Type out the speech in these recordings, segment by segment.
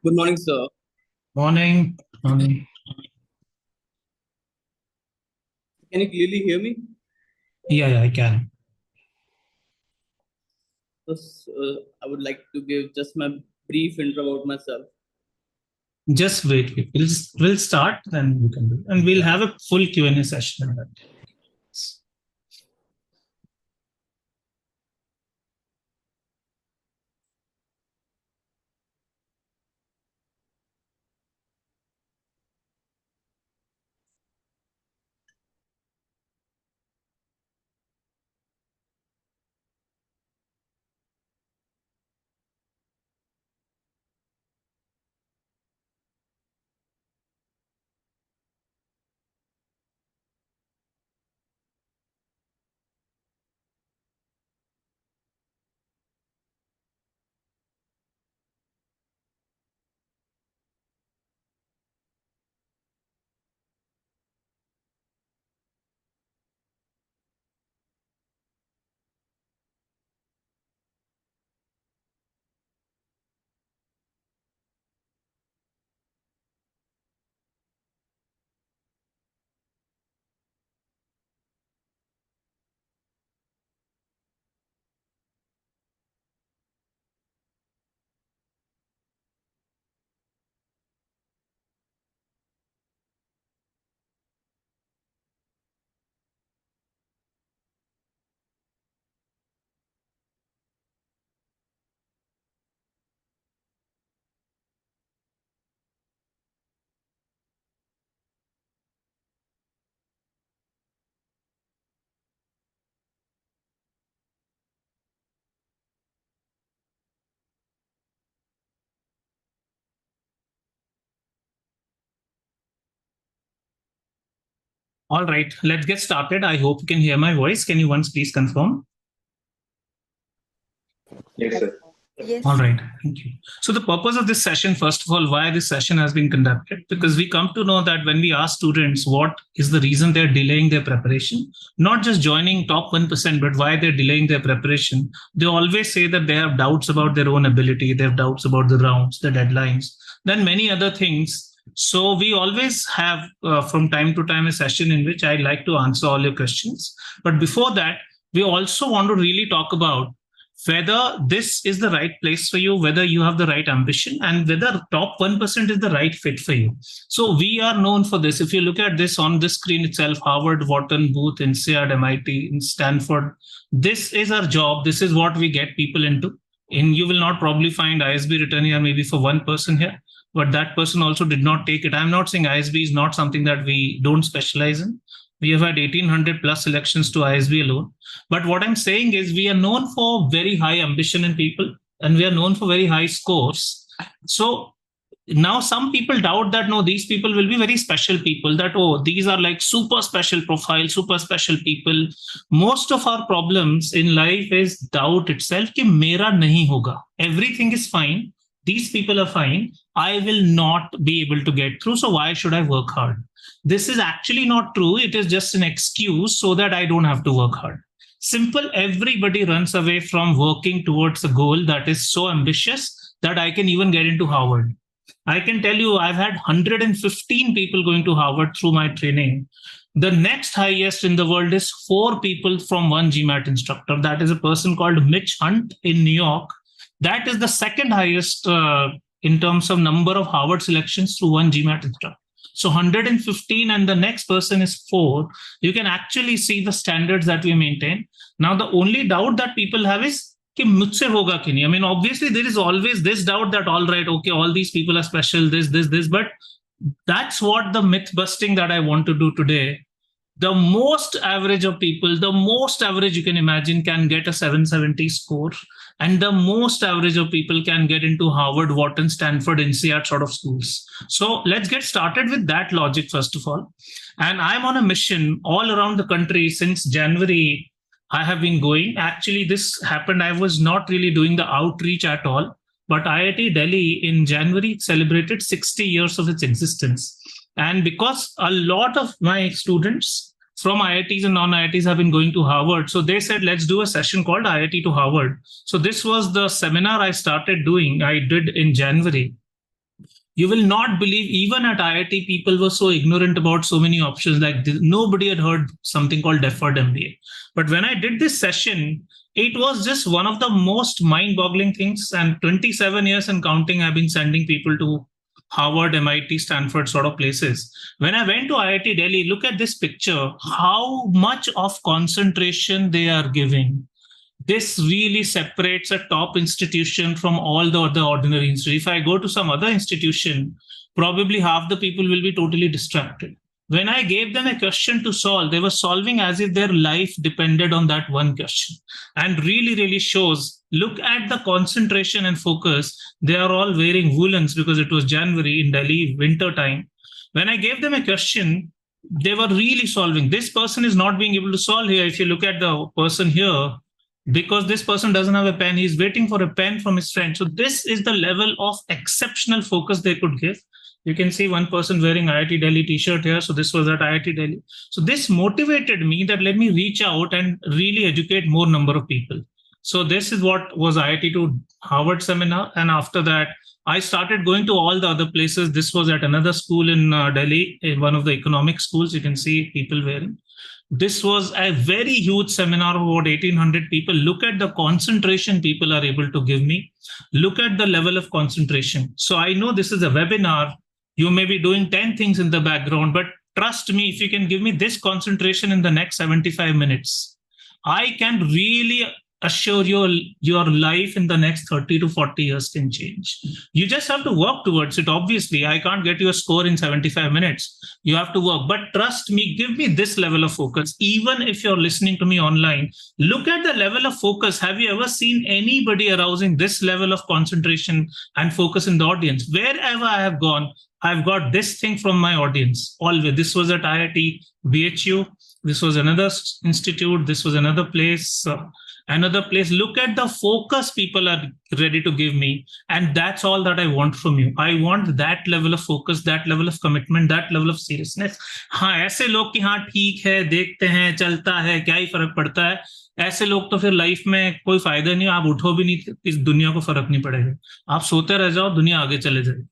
Good morning, sir. Morning. Morning. Can you clearly hear me? Yeah, I can. Yes, I would like to give just my brief intro about myself. Just wait. We'll start, then we can do, and we'll have a full Q&A session on that. All right, let's get started. I hope you can hear my voice. Can you once please confirm? Yes, sir. Yes. All right, thank you. So the purpose of this session, first of all, why this session has been conducted, because we come to know that when we ask students what is the reason they're delaying their preparation, not just joining top 1%, but why they're delaying their preparation, they always say that they have doubts about their own ability, they have doubts about the rounds, the deadlines, then many other things. So we always have from time to time a session in which I like to answer all your questions. But before that, we also want to really talk about whether this is the right place for you, whether you have the right ambition, and whether top 1% is the right fit for you. So we are known for this. If you look at this on the screen itself, Harvard, Wharton, Booth, INSEAD, MIT, Stanford, this is our job. This is what we get people into. You will not probably find ISB written here maybe for one person here, but that person also did not take it. I'm not saying ISB is not something that we don't specialize in. We have had 1800 plus selections to ISB alone. But what I'm saying is we are known for very high ambition in people, and we are known for very high scores. So now some people doubt that, no, these people will be very special people, that, oh, these are like super special profiles, super special people. Most of our problems in life is doubt itself, ki mera nahi hoga. Everything is fine. These people are fine. I will not be able to get through. So why should I work hard? This is actually not true. It is just an excuse so that I don't have to work hard. Simple, everybody runs away from working towards a goal that is so ambitious that I can even get into Harvard. I can tell you, I've had 115 people going to Harvard through my training. The next highest in the world is 4 people from one GMAT instructor. That is a person called Mitch Hunt in New York. That is the second highest in terms of number of Harvard selections through one GMAT instructor. So 115 and the next person is 4. You can actually see the standards that we maintain. Now, the only doubt that people have is, कि मुझसे होगा कि नहीं? I mean, obviously, there is always this doubt that, all right, okay, all these people are special, this, but that's what the myth busting that I want to do today. The most average of people, the most average you can imagine, can get a 770 score. And the most average of people can get into Harvard, Wharton, Stanford, INSEAD sort of schools. So let's get started with that logic, first of all. And I'm on a mission all around the country since January. I have been going. Actually, this happened. I was not really doing the outreach at all. But IIT Delhi in January celebrated 60 years of its existence. And because a lot of my students from IITs and non-IITs have been going to Harvard, so they said, let's do a session called IIT to Harvard. So this was the seminar I started doing. I did in January. You will not believe, even at IIT, people were so ignorant about so many options. Like nobody had heard something called Deferred MBA. But when I did this session, it was just one of the most mind-boggling things. And 27 years and counting, I've been sending people to Harvard, MIT, Stanford sort of places. When I went to IIT Delhi, look at this picture, how much of concentration they are giving. This really separates a top institution from all the other ordinary institutions. If I go to some other institution, probably half the people will be totally distracted. When I gave them a question to solve, they were solving as if their life depended on that one question. And really shows, look at the concentration and focus. They are all wearing woolens because it was January in Delhi, winter time. When I gave them a question, they were really solving. This person is not being able to solve here. If you look at the person here, because this person doesn't have a pen, he's waiting for a pen from his friend. So this is the level of exceptional focus they could give. You can see one person wearing IIT Delhi t-shirt here. So this was at IIT Delhi. So this motivated me that let me reach out and really educate more number of people. So this is what was IIT to Harvard seminar. And after that, I started going to all the other places. This was at another school in Delhi, in one of the economic schools. You can see people wearing. This was a very huge seminar of about 1,800 people. Look at the concentration people are able to give me. Look at the level of concentration. So I know this is a webinar. You may be doing 10 things in the background, but trust me, if you can give me this concentration in the next 75 minutes, I can really assure you your life in the next 30 to 40 years can change. You just have to work towards it. Obviously, I can't get you a score in 75 minutes. You have to work. But trust me, give me this level of focus. Even if you're listening to me online, look at the level of focus. Have you ever seen anybody arousing this level of concentration and focus in the audience? Wherever I have gone, I've got this thing from my audience. Always. This was at IIT BHU. This was another institute. This was another place. Look at the focus people are ready to give me. And that's all that I want from you. I want that level of focus, that level of commitment, that level of seriousness. हाँ, ऐसे लोग कि हाँ ठीक है, देखते हैं, चलता है, क्या ही फर्क पड़ता है. ऐसे लोग तो फिर लाइफ में कोई फायदा नहीं. आप उठो भी नहीं, इस दुनिया को फर्क नहीं पड़ेगा. आप सोते रह जाओ, दुनिया आगे चले जाए.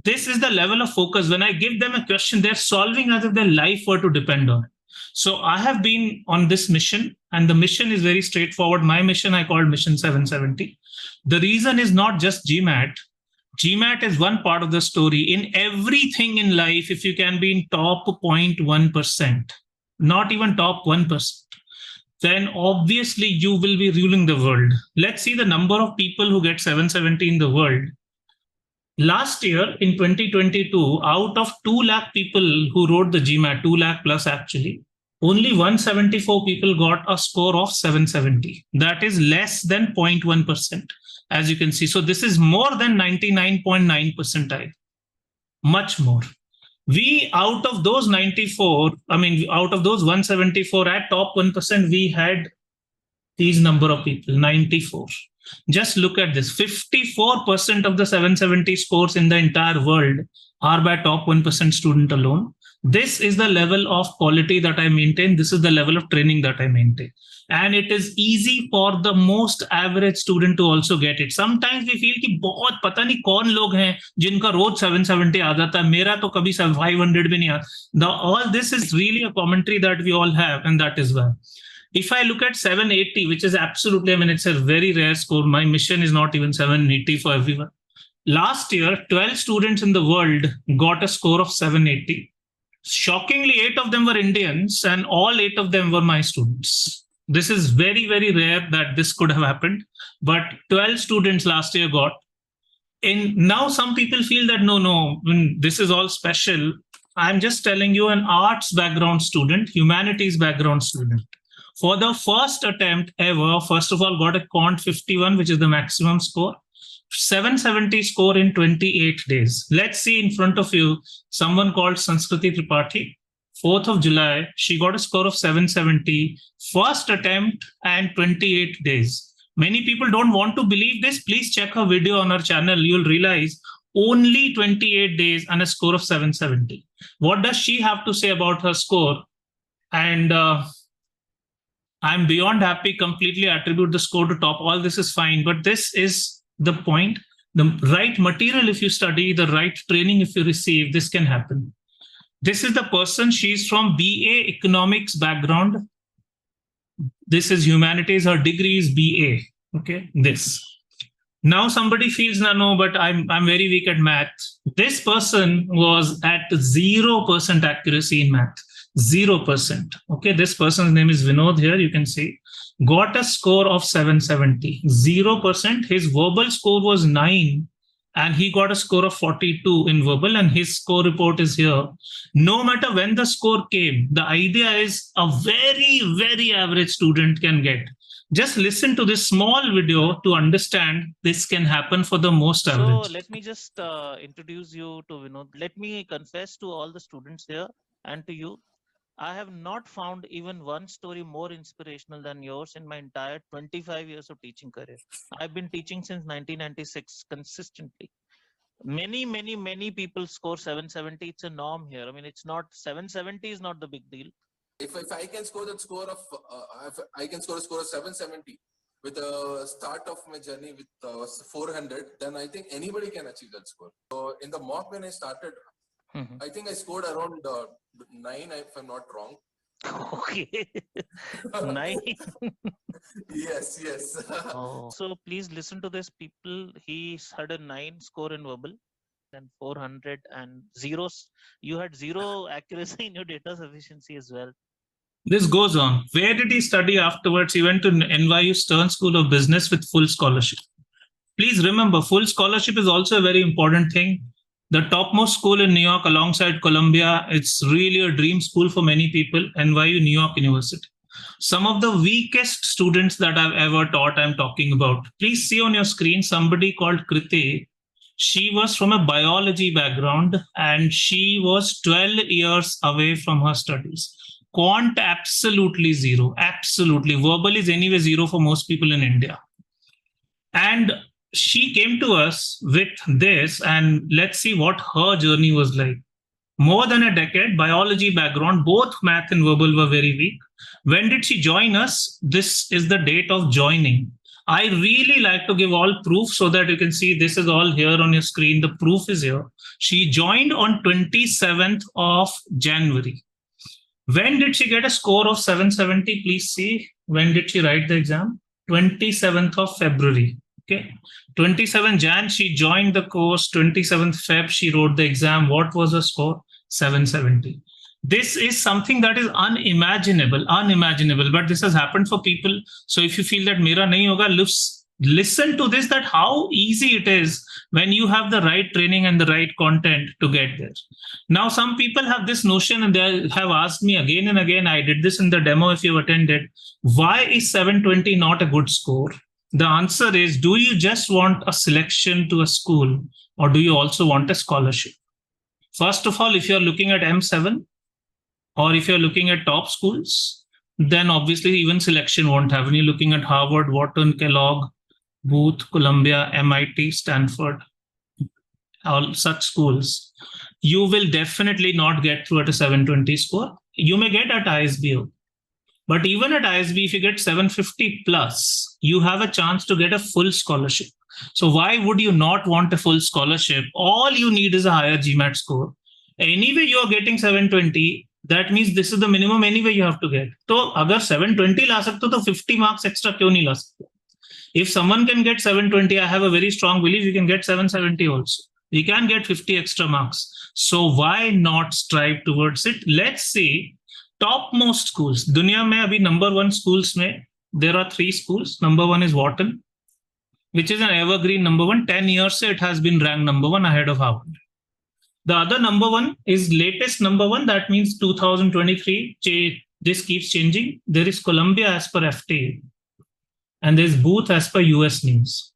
This is the level of focus. When I give them a question, they're solving as if their life were to depend on it. So I have been on this mission, and the mission is very straightforward. My mission I called Mission 770. The reason is not just GMAT. GMAT is one part of the story. In everything in life, if you can be in top 0.1%, not even top 1%, then obviously you will be ruling the world. Let's see the number of people who get 770 in the world. Last year in 2022, out of 2 lakh people who wrote the GMAT, 2 lakh plus actually, only 174 people got a score of 770. That is less than 0.1%, as you can see. So this is more than 99.9 percentile, much more. We, out of those 174 at top 1%, we had these number of people, 94. Just look at this. 54% of the 770 scores in the entire world are by top 1% student alone. This is the level of quality that I maintain. This is the level of training that I maintain. And it is easy for the most average student to also get it. Sometimes we feel कि बहुत पता नहीं कौन लोग हैं जिनका रोज 770 आ जाता है. मेरा तो कभी 500 भी नहीं आता. All this is really a commentary that we all have, and that is why. If I look at 780, which is absolutely, it's a very rare score. My mission is not even 780 for everyone. Last year, 12 students in the world got a score of 780. Shockingly, 8 of them were Indians, and all 8 of them were my students. This is very, very rare that this could have happened, but 12 students last year got. And now some people feel that no, this is all special. I'm just telling you, an arts background student, humanities background student, for the first attempt ever, first of all, got a Quant 51, which is the maximum score. 770 score in 28 days. Let's see in front of you, someone called Sanskriti Tripathi, 4th of July, she got a score of 770, first attempt and 28 days. Many people don't want to believe this. Please check her video on her channel. You'll realize only 28 days and a score of 770. What does she have to say about her score? And I'm beyond happy, completely attribute the score to top. All this is fine, but this is the point. The right material, if you study, the right training, if you receive, this can happen. This is the person, she's from BA economics background. This is humanities, her degree is BA. Okay, this. Now somebody feels, no, but I'm very weak at math. This person was at 0% accuracy in math. 0%. Okay, this person's name is Vinod here, you can see. Got a score of 770. 0%. His verbal score was 9. And he got a score of 42 in verbal, and his score report is here. No matter when the score came, the idea is a very, very average student can get. Just listen to this small video to understand this can happen for the most average. So let me just introduce you to Vinod. Let me confess to all the students here and to you. I have not found even one story more inspirational than yours in my entire 25 years of teaching career. I've been teaching since 1996 consistently. Many people score 770. It's a norm here. I mean, it's not 770 is not the big deal. If I can score that score of, if I can score a score of 770 with the start of my journey with 400, then I think anybody can achieve that score. So in the mock when I started, I think I scored around 9, if I'm not wrong. Okay. 9. Yes. Oh. So please listen to this, people. He had a 9 score in verbal and 400 and zeros. You had 0 accuracy in your data sufficiency as well. This goes on. Where did he study afterwards? He went to NYU Stern School of Business with full scholarship. Please remember, full scholarship is also a very important thing. The topmost school in New York alongside Columbia, it's really a dream school for many people, NYU New York University. Some of the weakest students that I've ever taught, I'm talking about. Please see on your screen somebody called Kriti. She was from a biology background and she was 12 years away from her studies. Quant, absolutely 0. Absolutely. Verbal is anyway 0 for most people in India. And she came to us with this, and let's see what her journey was like. More than a decade, biology background, both math and verbal were very weak. When did she join us? This is the date of joining. I really like to give all proof so that you can see this is all here on your screen. The proof is here. She joined on 27th of January. When did she get a score of 770? Please see. When did she write the exam? 27th of February. Okay. 27 Jan, she joined the course. 27th Feb, she wrote the exam. What was her score? 770. This is something that is unimaginable, but this has happened for people. So if you feel that Mera nahi hoga, listen to this, that how easy it is when you have the right training and the right content to get there. Now, some people have this notion and they have asked me again and again, I did this in the demo if you've attended, why is 720 not a good score? The answer is, do you just want a selection to a school or do you also want a scholarship? First of all, if you're looking at M7 or if you're looking at top schools, then obviously even selection won't have. When you're looking at Harvard, Wharton, Kellogg, Booth, Columbia, MIT, Stanford, all such schools, you will definitely not get through at a 720 score. You may get at ISBO. But even at ISB, if you get 750 plus, you have a chance to get a full scholarship. So why would you not want a full scholarship? All you need is a higher GMAT score. Anyway, you're getting 720. That means this is the minimum anyway you have to get. So, agar 720 la sakte, to 50 marks extra kyun nahi la sakte? If someone can get 720, I have a very strong belief you can get 770 also. You can get 50 extra marks. So why not strive towards it? Let's see. Topmost schools. Dunia mein abhi number 1 schools mein, there are 3 schools. Number 1 is Wharton, which is an evergreen number 1. 10 years it has been ranked number 1 ahead of Harvard. The other number 1 is latest number 1. That means 2023. This keeps changing. There is Columbia as per FTA. And there's Booth as per US News.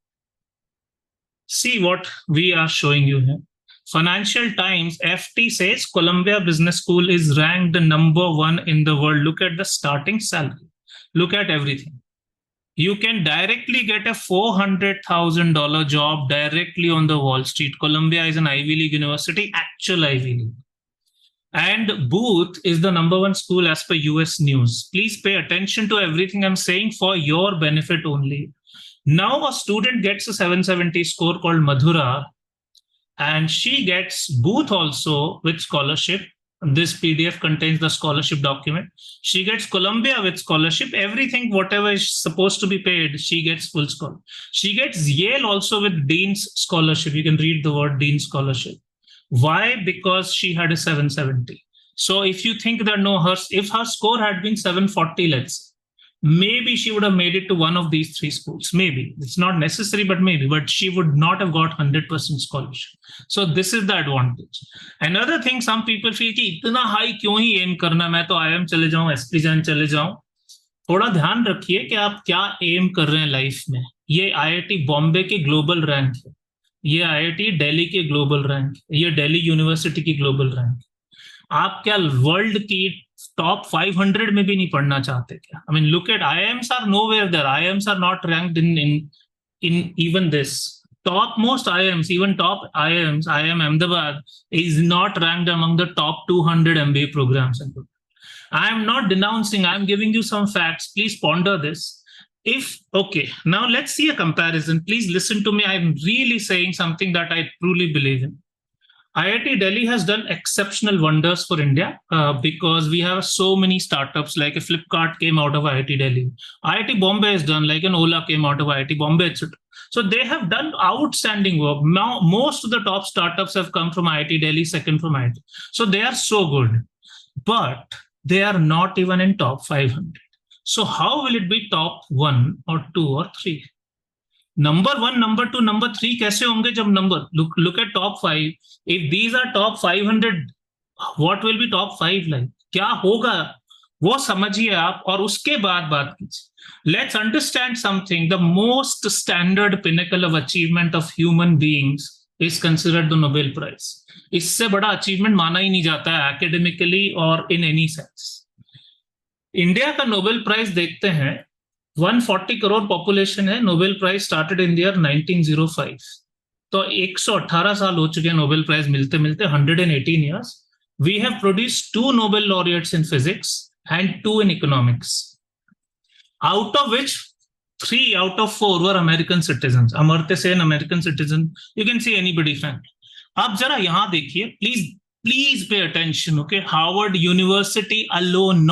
See what we are showing you here. Financial Times, FT says Columbia Business School is ranked number 1 in the world. Look at the starting salary. Look at everything. You can directly get a $400,000 job directly on the Wall Street. Columbia is an Ivy League university, actual Ivy League. And Booth is the number 1 school as per US News. Please pay attention to everything I'm saying for your benefit only. Now a student gets a 770 score called Madhura, and she gets Booth also with scholarship. This PDF contains the scholarship document. She gets Columbia with scholarship. Everything, whatever is supposed to be paid, she gets full scholarship. She gets Yale also with Dean's scholarship. You can read the word Dean's scholarship. Why? Because she had a 770. So if you think that if her score had been 740, let's say, maybe she would have made it to one of these three schools. Maybe it's not necessary, but maybe, but she would not have got 100% scholarship. So this is the advantage. Another thing, some people feel कि इतना high क्यों ही aim करना, मैं तो IIM चले जाऊं, SP Jain चले जाऊं. थोड़ा ध्यान रखिए कि आप क्या aim कर रहे हैं लाइफ में. ये IIT बॉम्बे के ग्लोबल रैंक है, ये IIT दिल्ली के ग्लोबल रैंक, ये दिल्ली यूनिवर्सिटी की ग्लोबल रैंक. आप क्या वर्ल्ड की टॉप 500 में भी नहीं पढ़ना चाहते क्या? I mean, look at IIMs are nowhere there. IIMs are not ranked in even this. Topmost IIMs, even top IIMs, IIM Ahmedabad is not ranked among the top 200 MBA programs. I am not denouncing, I am giving you some facts. Please ponder this. Okay, now let's see a comparison. Please listen to me. I'm really saying something that I truly believe in. IIT Delhi has done exceptional wonders for India because we have so many startups, like a Flipkart came out of IIT Delhi. IIT Bombay has done, like an Ola came out of IIT Bombay, etc. So they have done outstanding work. Now, most of the top startups have come from IIT Delhi, second from IIT. So they are so good, but they are not even in top 500. So how will it be top 1 or 2 or 3? Number 1, number 2, number 3 कैसे होंगे जब number look at top 5. If these are top 500, what will be top 5 like? क्या होगा वो समझिए आप और उसके बाद बात कीजिए. Let's understand something. The most standard pinnacle of achievement of human beings is considered the Nobel Prize. इससे बड़ा achievement माना ही नहीं जाता है academically or in any sense. India का नोबेल प्राइज देखते हैं, 140 करोड़ पॉपुलेशन है. Nobel prize started in year 1905. तो 118 साल हो चुके हैं नोबेल प्राइज मिलते मिलते, 118 years. We have produced 2 Nobel laureates in physics and 2 in economics, out of which 3 out of 4 were American citizens. Amartya Sen, American citizen. You can see anybody fan. आप जरा यहाँ देखिए, please pay attention. Okay, Harvard University alone,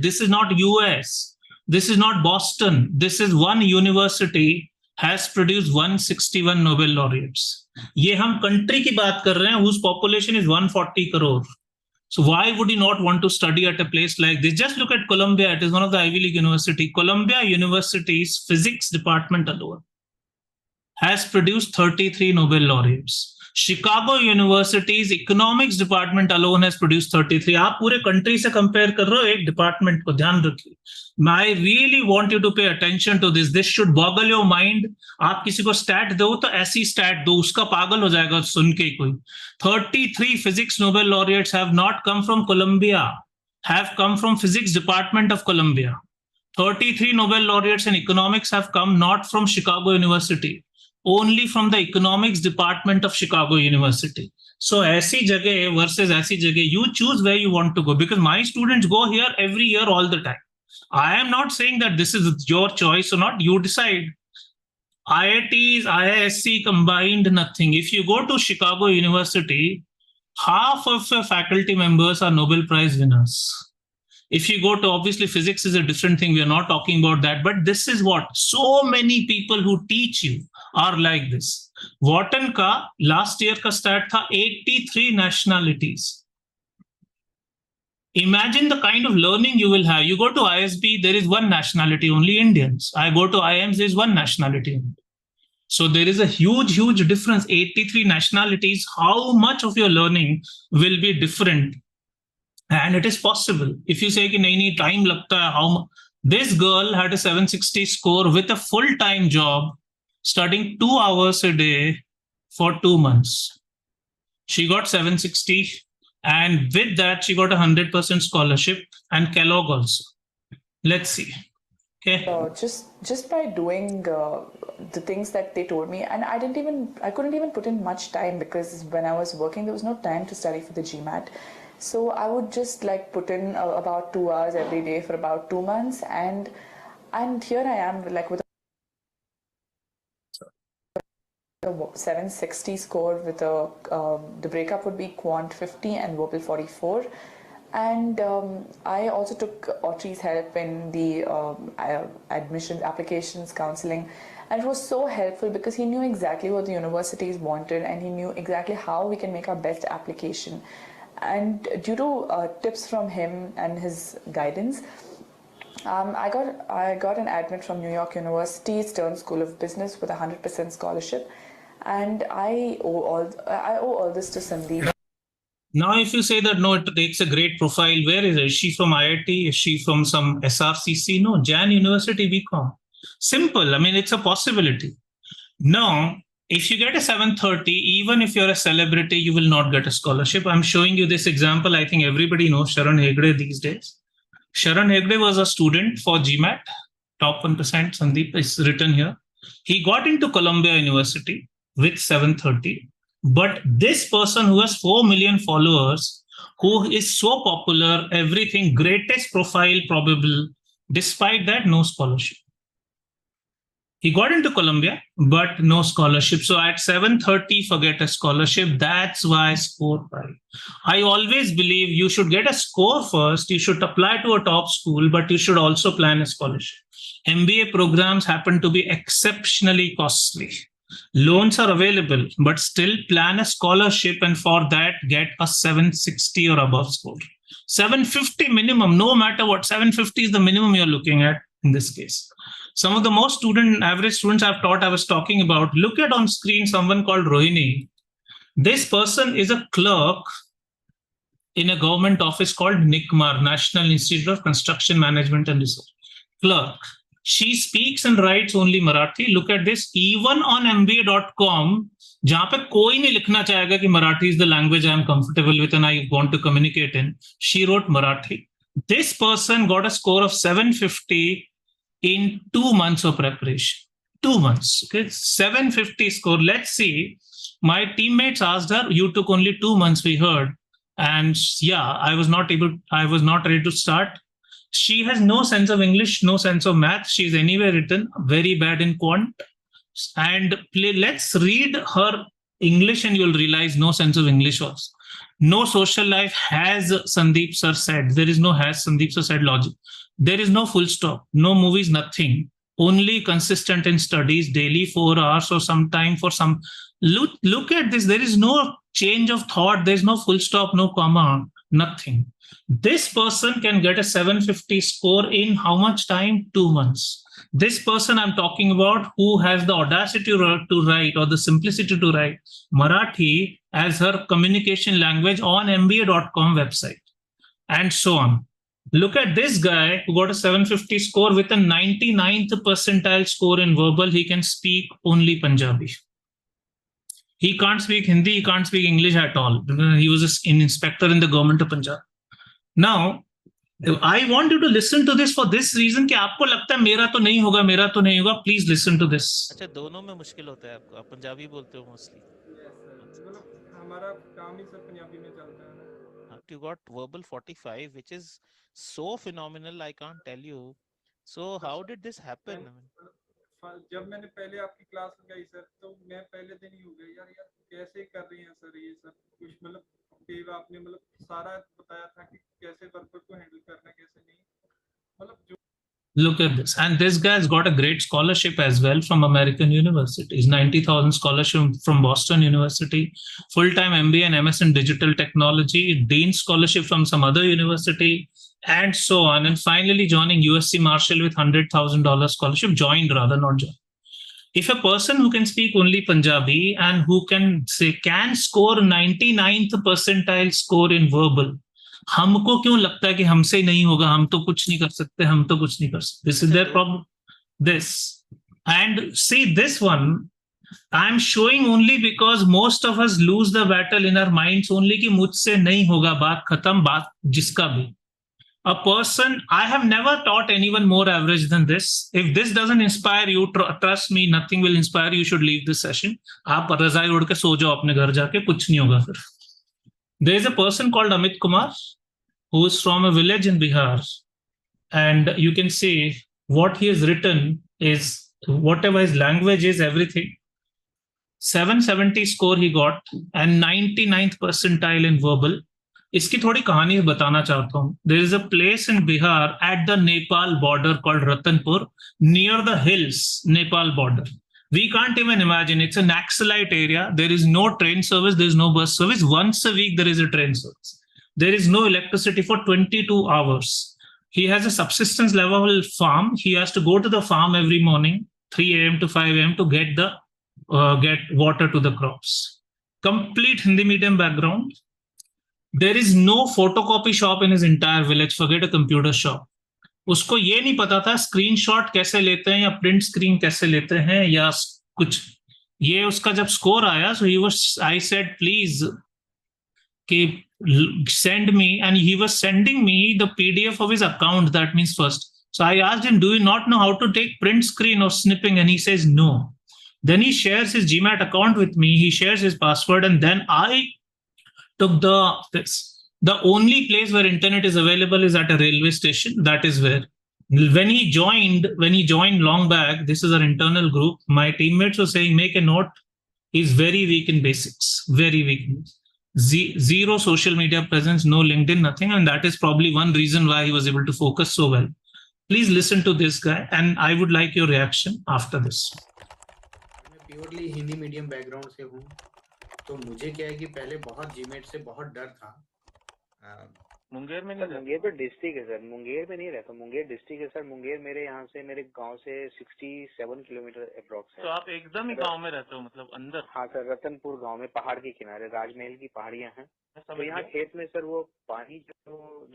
this is not US, this is not Boston, this is one university has produced 161 Nobel laureates. ये हम country की बात कर रहे हैं whose population is 140 crore. So why would you not want to study at a place like this? Just look at Columbia. It is one of the Ivy League university. Columbia University's physics department alone has produced 33 Nobel laureates. Chicago University's economics department alone has produced 33. आप पूरे country से compare कर रहे हो एक department को, ध्यान रखिए. I really want you to pay attention to this. This should boggle your mind. आप किसी को stat दो तो ऐसी stat दो, उसका पागल हो जाएगा सुन के कोई. 33 physics Nobel laureates have not come from Columbia, have come from physics department of Columbia. 33 Nobel laureates in economics have come not from Chicago University, only from the economics department of Chicago University. So ऐसी जगह versus ऐसी जगह, you choose where you want to go, because my students go here every year all the time. I am not saying that this is your choice or not, you decide. IITs, IISc combined nothing. If you go to Chicago University, half of the faculty members are Nobel Prize winners. If you go to, obviously physics is a different thing, we are not talking about that, but this is what so many people who teach you are like this. Wharton ka last year ka stat tha 83 nationalities. Imagine the kind of learning you will have. You go to ISB, there is one nationality, only Indians. I go to IIMs, there is one nationality. So there is a huge difference. 83 nationalities, how much of your learning will be different? And it is possible. If you say कि नहीं time लगता है, how this girl had a 760 score with a full-time job, studying 2 hours a day for 2 months. She got 760, and with that she got 100% scholarship, and Kellogg also. Let's see. Okay. Just by doing the things that they told me, and I couldn't even put in much time, because when I was working there was no time to study for the GMAT. So I would just like put in about 2 hours every day for about 2 months, and here I am like with a 760 score with a the breakup would be Quant 50 and Verbal 44. And I also took Audrey's help in the admissions, applications, counseling, and it was so helpful because he knew exactly what the universities wanted and he knew exactly how we can make our best application. And due to tips from him and his guidance, I got an admit from New York University Stern School of Business with 100% scholarship, and I owe all this to Sandeep. Now, if you say that, no, it takes a great profile, where is it? Is she from IIT? Is she from some SRCC? No, Jan University BCom. Simple. I mean, it's a possibility. Now, if you get a 730, even if you're a celebrity, you will not get a scholarship. I'm showing you this example. I think everybody knows Sharan Hegde these days. Sharan Hegde was a student for GMAT, top 1%. Sandeep is written here. He got into Columbia University with 730. But this person who has 4 million followers, who is so popular, everything, greatest profile probable, despite that, no scholarship. He got into Columbia, but no scholarship. So at 730, forget a scholarship. That's why I score 5. I always believe you should get a score first. You should apply to a top school, but you should also plan a scholarship. MBA programs happen to be exceptionally costly. Loans are available, but still plan a scholarship, and for that, get a 760 or above score. 750 minimum, no matter what, 750 is the minimum you're looking at in this case. Some of the most average students I've taught, I was talking about, look at on screen someone called Rohini. This person is a clerk in a government office called NICMAR, National Institute of Construction Management and Research. Clerk. She speaks and writes only Marathi. Look at this. Even on MBA.com, जहाँ पे कोई नहीं लिखना चाहेगा कि Marathi is the language I am comfortable with and I want to communicate in, she wrote Marathi. This person got a score of 750 in 2 months of preparation. 2 months. Okay, 750 score. Let's see. My teammates asked her, you took only 2 months, we heard. And yeah, I was not ready to start. She has no sense of English, no sense of math. She's anyway written very bad in quant. And let's read her English and you'll realize no sense of English also. No social life, has Sandeep sir said. There is no has Sandeep sir said logic. There is no full stop, no movies, nothing. Only consistent in studies, daily 4 hours or some time for some. Look at this. There is no change of thought. There's no full stop, no comma, nothing. This person can get a 750 score in how much time? 2 months. This person I'm talking about, who has the audacity to write or the simplicity to write Marathi as her communication language on MBA.com website, and so on. Look at this guy who got a 750 score with a 99th percentile score in verbal. He can speak only Punjabi. He can't speak Hindi, he can't speak English at all. He was an inspector in the government of Punjab. Now, I want you to listen to this for this reason कि आपको लगता है मेरा तो नहीं होगा, please listen to this. अच्छा, दोनों में मुश्किल होता है आपको, आप पंजाबी बोलते हो mostly. हमारा काम ही सब पंजाबी में चलता है. You got verbal 45, which is so phenomenal, I can't tell you. So how did this happen? जब मैंने पहले आपकी क्लास लगाई सर, तो मैं पहले दिन ही हो गया यार कैसे कर रही हैं सर ये सब कुछ, मतलब आपने सारा बताया था कि कैसे वर्कर को हैंडल करना है, कैसे नहीं, मतलब Look at this. And this guy has got a great scholarship as well from American universities. 90,000 scholarship from Boston University, full-time MBA and MS in digital technology, Dean scholarship from some other university, and so on. And finally joining USC Marshall with $100,000 scholarship, joined rather, not joined. If a person who can speak only Punjabi and who can score 99th percentile score in verbal, हमको क्यों लगता है कि हमसे ही नहीं होगा, हम तो कुछ नहीं कर सकते, हम तो कुछ नहीं कर सकते. This is their problem. This. And see this one, I'm showing only because most of us lose the battle in our minds only कि मुझसे नहीं होगा, बात खत्म, बात जिसका भी. A person, I have never taught anyone more average than this. If this doesn't inspire you, trust me, nothing will inspire you. You should leave this session. आप रजाई उड़ के सो जाओ अपने घर जाके, कुछ नहीं होगा फिर. There is a person called Amit Kumar who is from a village in Bihar, and you can see what he has written is whatever his language is, everything. 770 score he got and 99th percentile in verbal. इसकी थोड़ी कहानी बताना चाहता हूँ. There is a place in Bihar at the Nepal border called Ratanpur, near the hills, Nepal border. We can't even imagine. It's a Naxalite area. There is no train service. There is no bus service. Once a week, there is a train service. There is no electricity for 22 hours. He has a subsistence level farm. He has to go to the farm every morning, 3 a.m. to 5 a.m. to get water to the crops. Complete Hindi medium background. There is no photocopy shop in his entire village. Forget a computer shop. उसको ये नहीं पता था screenshot कैसे लेते हैं या print screen कैसे लेते हैं या कुछ. ये उसका जब स्कोर आया, so he was, I said please कि send me, and he was sending me the PDF of his account. That means first. So I asked him, do you not know how to take print screen or snipping? And he says no. Then he shares his GMAT account with me. He shares his password, and then I took the only place where internet is available is at a railway station. That is where, when he joined long back, this is our internal group, my teammates were saying, make a note, he's very weak in basics, very weak. Zero social media presence, no LinkedIn, nothing. And that is probably one reason why he was able to focus so well. Please listen to this guy, and I would like your reaction after this. मैं purely Hindi medium background से हूँ, तो मुझे क्या है कि पहले बहुत जीमेट से बहुत डर था. मुंगेर में नहीं रहता. मुंगेर तो डिस्ट्रिक्ट है सर, मुंगेर में नहीं रहता. मुंगेर डिस्ट्रिक्ट है सर. मुंगेर मेरे यहाँ से, मेरे गांव से 67 किलोमीटर अप्रोक्स है. तो आप एकदम ही गांव में रहते हो, मतलब अंदर? हाँ सर, रतनपुर गांव में, पहाड़ के किनारे, राजमहल की पहाड़ियाँ हैं. तो यहाँ खेत में सर वो पानी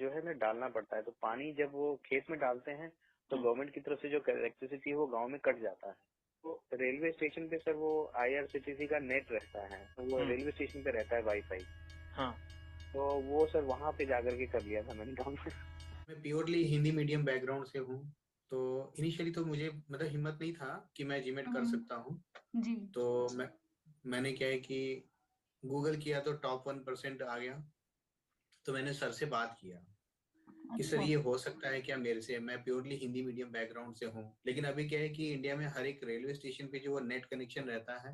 जो है ना डालना पड़ता है. तो पानी जब वो खेत में डालते हैं तो गवर्नमेंट की तरफ से जो इलेक्ट्रिसिटी है वो गाँव में कट जाता है. तो रेलवे स्टेशन पे सर वो IRCTC का नेट रहता है, तो वो रेलवे स्टेशन पे रहता है वाईफाई. हाँ, तो वो सर वहाँ पे जाकर के कर लिया था मैंने काम. मैं प्योरली हिंदी मीडियम बैकग्राउंड से हूँ, तो इनिशियली तो मुझे मतलब हिम्मत नहीं था कि मैं जीमेट कर सकता हूँ. तो मैंने क्या है कि गूगल किया तो टॉप 1% आ गया. तो मैंने सर से बात किया कि सर ये हो सकता है क्या मेरे से, मैं प्योरली हिंदी मीडियम बैकग्राउंड से हूँ, लेकिन अभी क्या है कि इंडिया में हर एक रेलवे स्टेशन पे जो वो नेट कनेक्शन रहता है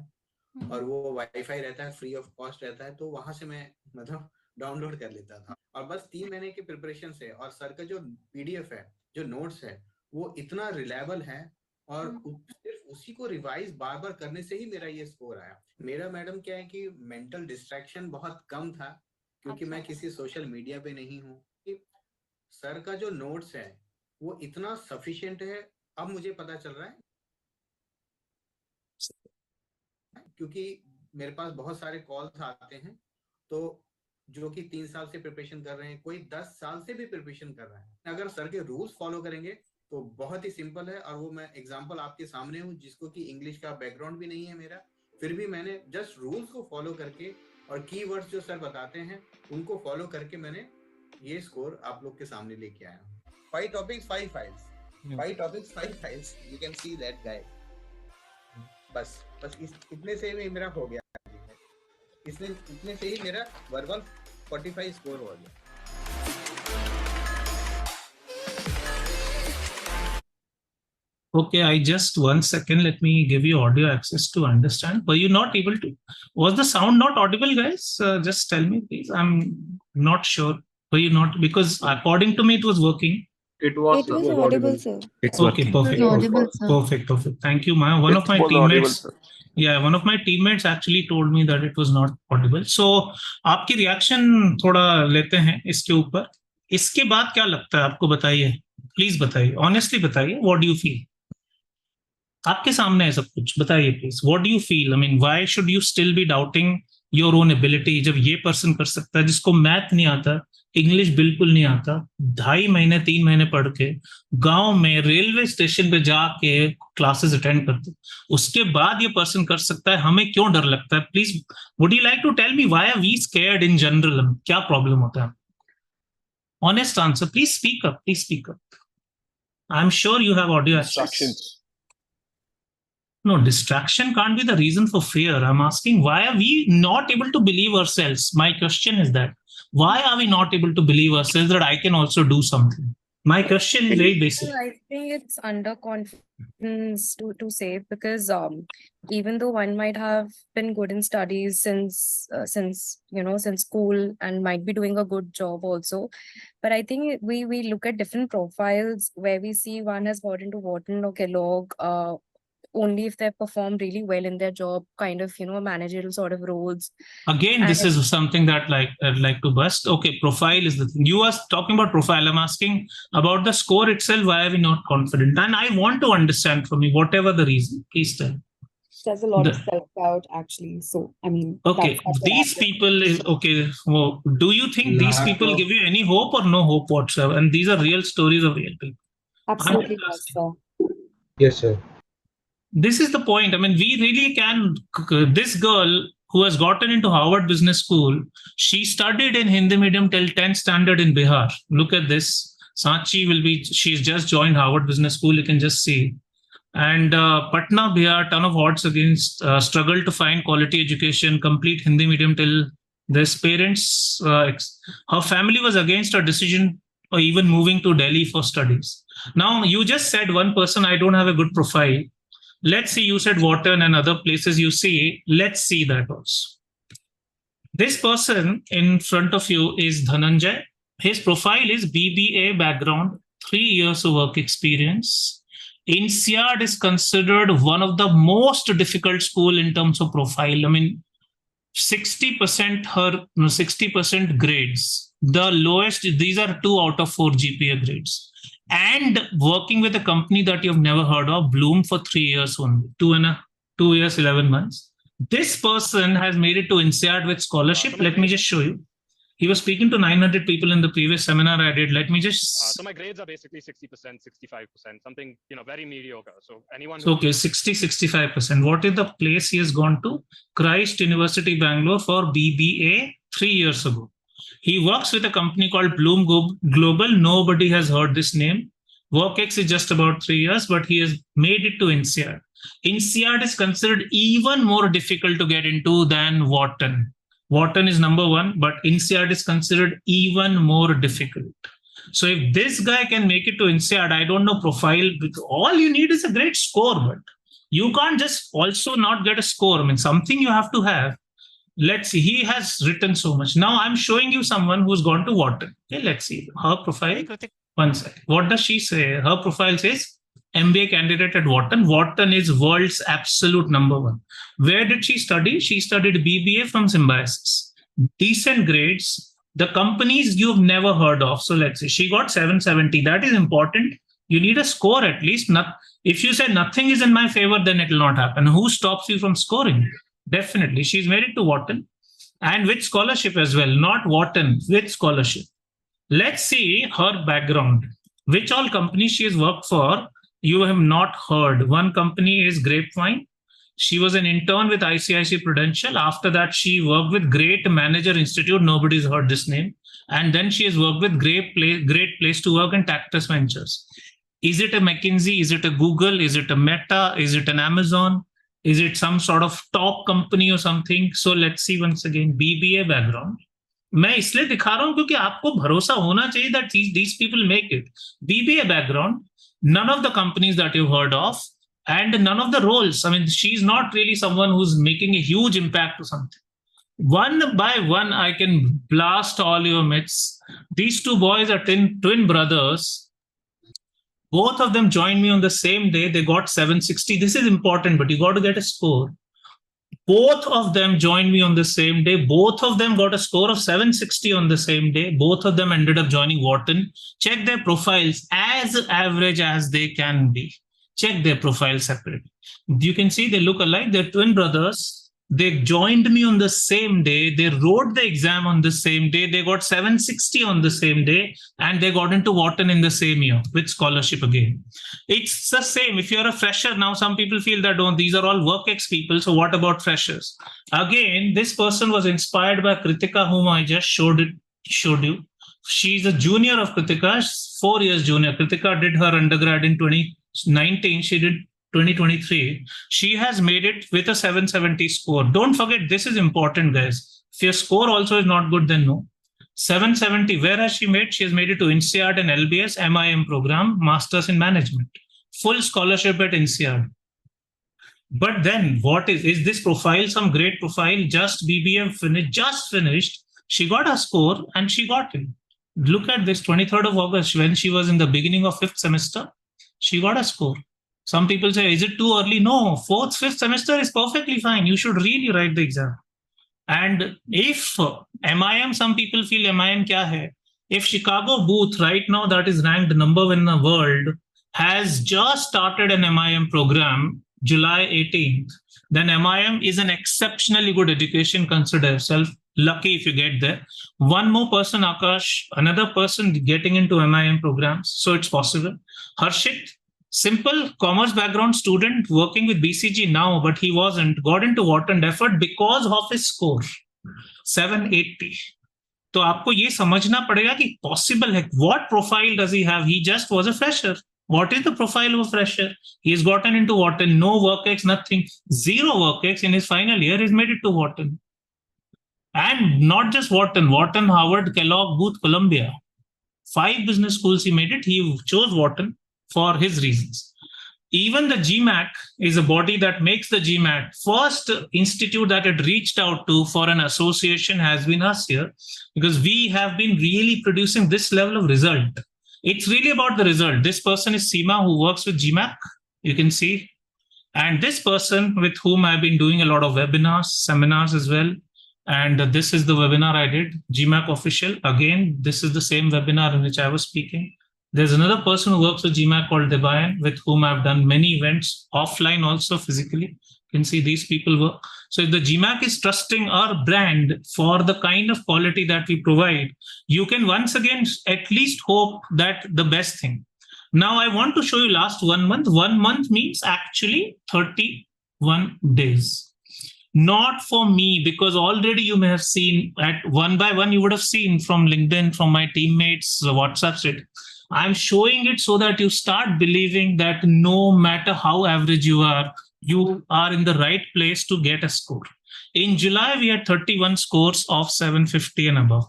और वो वाईफाई रहता है, फ्री ऑफ कॉस्ट रहता है, तो वहां से मैं मतलब डाउनलोड कर लेता था. और बस 3 महीने के प्रिपरेशन से, और सर का जो PDF है, जो नोट्स है, वो इतना रिलायबल है, और सिर्फ उसी को रिवाइज बार बार करने से ही मेरा ये स्कोर आया. मेरा मैडम क्या है कि मेंटल डिस्ट्रैक्शन बहुत कम था, क्योंकि मैं किसी सोशल मीडिया पे नहीं हूँ. सर का जो नोट्स है वो इतना सफिशिएंट है, अब मुझे पता चल रहा है, क्योंकि मेरे पास बहुत सारे कॉल्स आते हैं, तो जो कि 3 साल से प्रिपरेशन कर रहे हैं, कोई 10 साल से भी प्रिपरेशन कर रहा है. अगर सर के रूल्स फॉलो करेंगे तो बहुत ही सिंपल है. और वो मैं एग्जांपल आपके सामने हूँ, जिसको कि इंग्लिश का बैकग्राउंड भी नहीं है मेरा, फिर भी मैंने जस्ट रूल्स को फॉलो करके और कीवर्ड्स जो सर बताते हैं उनको फॉलो करके मैंने ये स्कोर आप लोग के सामने लेके आया हूँ. 5 topics 5 files, 5 topics 5 files, you can see that guy. बस इतने से ही मेरा हो गया. इतने से ही मेरा वर्बल 45 स्कोर हो गया. Okay, I just 1 second, let me give you audio access to understand. Were you not able to? Was the sound not audible, guys? Just tell me, please. I'm not sure. Were you not? Because according to me, it was working. It was audible, sir. It's okay, working. perfect. It was audible, sir. Perfect. Thank you, Maya. One of my teammates actually told me that it was not audible. So, आपकी reaction थोड़ा लेते हैं इसके ऊपर. इसके बाद क्या लगता है आपको, बताइए. Please बताइए. Honestly बताइए. What do you feel? आपके सामने है सब कुछ. बताइए please. What do you feel? I mean, why should you still be doubting your own ability जब ये पर्सन कर सकता है, जिसको मैथ नहीं आता, इंग्लिश बिल्कुल नहीं आता, 2.5 महीने 3 महीने पढ़ के गांव में रेलवे स्टेशन पे जाके क्लासेस अटेंड करते, उसके बाद ये पर्सन कर सकता है. हमें क्यों डर लगता है? Please would you like to tell me why are we scared in general? क्या प्रॉब्लम होता है? Honest answer. Please speak up. I am sure you have audio access. No, distraction can't be the reason for fear. I'm asking, why are we not able to believe ourselves? My question is that, why are we not able to believe ourselves that I can also do something? My question is very basic. I think it's underconfidence to say, because even though one might have been good in studies since school and might be doing a good job also, but I think we look at different profiles where we see one has got into Wharton or Kellogg only if they perform really well in their job, kind of, managerial sort of roles. Again, this is something that I'd like to bust. Okay, profile is the thing. You are talking about profile. I'm asking about the score itself. Why are we not confident? And I want to understand from you, whatever the reason, please tell. There's a lot of self-doubt, actually. So, I mean, okay, these people is okay. Well, do you think these people give you any hope or no hope whatsoever? And these are real stories of real people. Absolutely, yes, sir. Yes, sir. This is the point. I mean, we really can. This girl who has gotten into Harvard Business School, she studied in Hindi medium till 10th standard in Bihar. Look at this. Sachi she's just joined Harvard Business School. You can just see. And Patna, Bihar, ton of odds against, struggle to find quality education, complete Hindi medium till this parents, her family was against her decision or even moving to Delhi for studies. Now, you just said one person, I don't have a good profile. Let's see, you said Wharton and other places you see. Let's see that also. This person in front of you is Dhananjay. His profile is BBA background, 3 years of work experience. INSEAD is considered one of the most difficult school in terms of profile. I mean, 60% grades. The lowest, these are 2 out of 4 GPA grades. And working with a company that you've never heard of, Bloom, for 3 years only, 2 years, 11 months. This person has made it to INSEAD with scholarship. Let me just show you. He was speaking to 900 people in the previous seminar I did. Let me just... so my grades are basically 60%, 65%, something, very mediocre. So anyone... Okay, 60, 65%. What is the place he has gone to? Christ University, Bangalore for BBA 3 years ago. He works with a company called Bloom Global. Nobody has heard this name. WorkX is just about 3 years, but he has made it to INSEAD. INSEAD is considered even more difficult to get into than Wharton. Wharton is number 1, but INSEAD is considered even more difficult. So if this guy can make it to INSEAD, I don't know profile, all you need is a great score, but you can't just also not get a score. I mean, something you have to have. Let's see, he has written so much. Now I'm showing you someone who's gone to Wharton. Okay, let's see her profile. One second. What does she say? Her profile says MBA candidate at Wharton. Wharton is world's absolute number 1. Where did she study? She studied BBA from Symbiosis. Decent grades. The companies you've never heard of. So let's see, she got 770. That is important. You need a score at least. If you say nothing is in my favor, then it will not happen. Who stops you from scoring? Definitely. She's married to Wharton and with scholarship as well, not Wharton, with scholarship. Let's see her background. Which all companies she has worked for, you have not heard. One company is Grapevine. She was an intern with ICICI Prudential. After that, she worked with Great Manager Institute. Nobody's heard this name. And then she has worked with Great Place to Work and Tactus Ventures. Is it a McKinsey? Is it a Google? Is it a Meta? Is it an Amazon? Is it some sort of top company or something? So let's see once again, BBA background. मैं इसलिए दिखा रहा हूं क्योंकि आपको भरोसा होना चाहिए that these people make it. BBA background, none of the companies that you've heard of, and none of the roles. I mean, she's not really someone who's making a huge impact to something. One by one, I can blast all your myths. These 2 boys are twin brothers. Both of them joined me on the same day. They got 760. This is important, but you got to get a score. Both of them joined me on the same day. Both of them got a score of 760 on the same day. Both of them ended up joining Wharton. Check their profiles as average as they can be. Check their profiles separately. You can see they look alike. They're twin brothers. They joined me on the same day. They wrote the exam on the same day. They got 760 on the same day. And they got into Wharton in the same year with scholarship again. It's the same. If you're a fresher, now some people feel that, oh, these are all WorkX people. So what about freshers? Again, this person was inspired by Kritika, whom I just showed you. She's a junior of Kritika, 4 years junior. Kritika did her undergrad in 2019. She did 2023. She has made it with a 770 score. Don't forget, this is important, guys. If your score also is not good, then no. 770, where has she made? She has made it to INSEAD and LBS MIM program, Masters in Management. Full scholarship at INSEAD. But then what is this profile some great profile? Just BBM finished. She got a score and she got in. Look at this, 23rd of August, when she was in the beginning of 5th semester, she got a score. Some people say, is it too early? No, 4th, 5th semester is perfectly fine. You should really write the exam. And if MIM, some people feel MIM kya hai? If Chicago Booth right now that is ranked number 1 in the world has just started an MIM program, July 18th, then MIM is an exceptionally good education. Consider yourself lucky if you get there. One more person, Akash, another person getting into MIM programs. So it's possible. Harshit, simple commerce background student working with BCG now, but he wasn't, got into Wharton Deferred because of his score, 780. तो आपको ये समझना पड़ेगा कि possible है. What profile does he have? He just was a fresher. What is the profile of a fresher? He's gotten into Wharton, no work ex, nothing, 0 work ex in his final year. He's made it to Wharton. And not just Wharton, Harvard, Kellogg, Booth, Columbia. 5 business schools he made it. He chose Wharton for his reasons. Even the GMAT is a body that makes the GMAT. First institute that it reached out to for an association has been us here, because we have been really producing this level of result. It's really about the result. This person is Seema, who works with GMAT, you can see. And this person with whom I've been doing a lot of webinars, seminars as well. And this is the webinar I did, GMAT official. Again, this is the same webinar in which I was speaking. There's another person who works with GMAT called Debayan, with whom I've done many events offline, also physically. You can see these people work. So if the GMAT is trusting our brand for the kind of quality that we provide, you can once again at least hope that the best thing. Now I want to show you last 1 month. 1 month means actually 31 days. Not for me, because already you may have seen at one by one, you would have seen from LinkedIn, from my teammates, WhatsApp status. I'm showing it so that you start believing that no matter how average you are in the right place to get a score. In July, we had 31 scores of 750 and above.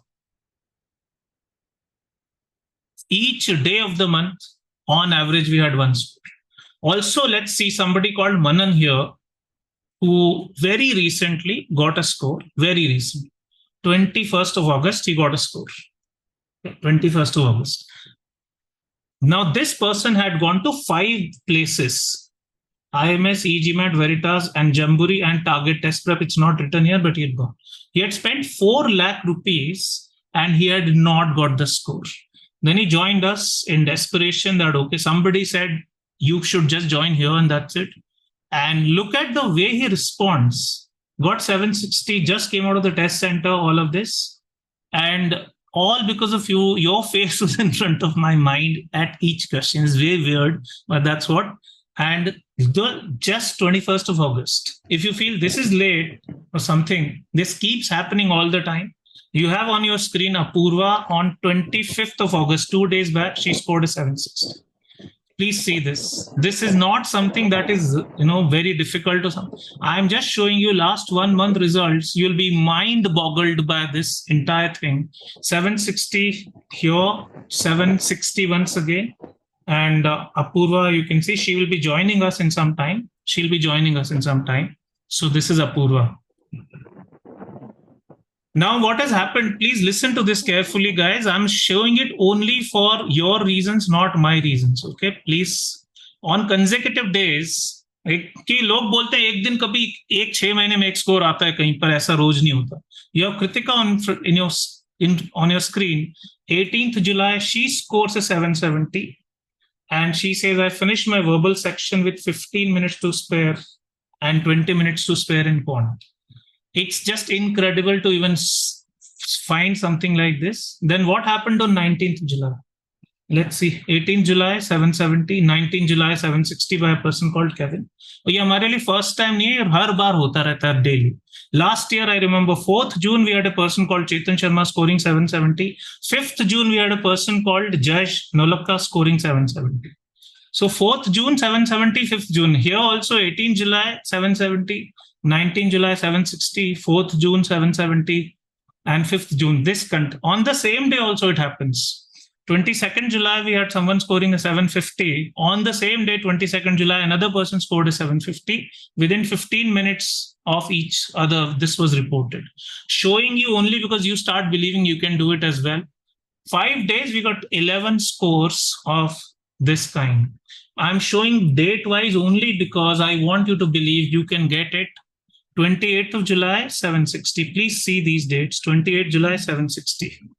Each day of the month, on average, we had 1 score. Also, let's see somebody called Manan here, who very recently got a score, very recent. 21st of August, he got a score. 21st of August. Now, this person had gone to 5 places, IMS, eGMAT, Veritas, and Jamboree and Target Test Prep. It's not written here, but he had gone. He had spent 4 lakh rupees and he had not got the score. Then he joined us in desperation that, okay, somebody said, you should just join here and that's it. And look at the way he responds. Got 760, just came out of the test center, all of this. And all because of you, your face was in front of my mind at each question. It's very weird, but that's what. And just 21st of August. If you feel this is late or something, this keeps happening all the time. You have on your screen Apurva on 25th of August, 2 days back, she scored a 760. Please see this. This is not something that is, very difficult or something. I'm just showing you last 1 month results. You'll be mind boggled by this entire thing. 760 here, 760 once again. And Apurva, you can see she will be joining us in some time. She'll be joining us in some time. So this is Apurva. Now, what has happened, please listen to this carefully, guys. I'm showing it only for your reasons, not my reasons. Okay, please. On consecutive days, कि लोग बोलते हैं एक दिन कभी 1-6 महीने में एक स्कोर आता है कहीं पर, ऐसा रोज नहीं होता. You have Kritika on your screen. 18th July, she scores a 770. And she says, I finished my verbal section with 15 minutes to spare and 20 minutes to spare in quant. It's just incredible to even find something like this. Then what happened on 19th July? Let's see. 18th July, 770. 19th July, 760 by a person called Kevin. ये हमारे लिए first time नहीं है, हर बार होता रहता है daily. Last year, I remember 4th June, we had a person called Chetan Sharma scoring 770. 5th June, we had a person called Jayesh Nolakka scoring 770. So 4th June, 770, 5th June. Here also 18th July, 770. 19th July, 760, 4th June, 770, and 5th June. On the same day also it happens. 22nd July, we had someone scoring a 750. On the same day, 22nd July, another person scored a 750. Within 15 minutes of each other, this was reported. Showing you only because you start believing you can do it as well. 5 days, we got 11 scores of this kind. I'm showing date-wise only because I want you to believe you can get it. 28th of July, 760. Please see these dates. 28th July, 760.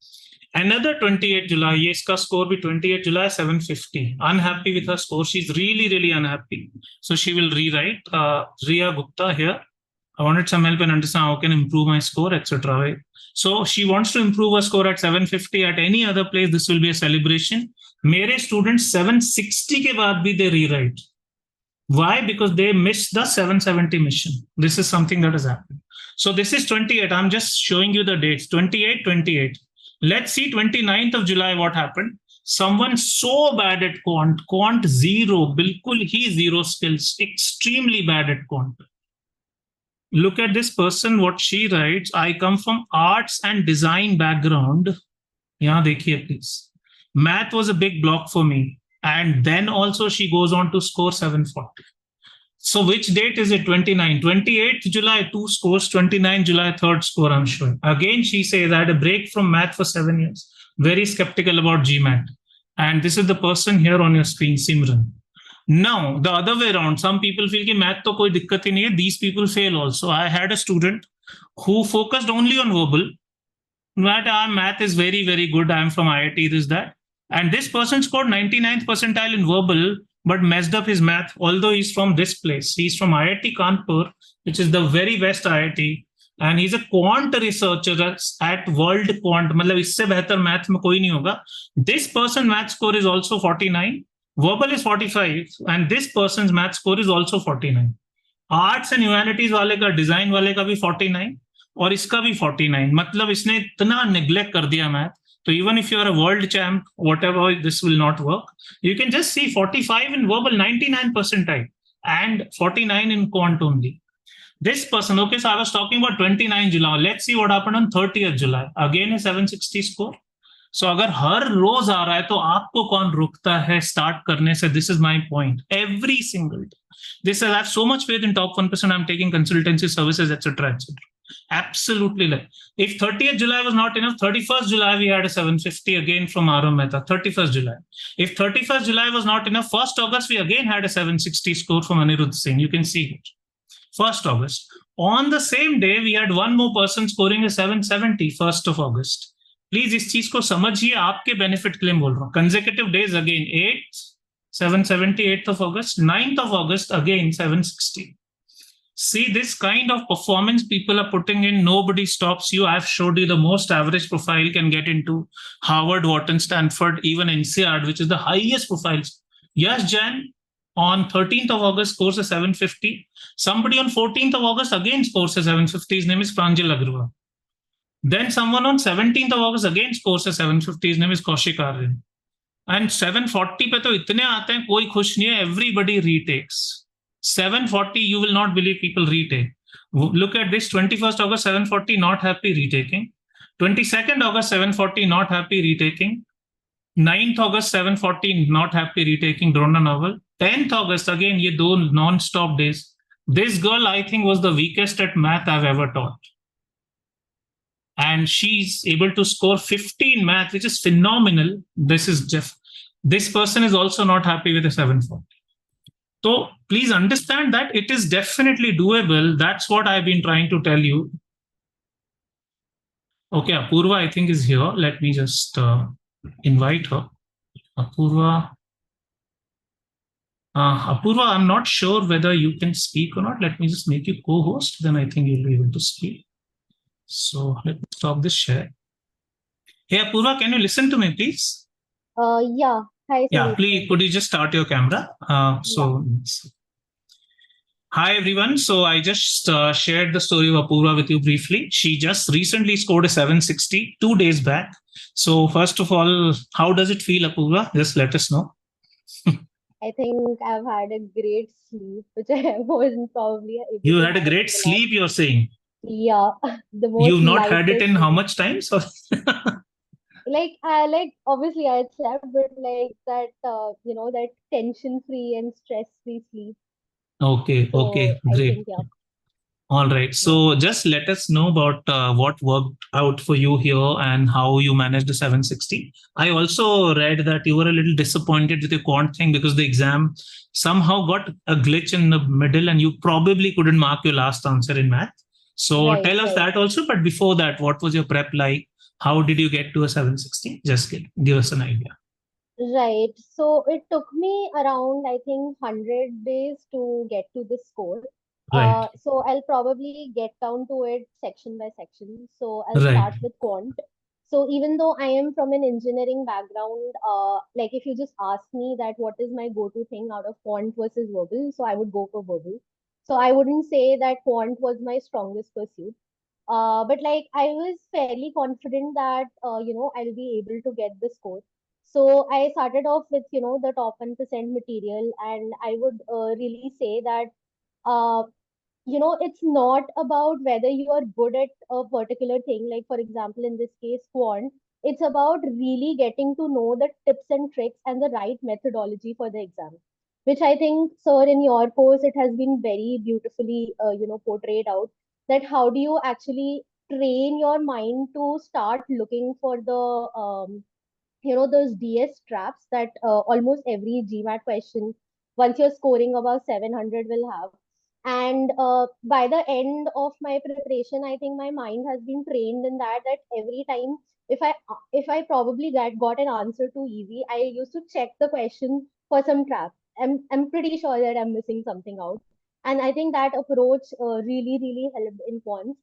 Another 28th July, yes, ka score be 28th July, 750. Unhappy with her score. She's really, really unhappy. So she will rewrite. Riya Gupta here. I wanted some help and understand how I can improve my score, etc. Right? So she wants to improve her score at 750. At any other place, this will be a celebration. Mere students 760 ke baad bhi they rewrite. Why? Because they missed the 770 mission. This is something that has happened. So this is 28. I'm just showing you the dates. 28, 28. Let's see 29th of July what happened. Someone so bad at quant 0, bilkul hi 0 skills, extremely bad at quant. Look at this person, what she writes. I come from arts and design background. Yahan dekhiye please. Math was a big block for me. And then also she goes on to score 740. So which date is it? 29. 28th July, 2 scores. 29 July, 3rd score I'm showing. Again, she says, I had a break from math for 7 years. Very skeptical about GMAT. And this is the person here on your screen, Simran. Now, the other way around, some people feel that math to koi dikkat hi nahi hai. These people fail also. I had a student who focused only on verbal. That math is very, very good. I'm from IIT, this, that. And this person scored 99th percentile in verbal, but messed up his math, although he's from this place. He's from IIT Kanpur, which is the very best IIT. And he's a quant researcher at World Quant. Matlab isse behtar math mein koi nahi hoga. This person's math score is also 49. Verbal is 45. And this person's math score is also 49. Arts and humanities wale ka, design wale ka bhi 49. और इसका भी 49. मतलब इसने इतना neglect कर दिया math. So even if you are a world champ, whatever, this will not work. You can just see 45 in verbal, 99 percentile, and 49 in quant only. This person, okay, so I was talking about 29 July. Let's see what happened on 30th July. Again a 760 score. So अगर हर रोज आ रहा है तो आपको कौन रोकता है start करने से? This is my point. Every single day. This is, I have so much faith in top 1%. I'm taking consultancy services, etc., etc. Absolutely. If 30th July was not enough, 31st July we had a 750 again from Aaron Mehta. 31st July. If 31st July was not enough, 1st August we again had a 760 score from Anirudh Singh. You can see it. 1st August. On the same day, we had one more person scoring a 770, 1st of August. Please इस चीज को समझिए, आपके benefit के लिए बोल रहा हूँ. Consecutive days again, 8th, 770, 8th of August, 9th of August, again 760. See this kind of performance people are putting in, nobody stops you. I've showed you the most average profile can get into Harvard, Wharton, Stanford, even NCERT, which is the highest profiles. Yes, Jan, on 13th of August scores a 750. Somebody on 14th of August again scores a 750. His name is Pranjal Agrawal. Then someone on 17th of August again scores a 750. His name is Kaushik Aryan. And 740 पे तो इतने आते हैं, कोई खुश नहीं है. Everybody retakes. 740, you will not believe people retake. Look at this, 21st August, 740, not happy, retaking. 22nd August, 740, not happy, retaking. 9th August, 740, not happy, retaking Drona novel. 10th August, again, ye do non-stop days. This girl, I think, was the weakest at math I've ever taught. And she's able to score 50 in math, which is phenomenal. This is Jeff. This person is also not happy with a 740. So please understand that it is definitely doable. That's what I've been trying to tell you. Okay, Apurva, I think, is here. Let me just invite her. Apurva. Apurva, I'm not sure whether you can speak or not. Let me just make you co-host. Then I think you'll be able to speak. So let me stop this share. Hey, Apurva, can you listen to me, please? Yeah. Hi, yeah, please, could you just start your camera? Hi, everyone. So I just shared the story of Apurva with you briefly. She just recently scored a 760 2 days back. So first of all, how does it feel, Apurva? Just let us know. I think I've had a great sleep, which I wasn't probably able You to had a have great in the sleep, you're saying? Yeah, the most You've not had it lightest in how sleep. much time? So Like obviously I slept, but like that that tension-free and stress-free sleep. okay, So I great. think yeah, All right. yeah. So just let us know about what worked out for you here and how you managed the 760. I also read that you were a little disappointed with your quant thing because the exam somehow got a glitch in the middle and you probably couldn't mark your last answer in math. So Right, tell us right. that also. But before that, what was your prep like? How did you get to a 760? Just give us an idea. Right. So it took me around, I think, 100 days to get to this score. Right. So I'll probably get down to it section by section. So I'll Right. start with quant. So even though I am from an engineering background, like if you just ask me that what is my go-to thing out of quant versus verbal, so I would go for verbal. So I wouldn't say that quant was my strongest pursuit. But like I was fairly confident that I'll be able to get the score. So I started off with the top 1% material, and I would really say that uh, it's not about whether you are good at a particular thing. Like for example, in this case, quant. It's about really getting to know the tips and tricks and the right methodology for the exam, which I think, sir, in your course, it has been very beautifully, portrayed out that how do you actually train your mind to start looking for the those DS traps that almost every GMAT question, once you're scoring above 700, will have. And by the end of my preparation, I think my mind has been trained in that every time if I probably got an answer too easy, I used to check the question for some trap. I'm pretty sure that I'm missing something out, and I think that approach really helped in quants.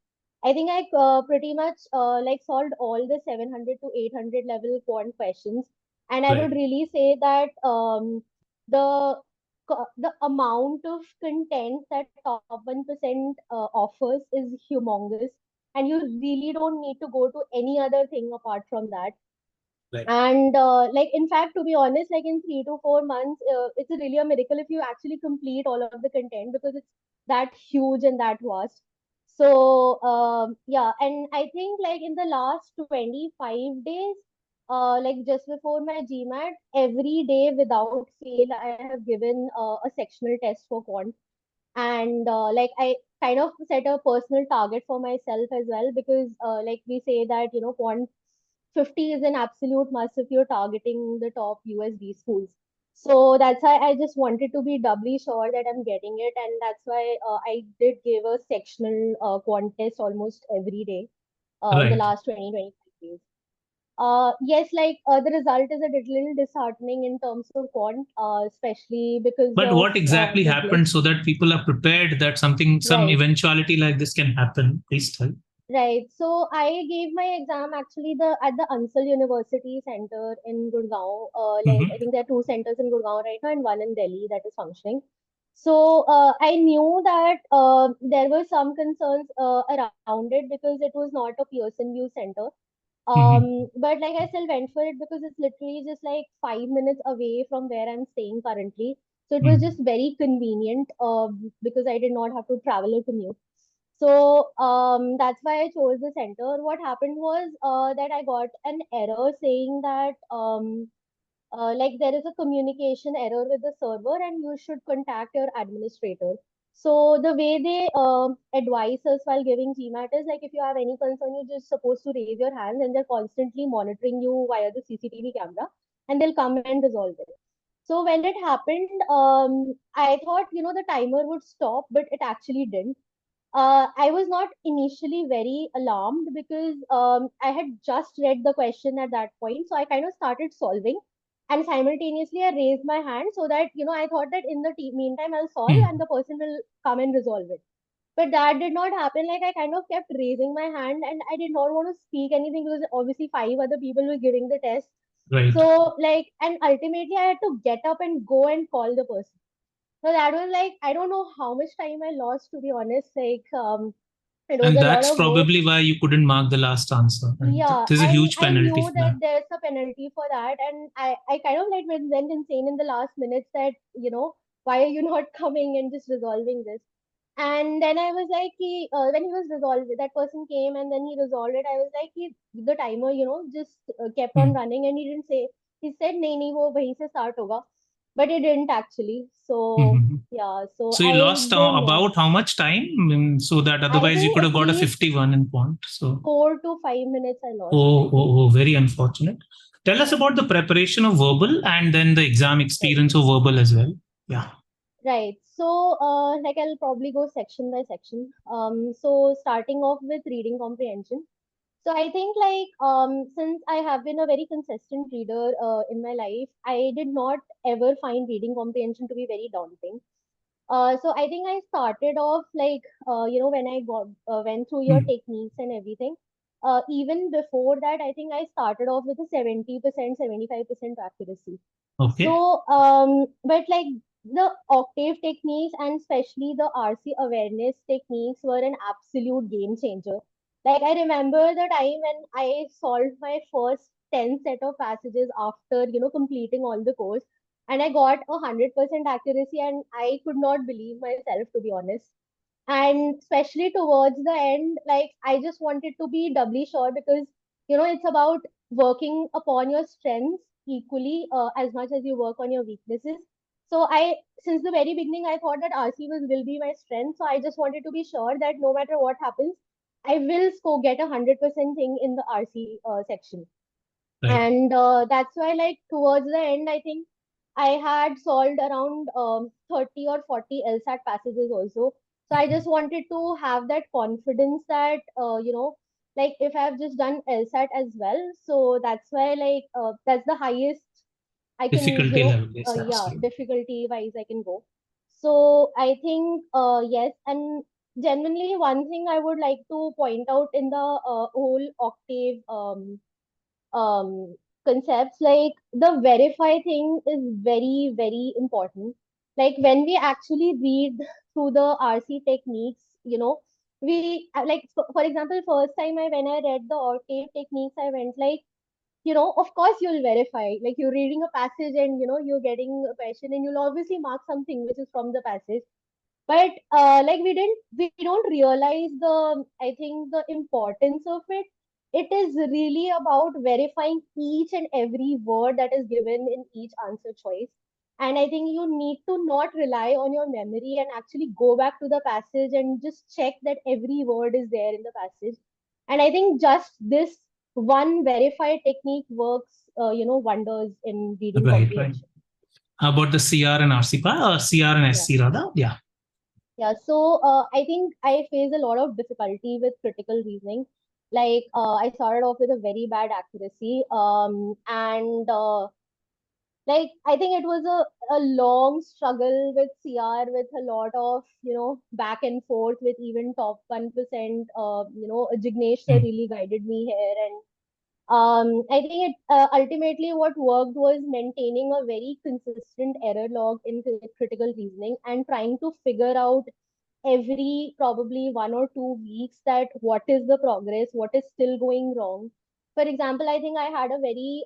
I think I pretty much like solved all the 700 to 800 level quant questions, and I would Right. really say that the the amount of content that top 1% offers is humongous, and you really don't need to go to any other thing apart from that. Right. And like in fact, to be honest, like in 3 to 4 months, it's really a miracle if you actually complete all of the content because it's that huge and that vast. So yeah, and I think like in the last 25 days, like just before my GMAT, every day without fail, I have given a sectional test for quant. And like I kind of set a personal target for myself as well, because like we say that quant 50 is an absolute must if you're targeting the top USD schools. So that's why I just wanted to be doubly sure that I'm getting it, and that's why I did give a sectional quant test almost every day in the Right. last 20-25 days. Yes, like the result is a little disheartening in terms of quant, especially because But of what exactly the glitch. happened so that people are prepared that some Right. eventuality like this can happen? Please tell. Right. So I gave my exam actually the at the Ansal University Center in Gurgaon. Like I Mhm. think there are two centers in Gurgaon right now and one in Delhi that is functioning. So I knew that there were some concerns around it because it was not a Pearson View center. Mhm. But like I still went for it because it's literally just like 5 minutes away from where I'm staying currently. So it was Mhm. just very convenient because I did not have to travel or commute. So that's why I chose the center. What happened was that I got an error saying that like there is a communication error with the server and you should contact your administrator. So the way they advise us while giving GMAT is like if you have any concern, you're just supposed to raise your hand and they're constantly monitoring you via the CCTV camera and they'll come and resolve it. So when it happened, I thought, the timer would stop, but it actually didn't. I was not initially very alarmed because I had just read the question at that point. So I kind of started solving and simultaneously I raised my hand so that, I thought that in the meantime I'll solve and Mhm. the person will come and resolve it. But that did not happen. Like I kind of kept raising my hand and I did not want to speak anything because obviously five other people were giving the test. Right. So like, and ultimately I had to get up and go and call the person. So that was like, I don't know how much time I lost, to be honest. Like, it was And a lot that's of work. probably why you couldn't mark the last answer. And Yeah, there's a and huge I penalty knew for that that. there's a penalty for that, and I kind of like went insane in the last minutes that why are you not coming and just resolving this? And then I was like, when he was resolved, that person came and then he resolved it. I was like, the timer, just kept on running, and he didn't say. He said, "नहीं नहीं वो वहीं से start होगा," but it didn't actually. So yeah, so So you I lost don't know. about how much time? So that I otherwise you think could have at got a least 51 in quant. So 4 to 5 minutes I lost. oh, very unfortunate. Tell us about the preparation of verbal and then the exam experience of verbal as well. Yeah. Right. So, like I'll probably go section by section. So starting off with reading comprehension. So I think since I have been a very consistent reader in my life, I did not ever find reading comprehension to be very daunting. So I think I started off when I went through your techniques and everything. Even before that, I think I started off with a 70%, 75% accuracy. Okay. So, but like the octave techniques and especially the RC awareness techniques were an absolute game changer. Like I remember the time when I solved my first 10 set of passages after, completing all the course, and I got 100% accuracy, and I could not believe myself, to be honest. And especially towards the end, like I just wanted to be doubly sure because, it's about working upon your strengths equally as much as you work on your weaknesses. So since the very beginning, I thought that RC will be my strength. So I just wanted to be sure that no matter what happens, I will get 100% thing in the RC section. Right. And that's why, like, towards the end, I think I had solved around 30 or 40 LSAT passages also. So I just wanted to have that confidence that, like if I've just done LSAT as well. So that's why, that's the highest I can, Difficulty level, yes, yeah, absolutely. difficulty wise I can go. So I think, yes. And genuinely, one thing I would like to point out in the whole octave concepts, like the verify thing is very, very important. Like when we actually read through the RC techniques, we like for example, first time when I read the octave techniques, I went like, of course you'll verify. Like you're reading a passage and you're getting a question, and you'll obviously mark something which is from the passage. But like we don't realize I think the importance of it. It is really about verifying each and every word that is given in each answer choice. And I think you need to not rely on your memory and actually go back to the passage and just check that every word is there in the passage. And I think just this one verified technique works, wonders in reading Right. comprehension. How about the CR and RC, CR and SC rather? Yeah. Yeah, so I think I face a lot of difficulty with critical reasoning. Like I started off with a very bad accuracy, and like I think it was a long struggle with CR, with a lot of back and forth with even top 1%. Jignesh sir really guided me here, and I think it ultimately what worked was maintaining a very consistent error log in critical reasoning and trying to figure out every probably 1 or 2 weeks that what is the progress, what is still going wrong. For example, I think I had a very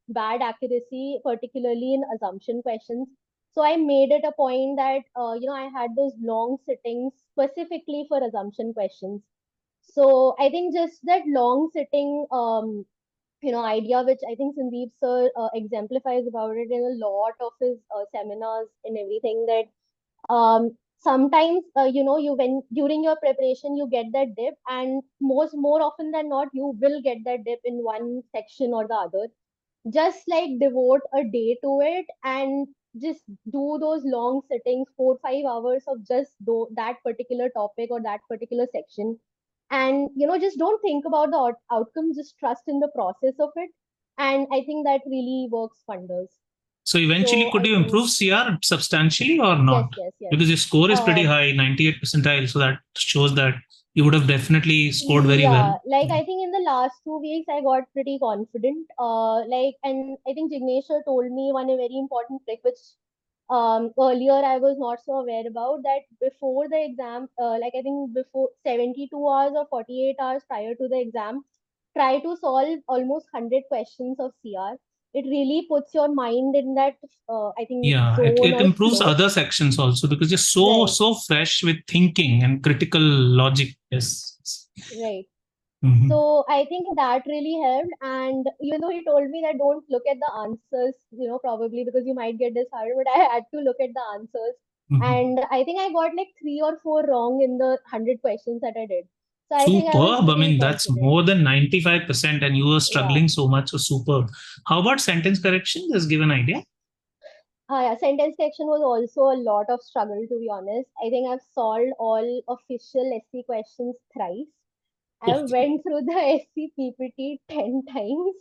bad accuracy, particularly in assumption questions. So I made it a point that I had those long sittings specifically for assumption questions. So I think just that long sitting idea, which I think Sandeep sir exemplifies about it in a lot of his seminars and everything, that sometimes you when during your preparation you get that dip, and more often than not you will get that dip in one section or the other. Just like devote a day to it and just do those long sittings, 4 5 hours of just that particular topic or that particular section, and just don't think about the outcome, just trust in the process of it. And I think that really works wonders. So eventually, So could I you think improve CR substantially or not? yes. Because your score is pretty high, 98 percentile. So that shows that you would have definitely scored very well. Like I think in the last 2 weeks I got pretty confident. And I think Jignesh sir told me one very important trick which earlier I was not so aware about, that before the exam, like I think before 72 hours or 48 hours prior to the exam, try to solve almost 100 questions of CR. it really puts your mind in that, I think, Yeah, zone it or improves flow. other sections also because you're Right, so fresh with thinking and critical logic. Yes. right. Mhm. So I think that really helped. And even though he told me that don't look at the answers, probably because you might get disheartened, but I had to look at the answers. Mhm. And I think I got like 3 or 4 wrong in the 100 questions that I did. So I think I was Superb. I pretty mean, that's confident. more than 95%, and you were Yeah. struggling so much. So superb. How about sentence correction? Just give an idea. Yeah, sentence correction was also a lot of struggle, to be honest. I think I've solved all official SC questions thrice. I went through the SC PPT 10 times,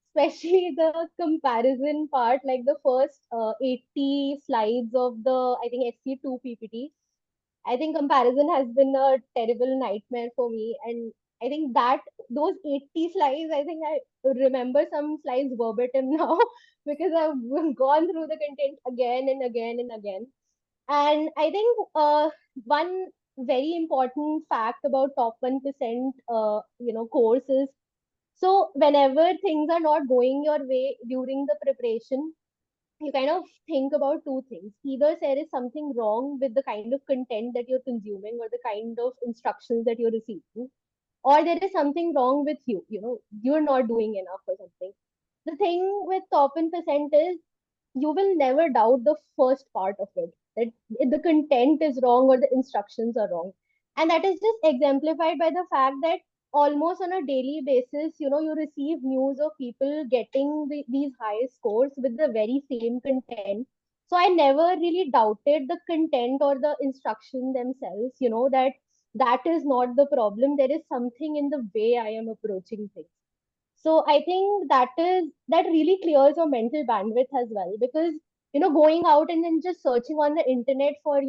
especially the comparison part, like the first 80 slides of the, I think, SC2 PPT. I think comparison has been a terrible nightmare for me. And I think that those 80 slides, I think I remember some slides verbatim now because I've gone through the content again and again and again. And I think one very important fact about top 1%, course is, so whenever things are not going your way during the preparation, you kind of think about two things. Either there is something wrong with the kind of content that you're consuming or the kind of instructions that you're receiving, or there is something wrong with you. You're not doing enough or something. The thing with top 1% is you will never doubt the first part of it, that if the content is wrong or the instructions are wrong. And that is just exemplified by the fact that almost on a daily basis, you receive news of people getting these high scores with the very same content. So I never really doubted the content or the instruction themselves, that is not the problem. There is something in the way I am approaching things. So I think that really clears your mental bandwidth as well, because going out and then just searching on the internet for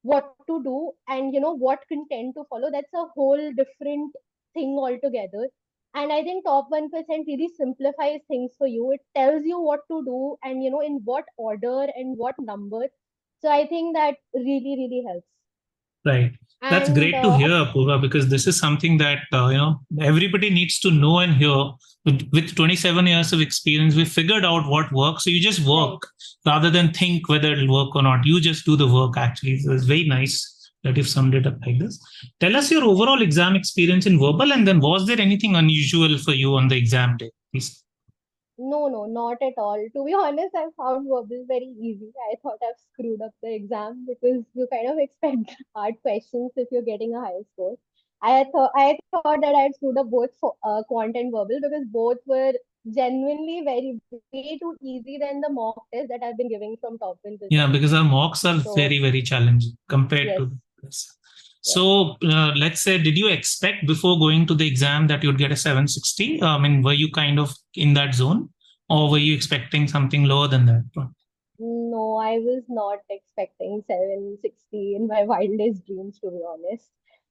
what to do and what content to follow, that's a whole different thing altogether. And I think top 1% really simplifies things for you. It tells you what to do and in what order and what number. So I think that really, really helps. Right. That's And great to hear, Apurva, because this is something that everybody needs to know and hear. With 27 years of experience, we figured out what works. So you just work rather than think whether it'll work or not. You just do the work. Actually, so it's very nice that you've summed it up like this. Tell us your overall exam experience in verbal, and then was there anything unusual for you on the exam day? Please. No, not at all. To be honest, I found verbal very easy. I thought I've screwed up the exam because you kind of expect hard questions if you're getting a high score. I thought that I'd screwed up both for quant and verbal because both were genuinely way too easy than the mock test that I've been giving from top 1%. Yeah, because our mocks are So, very challenging compared yes. to this. So let's say, did you expect before going to the exam that you'd get a 760? I mean, were you kind of in that zone, or were you expecting something lower than that? No, I was not expecting 760 in my wildest dreams, to be honest.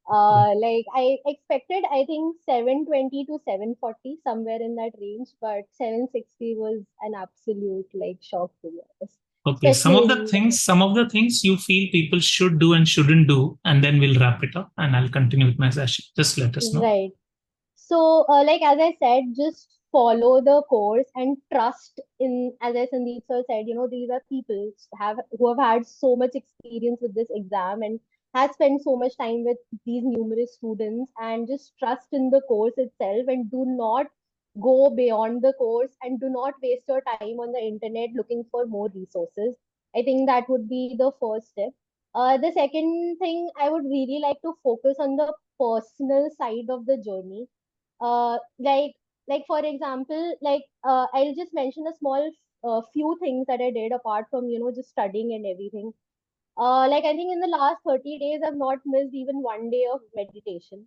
Like I expected, I think 720 to 740, somewhere in that range, but 760 was an absolute like shock, to be honest. Okay, Especially some of the things you feel people should do and shouldn't do, and then we'll wrap it up, and I'll continue with my session. Just let us know. right. So, like as I said, just follow the course and trust in, as I Sandeep sir said, these are people who have had so much experience with this exam and has spent so much time with these numerous students, and just trust in the course itself and do not go beyond the course and do not waste your time on the internet looking for more resources. I think that would be the first step. The second thing, I would really like to focus on the personal side of the journey. uh like for example, I'll just mention a small few things that I did apart from just studying and everything. Like I think in the last 30 days I've not missed even one day of meditation.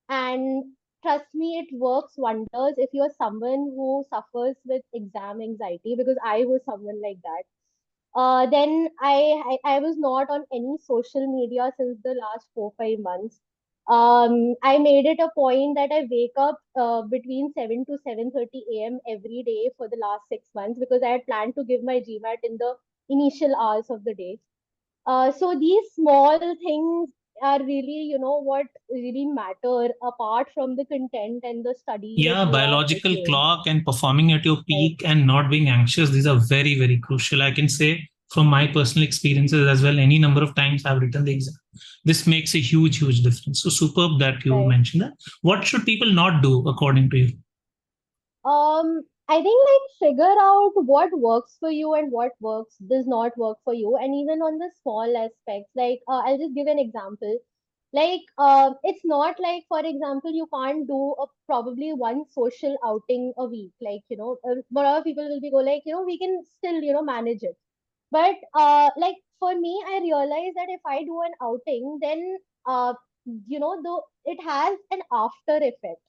And trust me, it works wonders if you're someone who suffers with exam anxiety, because I was someone like that. Then I was not on any social media since the last 4 5 months. I made it a point that I wake up between 7 to 7:30 a.m. every day for the last 6 months, because I had planned to give my GMAT in the initial hours of the day. So these small things are really, what really matter apart from the content and the study. Yeah, that you are biological pursuing. clock and performing at your peak and not being anxious. These are very, very crucial. I can say from my personal experiences as well, any number of times I've written the exam. This makes a huge, huge difference. So superb that you mentioned that. What should people not do according to you? I think figure out what works for you and what does not work for you, and even on the small aspects. I'll just give an example. It's not for example, you can't do probably one social outing a week. A lot of people will be we can still manage it. But for me, I realize that if I do an outing, then though it has an after effect.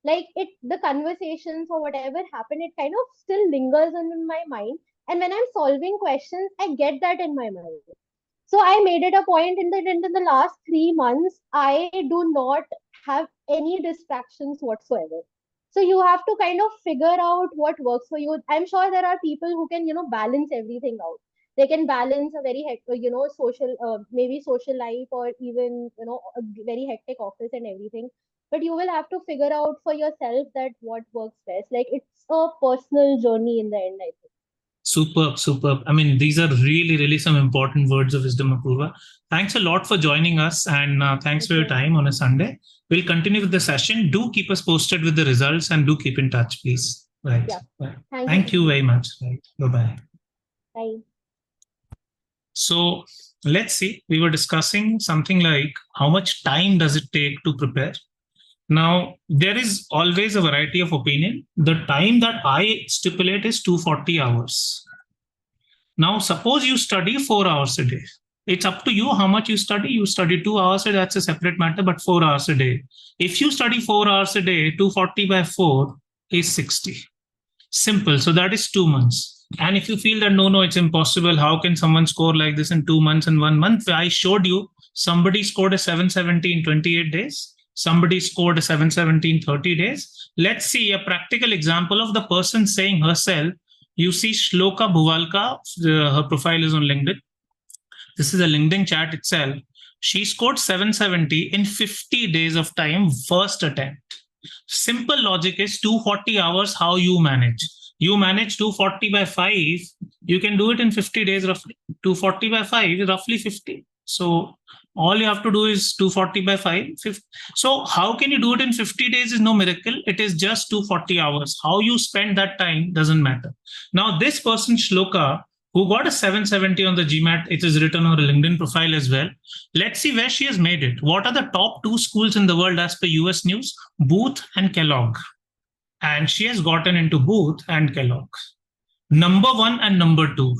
The conversations or whatever happened, it kind of still lingers in my mind. And when I'm solving questions, I get that in my mind. So I made it a point in the last 3 months, I do not have any distractions whatsoever. So you have to kind of figure out what works for you. I'm sure there are people who can, balance everything out. They can balance a very social, maybe social life, or even, a very hectic office and everything. But you will have to figure out for yourself that what works best. It's a personal journey in the end, I think. Superb, superb. I mean, these are really, really some important words of wisdom, Apurva. Thanks a lot for joining us, and thanks for your time on a Sunday. We'll continue with the session. Do keep us posted with the results and do keep in touch, please. Right. Yeah. Right. Thank Thank you very much. Right. Bye-bye. Bye. So let's see. We were discussing something like how much time does it take to prepare? Now, there is always a variety of opinion. The time that I stipulate is 240 hours. Now, suppose you study 4 hours a day. It's up to you how much you study. You study 2 hours a day, that's a separate matter, but 4 hours a day. If you study 4 hours a day, 240 by 4 is 60. Simple. So that is 2 months. And if you feel that, no, it's impossible, how can someone score like this in 2 months and 1 month? I showed you somebody scored a 770 in 28 days. Somebody scored a 770 in 30 days. Let's see a practical example of the person saying herself. You see Shloka Bhuvalka, her profile is on LinkedIn. This is a LinkedIn chat itself. She scored 770 in 50 days of time, first attempt. Simple logic is 240 hours, how you manage. You manage 240 by 5, you can do it in 50 days roughly. 240 by 5 is roughly 50. So all you have to do is 240 by 5. 50. So how can you do it in 50 days is no miracle. It is just 240 hours. How you spend that time doesn't matter. Now, this person, Shloka, who got a 770 on the GMAT, it is written on her LinkedIn profile as well. Let's see where she has made it. What are the top 2 schools in the world as per US News? Booth and Kellogg. And she has gotten into Booth and Kellogg. Number 1 and number 2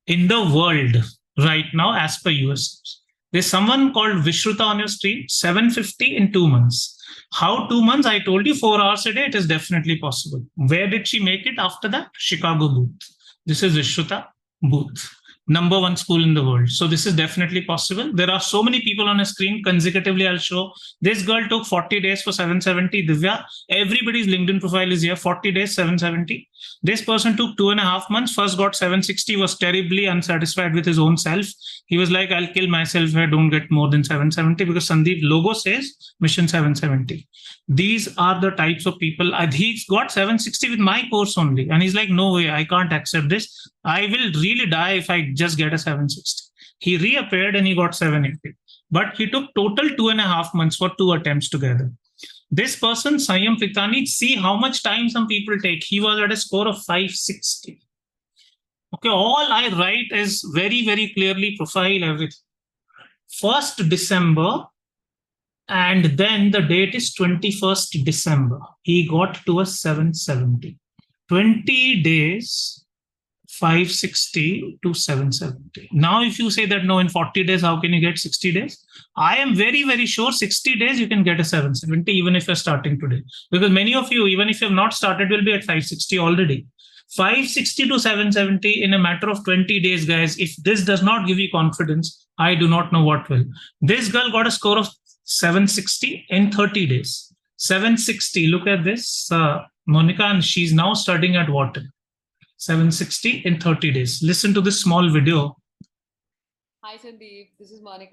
in the world right now as per US News. There's someone called Vishruta on your street, 750 in 2 months. How 2 months? I told you 4 hours a day. It is definitely possible. Where did she make it after that? Chicago Booth. This is Vishruta Booth, number 1 school in the world. So this is definitely possible. There are so many people on a screen. Consecutively, I'll show. This girl took 40 days for 770. Divya, everybody's LinkedIn profile is here. 40 days, 770. This person took 2.5 months. First got 760, was terribly unsatisfied with his own self. He was like, I'll kill myself if I don't get more than 770 because Sandeep logo says mission 770. These are the types of people. He's got 760 with my course only. And he's like, no way, I can't accept this. I will really die if I just get a 760. He reappeared and he got 780. But he took total 2.5 months for 2 attempts together. This person, Sayam Pitani, see how much time some people take. He was at a score of 560. Okay, all I write is very, very clearly profile everything. 1st December, and then the date is 21st December. He got to a 770. 20 days, 560 to 770. Now, if you say that, no, in 40 days, how can you get 60 days? I am very, very sure 60 days you can get a 770, even if you're starting today. Because many of you, even if you have not started, will be at 560 already. 560 to 770 in a matter of 20 days, guys. If this does not give you confidence, I do not know what will. This girl got a score of 760 in 30 days. 760, look at this, Monica, and she's now studying at Wharton. 760 in 30 days. Listen to this small video. Hi, Sandeep. This is Monica.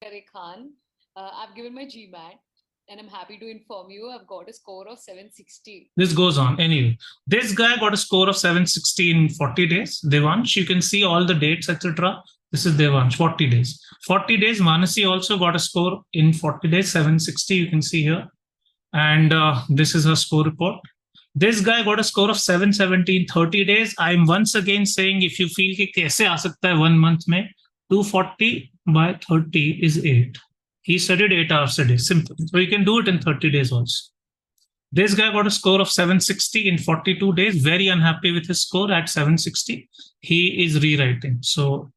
Khan. I've given my GMAT and I'm happy to inform you I've got a score of 760. This goes on. Anyway, this guy got a score of 760 in 40 days. Devansh, you can see all the dates, etc. This is Devansh, 40 days. 40 days, Manasi also got a score in 40 days, 760, you can see here. And this is her score report. This guy got a score of 770 in 30 days. I'm once again saying, if you feel कि कैसे आ सकता है 1 month में, 240 by 30 is 8. He studied 8 hours a day, simple. So you can do it in 30 days also. This guy got a score of 760 in 42 days, very unhappy with his score at 760. He is rewriting. So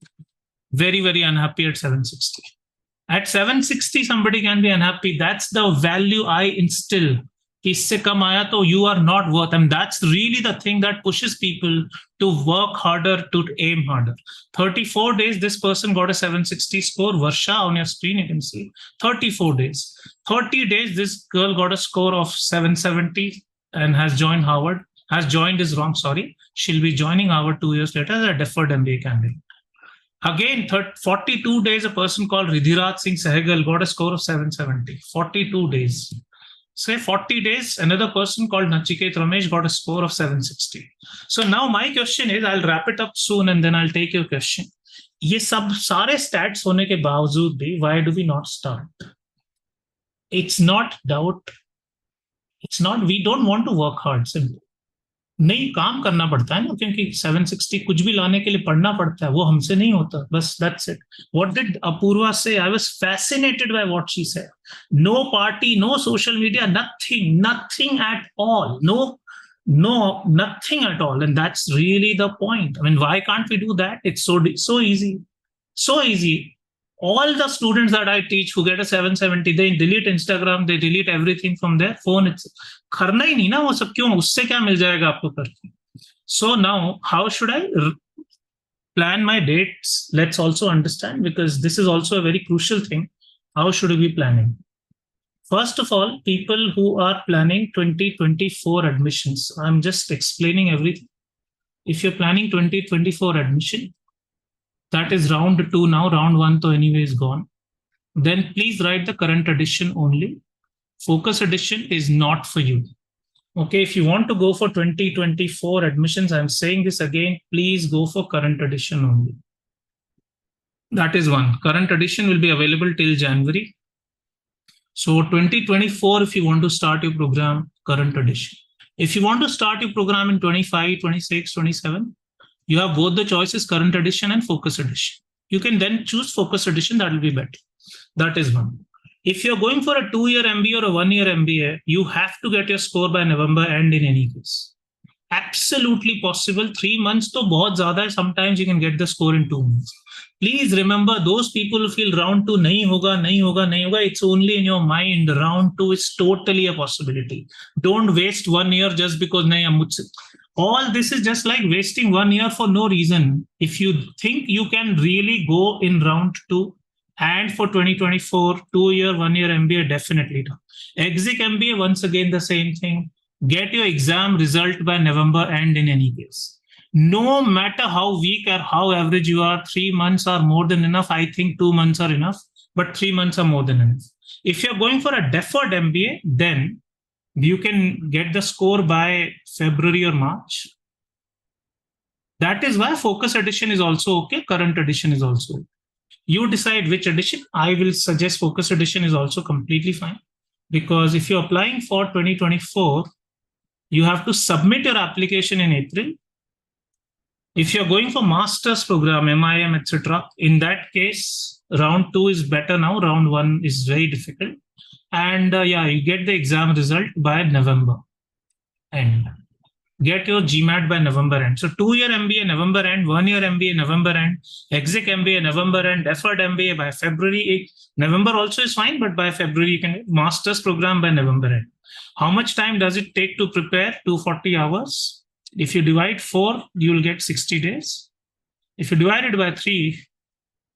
very, very unhappy at 760. At 760, somebody can be unhappy. That's the value I instill. इससे कम आया तो you are not worth, and that's really the thing that pushes people to work harder, to aim harder. 34 days, this person got a 760 score. Varsha, on your screen, you can see 34 days. 30 days, this girl got a score of 770 and has joined Harvard. Has joined is wrong, sorry. She'll be joining Harvard 2 years later as a deferred MBA candidate. Again, 42 days, a person called Ridhirat Singh Sehgal got a score of 770. 42 days. Say 40 days, another person called Nachiket Ramesh got a score of 760. So now my question is, I'll wrap it up soon and then I'll take your question. ये सब सारे stats होने के बावजूद भी, why do we not start? It's not doubt. It's not, we don't want to work hard, simple. नहीं, काम करना पड़ता है ना, क्योंकि 760 कुछ भी लाने के लिए पढ़ना पड़ता है, वो हमसे नहीं होता, बस that's it. What did Apurva say? I was fascinated by what she said. No party, no social media, nothing at all. No, nothing at all. And that's really the point. I mean, why can't we do that? It's so easy. So easy. All the students that I teach who get a 770, they delete Instagram, they delete everything from their phone. It's करना ही नहीं ना वो सब, क्यों, उससे क्या मिल जाएगा आपको करके. So now, how should I plan my dates? Let's also understand, because this is also a very crucial thing. How should we be planning? First of all, people who are planning 2024 admissions, I'm just explaining everything. If you're planning 2024 admission, that is round 2 now, round 1 to anyway is gone. Then please write the current edition only. Focus edition is not for you. Okay, if you want to go for 2024 admissions, I'm saying this again, please go for current edition only. That is one. Current edition will be available till January. So 2024, if you want to start your program, current edition. If you want to start your program in 25, 26, 27, you have both the choices, current edition and focus edition. You can then choose focus edition, that will be better. That is one. If you're going for a 2-year MBA or a 1-year MBA, you have to get your score by November end in any case. Absolutely possible. 3 months to bahut zyada hai. Sometimes you can get the score in 2 months. Please remember, those people who feel round 2 nahi hoga, it's only in your mind. Round 2 is totally a possibility. Don't waste 1 year just because nahi mujhse. All this is just like wasting 1 year for no reason. If you think you can really go in round 2, and for 2024, 2-year, 1-year MBA, definitely not. Exec MBA, once again, the same thing. Get your exam result by November end in any case. No matter how weak or how average you are, 3 months are more than enough. I think 2 months are enough, but 3 months are more than enough. If you're going for a deferred MBA, then you can get the score by February or March. That is why focus edition is also okay. Current edition is also okay. You decide which edition. I will suggest focus edition is also completely fine, because if you're applying for 2024, you have to submit your application in April. If you're going for master's program, MIM, etc., in that case, round 2 is better now. Round 1 is very difficult. And you get the exam result by November end. Get your GMAT by November end. So 2-year MBA November end, 1-year MBA November end, exec MBA November end, deferred MBA by February. November also is fine, but by February you can get master's program by November end. How much time does it take to prepare? 240 hours. If you divide 4, you'll get 60 days. If you divide it by 3,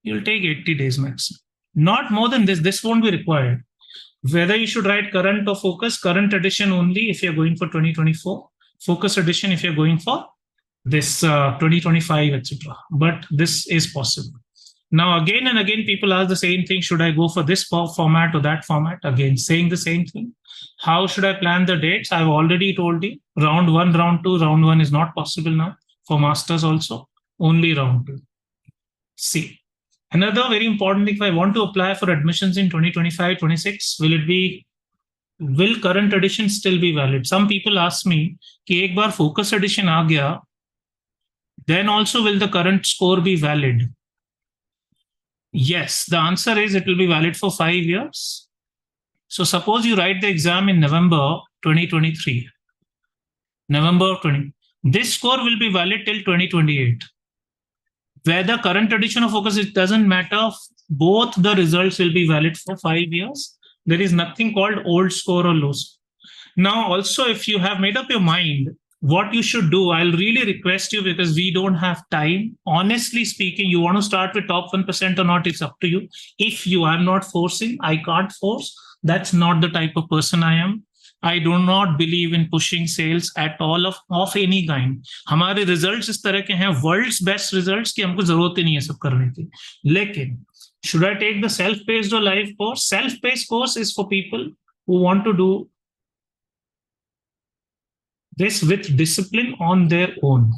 you'll take 80 days maximum. Not more than this. This won't be required. Whether you should write current or focus, current edition only if you're going for 2024. Focus edition if you're going for this 2025, etc. But this is possible. Now, again and again, people ask the same thing. Should I go for this format or that format? Again, saying the same thing. How should I plan the dates? I've already told you. Round 1, round 2. Round 1 is not possible now. For masters also, only round 2. See, another very important thing, if I want to apply for admissions in 2025-26, will current edition still be valid? Some people ask me, कि एक बार focus edition आ गया, then also will the current score be valid? Yes, the answer is it will be valid for 5 years. So suppose you write the exam in November 2023. November 20. This score will be valid till 2028. Whether current edition or focus, it doesn't matter. Both the results will be valid for 5 years. There is nothing called old score or low score. Now, also, if you have made up your mind what you should do, I'll really request you, because we don't have time. Honestly speaking, you want to start with top 1% or not, it's up to you. If you are not forcing, I can't force. That's not the type of person I am. I do not believe in pushing sales at all of any kind. हमारे results इस तरह के हैं, world's best results, कि हमको जरूरत ही नहीं है सब करने की. लेकिन should I take the self-paced or live course? Self-paced course is for people who want to do this with discipline on their own,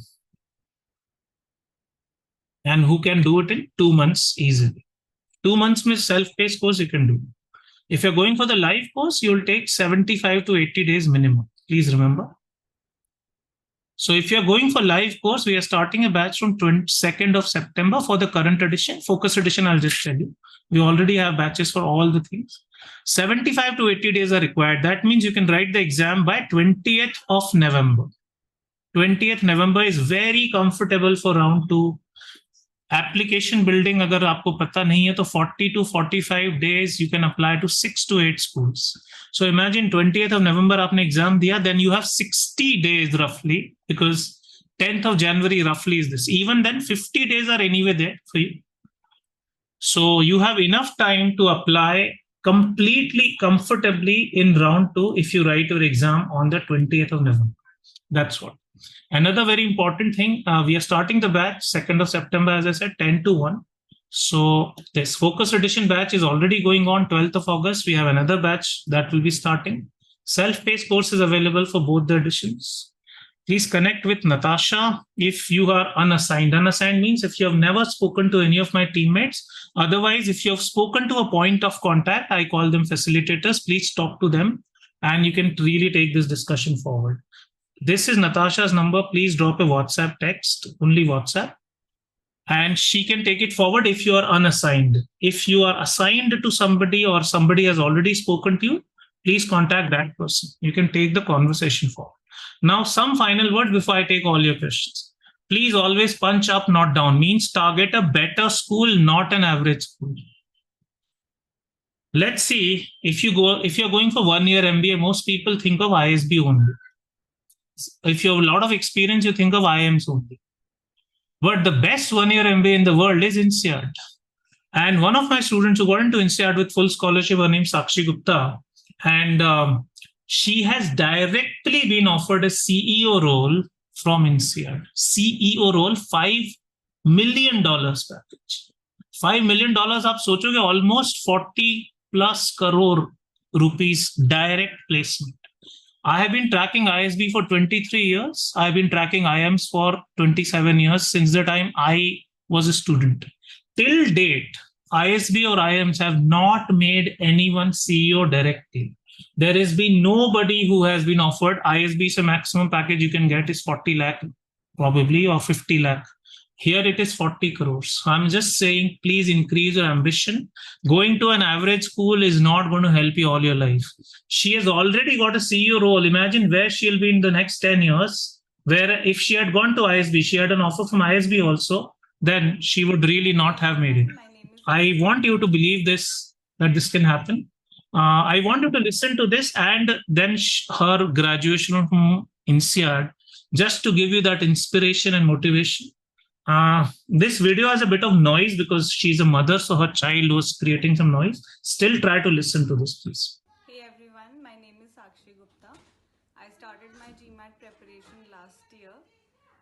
and who can do it in 2 months easily. 2 months with self-paced course you can do. If you're going for the live course, you'll take 75 to 80 days minimum. Please remember. So if you're going for live course, we are starting a batch from 22nd of September for the current edition. Focus edition, I'll just tell you. We already have batches for all the things. 75 to 80 days are required. That means you can write the exam by 20th of November. 20th November is very comfortable for round 2. Application building, agar aapko pata nahi hai, to 40 to 45 days you can apply to 6 to 8 schools. So imagine 20th of November aapne exam diya, then you have 60 days roughly, because 10th of January roughly is this. Even then 50 days are anyway there for you. So you have enough time to apply completely comfortably in round 2 if you write your exam on the 20th of November. That's what. Another very important thing, we are starting the batch 2nd of September, as I said, 10 to 1. So this focus edition batch is already going on 12th of August. We have another batch that will be starting. Self-paced course is available for both the editions. Please connect with Natasha if you are unassigned. Unassigned means if you have never spoken to any of my teammates. Otherwise, if you have spoken to a point of contact, I call them facilitators, please talk to them and you can really take this discussion forward. This is Natasha's number. Please drop a WhatsApp text, only WhatsApp, and she can take it forward if you are unassigned. If you are assigned to somebody or somebody has already spoken to you, please contact that person. You can take the conversation forward. Now, some final words before I take all your questions. Please always punch up, not down. Means target a better school, not an average school. Let's see, if you're going for 1 year MBA, most people think of ISB only. If you have a lot of experience, you think of IIMs only. But the best 1 year MBA in the world is INSEAD. And one of my students who got into INSEAD with full scholarship, her name is Sakshi Gupta. And she has directly been offered a CEO role from INSEAD. CEO role, $5 million package. $5 million, aap sochoge, almost 40 plus crore rupees direct placement. I have been tracking ISB for 23 years. I've been tracking IIMs for 27 years since the time I was a student. Till date, ISB or IIMs have not made anyone CEO directly. There has been nobody who has been offered. ISB, so maximum package you can get is 40 lakh probably, or 50 lakh. Here it is 40 crores. So I'm just saying, please increase your ambition. Going to an average school is not going to help you all your life. She has already got a CEO role. Imagine where she'll be in the next 10 years, where if she had gone to ISB, she had an offer from ISB also, then she would really not have made it. I want you to believe this, that this can happen. I want you to listen to this and then her graduation from INSEAD, just to give you that inspiration and motivation. This video has a bit of noise because she's a mother, so her child was creating some noise. Still try to listen to this, please. Hey everyone, my name is Sakshi Gupta. I started my GMAT preparation last year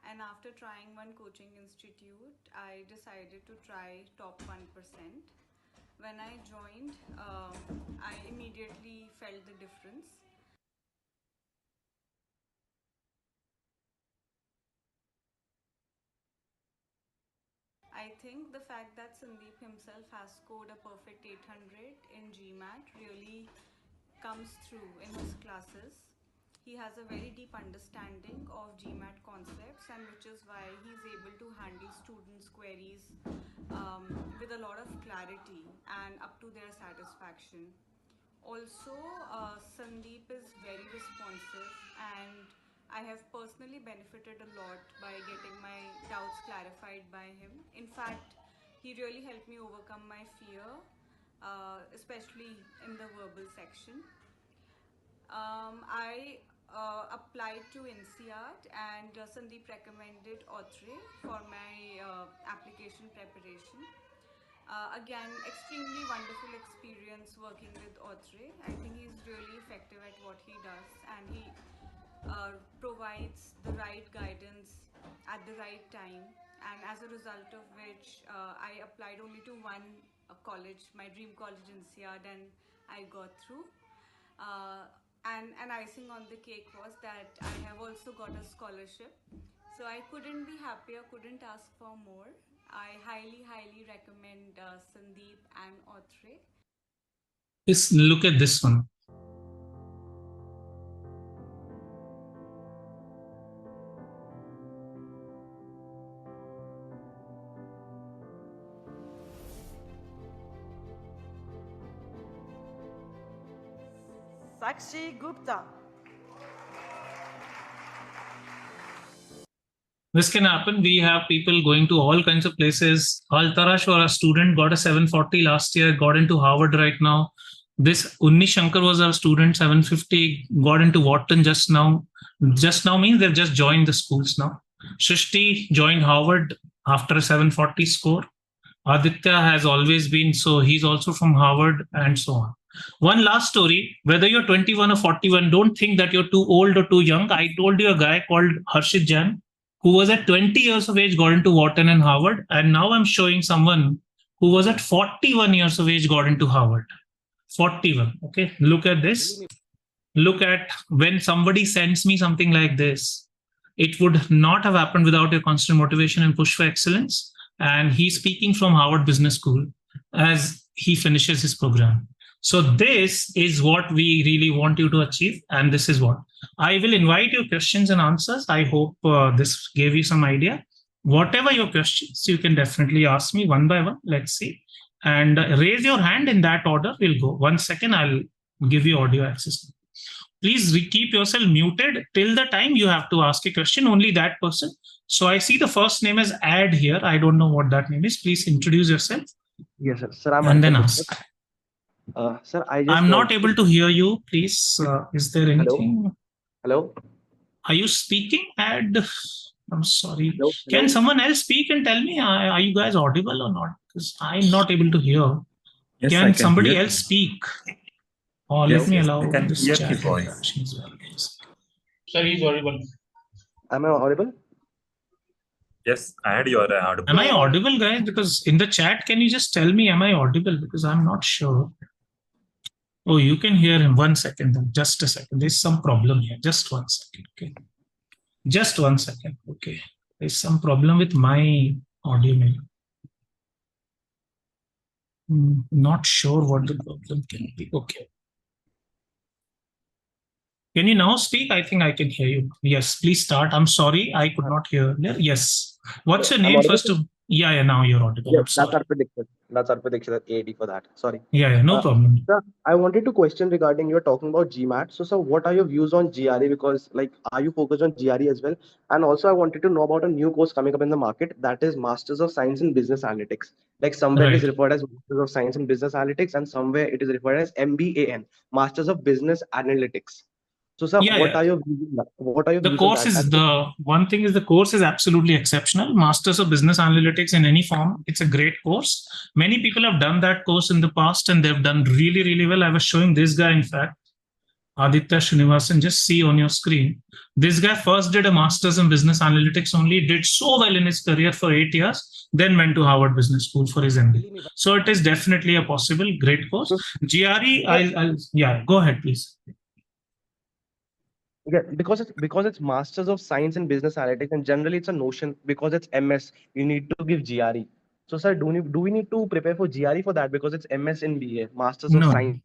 And after trying one coaching institute, I decided to try top 1%. When I joined, I immediately felt the difference. I think the fact that Sandeep himself has scored a perfect 800 in GMAT really comes through in his classes. He has a very deep understanding of GMAT concepts, and which is why he's able to handle students' queries with a lot of clarity and up to their satisfaction. Also, Sandeep is very responsive, and I have personally benefited a lot by getting my doubts clarified by him. In fact, he really helped me overcome my fear, especially in the verbal section. I applied to INSEAD, and Sandeep recommended Autre for my application preparation. Again, extremely wonderful experience working with Autre. I think he's really effective at what he does, and he provides the right guidance at the right time. And as a result of which, I applied only to one college, my dream college in INSEAD, and I got through. And an icing on the cake was that I have also got a scholarship. So I couldn't be happier, couldn't ask for more. I highly, highly recommend Sandeep and Autre. Just look at this one. Sakshi Gupta. This can happen. We have people going to all kinds of places. Altarash, for a student, got a 740 last year, got into Harvard right now. This Unni Shankar was our student, 750, got into Wharton just now. Just now means they've just joined the schools now. Shrishti joined Harvard after a 740 score. Aditya has always been, so he's also from Harvard, and so on. One last story, whether you're 21 or 41, don't think that you're too old or too young. I told you a guy called Harshit Jain, who was at 20 years of age, got into Wharton and Harvard. And now I'm showing someone who was at 41 years of age, got into Harvard. 41. Okay. Look at this. Look at when somebody sends me something like this, it would not have happened without your constant motivation and push for excellence. And he's speaking from Harvard Business School as he finishes his program. So this is what we really want you to achieve. And this is what I will invite your questions and answers. I hope this gave you some idea. Whatever your questions, you can definitely ask me one by one. Let's see. And raise your hand in that order. We'll go. 1 second. I'll give you audio access. Please keep yourself muted till the time you have to ask a question. Only that person. So I see the first name as Ad here. I don't know what that name is. Please introduce yourself. Yes, sir. And then ask. Sir, I'm not able to hear you. Please, is there anything? Hello? Are you speaking? Ad? I'm sorry. Hello? Can someone else speak and tell me, are you guys audible or not? Because I'm not able to hear. Yes, Can somebody else speak? Or let me allow this chat interaction as well. Sir, he's audible. Am I audible? Yes, I had your audible. Am I audible, guys? Because in the chat, can you just tell me, am I audible? Because I'm not sure. Oh, you can hear him. 1 second. Just a second. There's some problem here. Just 1 second. Okay. Just 1 second. Okay. There's some problem with my audio. Maybe. Not sure what the problem can be. Okay. Can you now speak? I think I can hear you. Yes, please start. I'm sorry. I could not hear. Yes. What's your name first? Yeah, now you're audible. Yes, that's our prediction. That's our prediction at AD for that. Sorry. Yeah, no problem. Sir, I wanted to question regarding you're talking about GMAT. So, sir, what are your views on GRE? Because, like, are you focused on GRE as well? And also, I wanted to know about a new course coming up in the market that is Masters of Science in Business Analytics. Like, somewhere it is referred as Masters of Science in Business Analytics, and somewhere it is referred as MBAN, Masters of Business Analytics. So, sir, what are your views? What are your the views course on that? is the one thing is the course is absolutely exceptional. Masters of Business Analytics in any form, it's a great course. Many people have done that course in the past and they've done really, really well. I was showing this guy, in fact, Aditya Srinivasan, just see on your screen. This guy first did a master's in business analytics only, did so well in his career for 8 years, then went to Harvard Business School for his MBA. So it is definitely a possible great course. GRE, yeah, go ahead, please. Yeah, because it's Masters of Science in Business Analytics, and generally it's a notion because it's MS, you need to give GRE. So, sir, do we need to prepare for GRE for that because it's MS in BA, Masters of Science?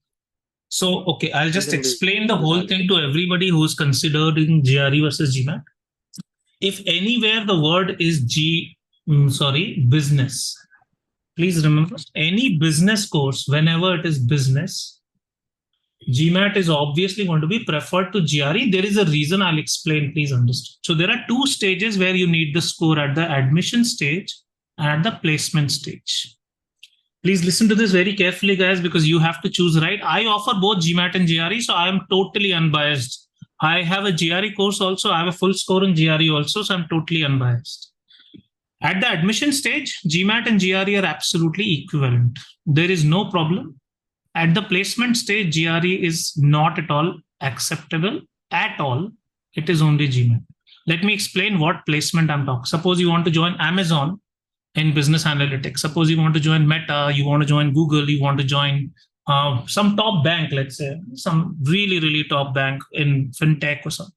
So, okay, I'll just explain the whole thing to everybody who's considering GRE versus GMAT. If anywhere the word is business, please remember, any business course, whenever it is business, GMAT is obviously going to be preferred to GRE. There is a reason, I'll explain, please understand. So there are two stages where you need the score: at the admission stage and at the placement stage. Please listen to this very carefully, guys, because you have to choose right. I offer both GMAT and GRE, so I am totally unbiased. I have a GRE course also. I have a full score in GRE also, so I'm totally unbiased. At the admission stage, GMAT and GRE are absolutely equivalent. There is no problem. At the placement stage, GRE is not at all acceptable at all. It is only GMAT. Let me explain what placement I'm talking. Suppose you want to join Amazon in business analytics. Suppose you want to join Meta, you want to join Google, you want to join some top bank, let's say, some really, really top bank in fintech or something.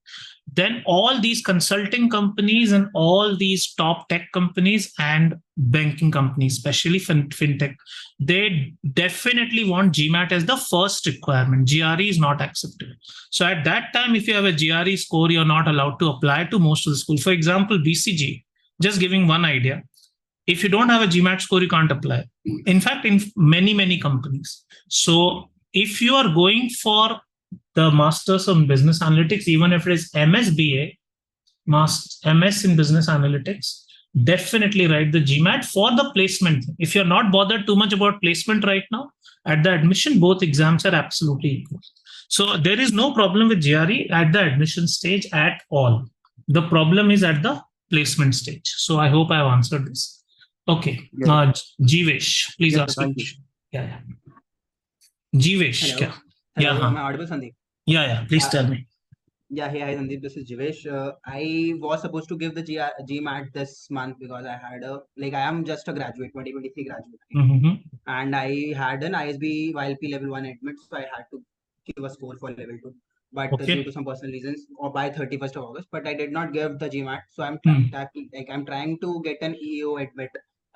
Then all these consulting companies and all these top tech companies and banking companies, especially fintech, they definitely want GMAT as the first requirement. GRE is not acceptable. So at that time, if you have a GRE score, you're not allowed to apply to most of the schools. For example, BCG, just giving one idea. If you don't have a GMAT score, you can't apply. In fact, in many, many companies. So if you are going for the Masters of Business Analytics, even if it is MSBA, MS in Business Analytics, definitely write the GMAT for the placement. If you're not bothered too much about placement right now, at the admission, both exams are absolutely equal. So there is no problem with GRE at the admission stage at all. The problem is at the placement stage. So I hope I have answered this. Okay, Jeevesh, please ask a question. Yeah. Jeevesh, Hello. Am I audible, Sandeep? Yeah, please tell me. Yeah, hey, hi Sandeep, this is Jeevesh. I was supposed to give the GMAT this month because I had I am just a graduate, 2023 graduate. And I had an ISB YLP level 1 admit, so I had to give a score for level 2. But due to some personal reasons, or by 31st of August, but I did not give the GMAT. So I'm trying to get an EO admit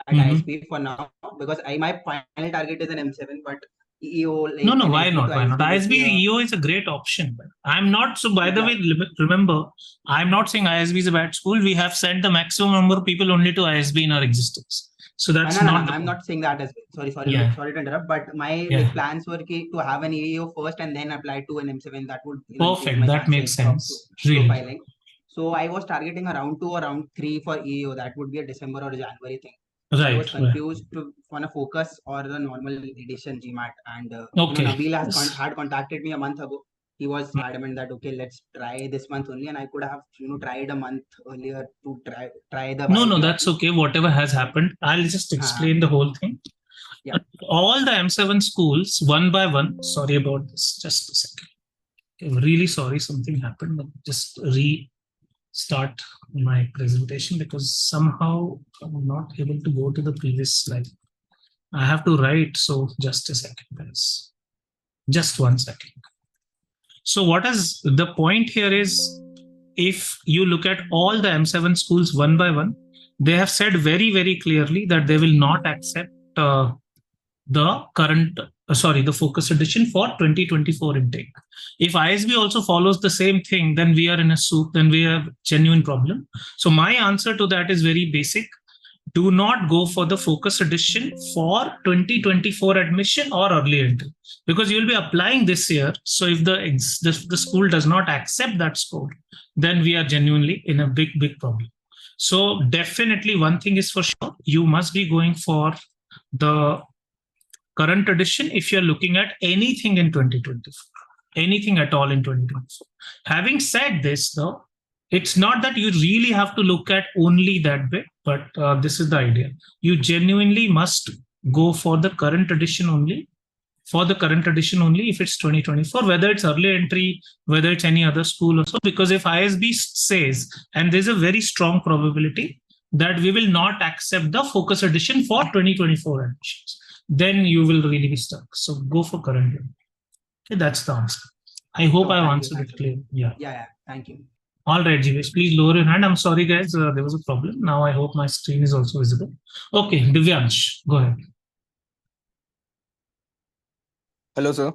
at ISB for now because my final target is an M7, but EO. No, why not? ISB EO is a great option. I'm not. So by the way, remember, I'm not saying ISB is a bad school. We have sent the maximum number of people only to ISB in our existence. So that's I'm not saying that as well. Sorry to interrupt. But my plans were to have an EO first and then apply to an M7. That would perfect. That makes sense. Really. So I was targeting around 2 or around 3 for EO. That would be a December or January thing. Right. I was confused on a focus or the normal edition GMAT, and Nabil had contacted me a month ago. He was adamant that let's try this month only, and I could have tried a month earlier to try the. No, that's okay. Whatever has happened, I'll just explain the whole thing. Yeah. All the M7 schools, one by one. Sorry about this. Just a second. I'm really sorry. Something happened. Just restart my presentation because somehow I'm not able to go to the previous slide. I have to write. So just a second, guys. Just 1 second. So what is the point here is, if you look at all the M7 schools one by one, they have said very, very clearly that they will not accept the focus edition for 2024 intake. If ISB also follows the same thing, then we are in a soup, then we have genuine problem. So my answer to that is very basic. Do not go for the focus edition for 2024 admission or early entry, because you'll be applying this year. So if the school does not accept that score, then we are genuinely in a big problem. So definitely one thing is for sure, you must be going for the current edition if you're looking at anything in 2024, anything at all in 2024. Having said this though, it's not that you really have to look at only that bit, but this is the idea. You genuinely must go for the current edition only for the current edition only if it's 2024, whether it's early entry, whether it's any other school also, because if ISB says, and there's a very strong probability that we will not accept the focus edition for 2024 admissions, then you will really be stuck. So go for current year. Okay, that's the answer. I hope I've answered it clearly. Yeah, thank you. All right, Jivesh, please lower your hand. I'm sorry, guys, there was a problem. Now I hope my screen is also visible. Okay, Divyansh, go ahead. Hello, sir.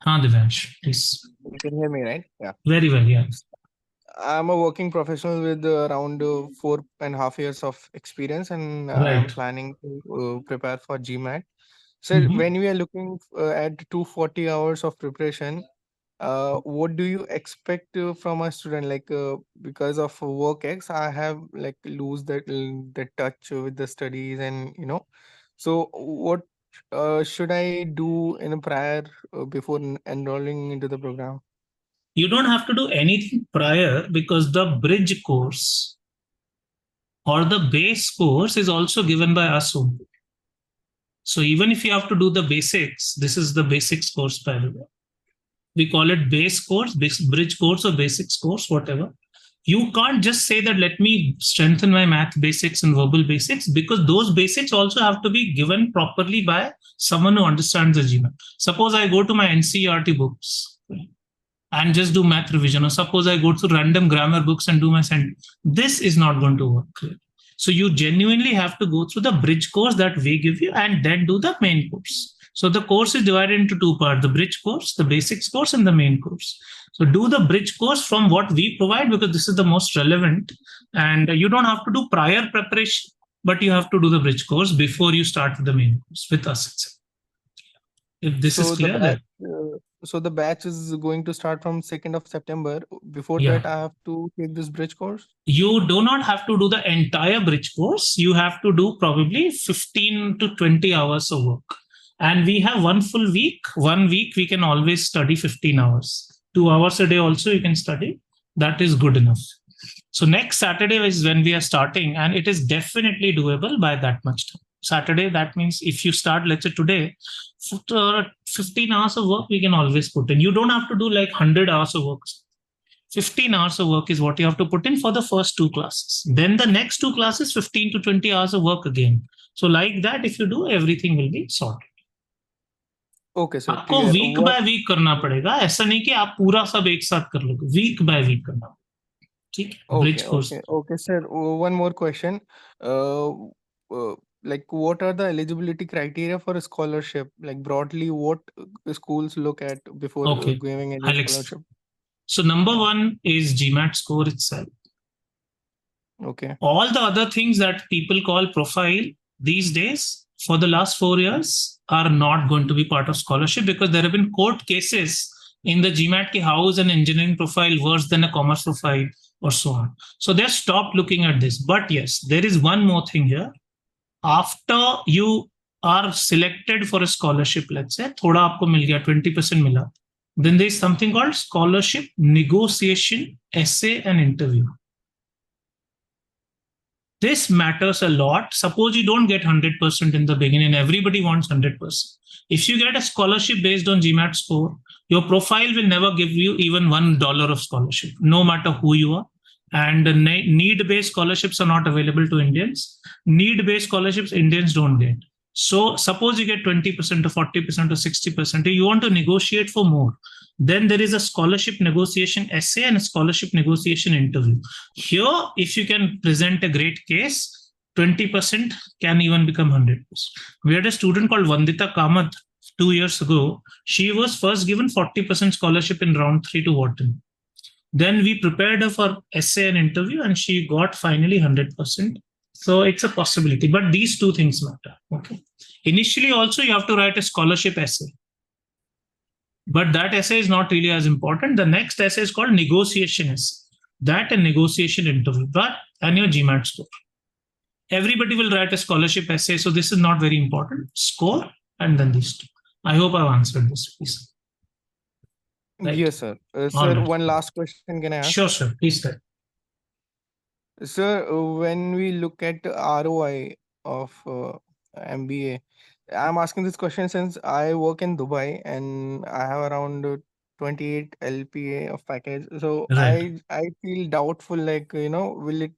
Divyansh, please. You can hear me, right? Yeah. Very well, yeah. I'm a working professional with around 4.5 years of experience, and I'm planning to prepare for GMAT. So when we are looking at 240 hours of preparation, what do you expect from a student? Like because of work X, I have like lose that touch with the studies, and so what should I do in a prior before enrolling into the program? You don't have to do anything prior, because the bridge course or the base course is also given by us only. So even if you have to do the basics, this is the basics course, by the way. We call it base course, bridge course, or basics course, whatever. You can't just say that let me strengthen my math basics and verbal basics, because those basics also have to be given properly by someone who understands the GMAT. Suppose I go to my NCERT books and just do math revision, or suppose I go to random grammar books and do my sentence. This is not going to work. So you genuinely have to go through the bridge course that we give you and then do the main course. So the course is divided into two parts: the bridge course, the basics course, and the main course. So do the bridge course from what we provide, because this is the most relevant, and you don't have to do prior preparation, but you have to do the bridge course before you start with the main course with us itself. If this is clear. So the batch is going to start from 2nd of September. Before that, I have to take this bridge course? You do not have to do the entire bridge course. You have to do probably 15 to 20 hours of work. And we have one full week. 1 week, we can always study 15 hours. 2 hours a day also you can study. That is good enough. So next Saturday is when we are starting, and it is definitely doable by that much time. Saturday, that means if you start, let's say today, 15 hours of work we can always put in. You don't have to do like 100 hours of work. 15 hours of work is what you have to put in for the first 2 classes. Then the next 2 classes, 15 to 20 hours of work again. So like that, if you do, everything will be sorted. Okay, sir. आपको week by week करना पड़ेगा, ऐसा नहीं कि आप पूरा सब एक साथ कर लोगे, वीक बाय वीक करना. ठीक है? Okay, sir. One more question. Like, what are the eligibility criteria for a scholarship? Like broadly, what schools look at before giving any scholarship? So number 1 is GMAT score itself. Okay. All the other things that people call profile these days for the last 4 years are not going to be part of scholarship, because there have been court cases in the GMAT ki how is an engineering profile worse than a commerce profile or so on. So they stopped looking at this. But yes, there is one more thing here. After you are selected for a scholarship, let's say, thoda aapko mil gaya, 20% mila, then there is something called scholarship negotiation essay and interview. This matters a lot. Suppose you don't get 100% in the beginning, everybody wants 100%. If you get a scholarship based on GMAT score, your profile will never give you even $1 of scholarship, no matter who you are. And need-based scholarships are not available to Indians. Need-based scholarships Indians don't get. So suppose you get 20% or 40% or 60%, you want to negotiate for more. Then there is a scholarship negotiation essay and a scholarship negotiation interview. Here, if you can present a great case, 20% can even become 100%. We had a student called Vandita Kamath 2 years ago. She was first given 40% scholarship in round 3 to Wharton. Then we prepared her for essay and interview, and she got finally 100%. So it's a possibility, but these 2 things matter. Okay. Initially also you have to write a scholarship essay, but that essay is not really as important. The next essay is called negotiation essay. That and negotiation interview, and your GMAT score. Everybody will write a scholarship essay, so this is not very important. Score and then these 2. I hope I've answered this, please. Right. Yes, sir. Sir, one last question can I ask? Sure, sir. Please, sir. Sir, when we look at ROI of MBA, I'm asking this question since I work in Dubai and I have around 28 LPA of package. So Right. I feel doubtful, like, will it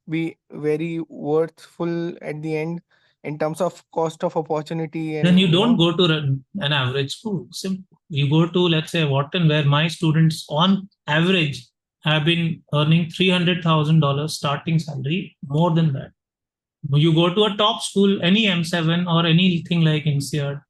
be very worthful at the end in terms of cost of opportunity Then you and, don't go to an average school. Simple. You go to, let's say, Wharton, where my students on average have been earning $300,000 starting salary, more than that. You go to a top school, any M7 or anything like INSEAD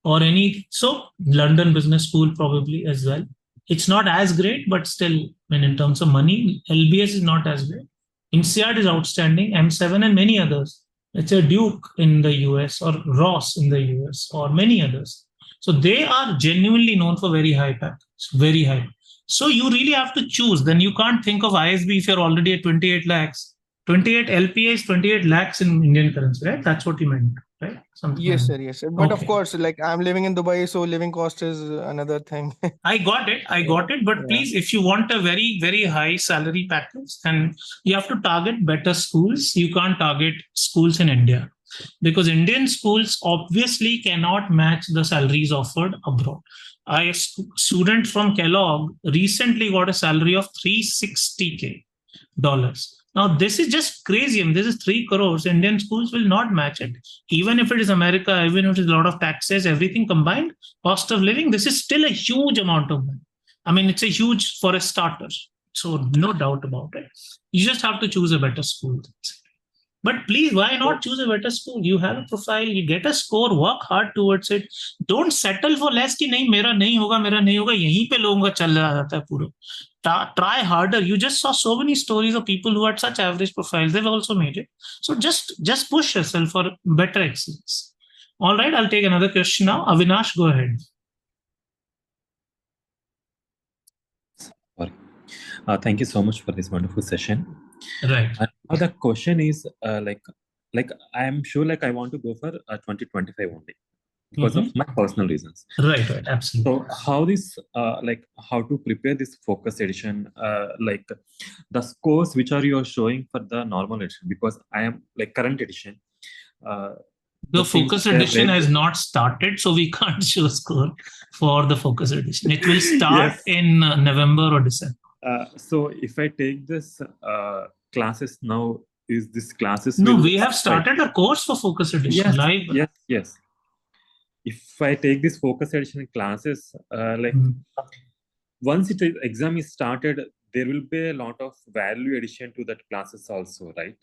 or any, so London Business School probably as well. It's not as great, but still, when in terms of money, LBS is not as great. INSEAD is outstanding, M7 and many others. Let's say Duke in the US or Ross in the US or many others. So they are genuinely known for very high package, very high. So you really have to choose. Then you can't think of ISB if you're already at 28 lakhs. 28 LPA is 28 lakhs in Indian currency, right? That's what you meant, right? Something yes, like sir. Yes, sir. But of Okay. course, like I'm living in Dubai, so living cost is another thing. I got it. I got it. But Yeah. please, if you want a very, very high salary package, then you have to target better schools. You can't target schools in India because Indian schools obviously cannot match the salaries offered abroad. A student from Kellogg recently got a salary of $360K. Now, this is just crazy. I mean, this is 3 crores. Indian schools will not match it. Even if it is America, even if it is a lot of taxes, everything combined, cost of living, this is still a huge amount of money. I mean, it's a huge for a starter. So no doubt about it. You just have to choose a better school. But please, why not choose a better school? You have a profile, you get a score, work hard towards it. Don't settle for less कि नहीं मेरा नहीं होगा यहीं पे लोगों का चल रहा जाता है पूरा. Try harder. You just saw so many stories of people who had such average profiles. They've also made it. So just push yourself for better excellence. All right, I'll take another question now. Avinash, go ahead. Thank you so much for this wonderful session. Right. Now the question is like I'm sure like I want to go for 2025 only because of my personal reasons. Right, absolutely. So how this how to prepare this focus edition, like the scores which are you are showing for the normal edition, because I am like current edition. The focus edition has not started, so we can't show a score for the focus edition. It will start in November or December. So if I take this classes now, is this classes? No, we have started a course for focus edition live. Yes. If I take this focus edition classes, once exam is started, there will be a lot of value addition to that classes also, right?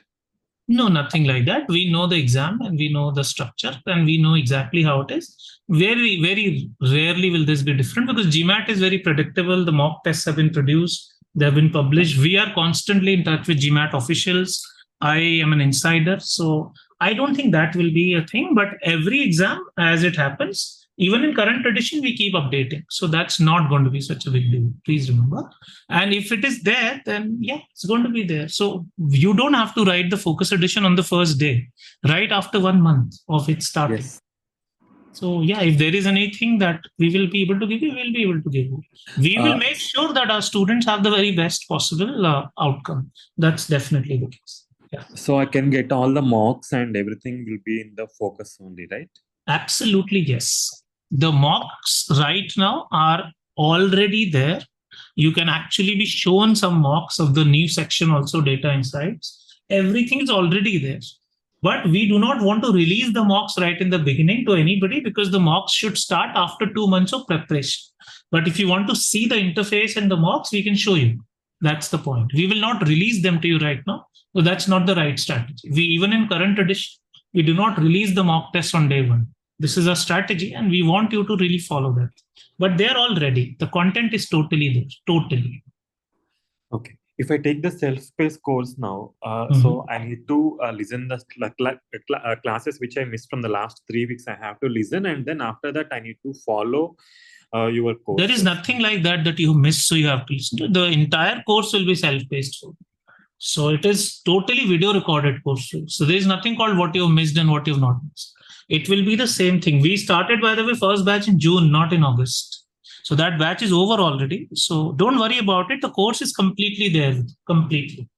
No, nothing like that. We know the exam and we know the structure and we know exactly how it is. Very, very rarely will this be different because GMAT is very predictable. The mock tests have been produced. They have been published. We are constantly in touch with GMAT officials. I am an insider. So I don't think that will be a thing, but every exam as it happens, even in current edition, we keep updating. So that's not going to be such a big deal. Please remember. And if it is there, then yeah, it's going to be there. So you don't have to write the focus edition on the first day, right after 1 month of it starting. Yes. So yeah, if there is anything that we will be able to give you, we'll be able to give you. We will make sure that our students have the very best possible outcome. That's definitely the case. Yeah. So I can get all the mocks and everything will be in the focus only, right? Absolutely, yes. The mocks right now are already there. You can actually be shown some mocks of the new section, also data insights. Everything is already there. But we do not want to release the mocks right in the beginning to anybody because the mocks should start after 2 months of preparation. But if you want to see the interface and the mocks, we can show you. That's the point. We will not release them to you right now. So that's not the right strategy. We, even in current edition, we do not release the mock test on day 1. This is a strategy and we want you to really follow that. But they're all ready. The content is totally there. Totally. Okay. If I take the self-paced course now, so I need to listen the classes which I missed from the last 3 weeks. I have to listen, and then after that I need to follow your course. There is nothing like that you missed, so you have to listen to. The entire course will be self-paced. So it is totally video recorded course. So there is nothing called what you missed and what you have not missed. It will be the same thing. We started, by the way, first batch in June, not in August. So that batch is over already. So don't worry about it. The course is completely there. Completely.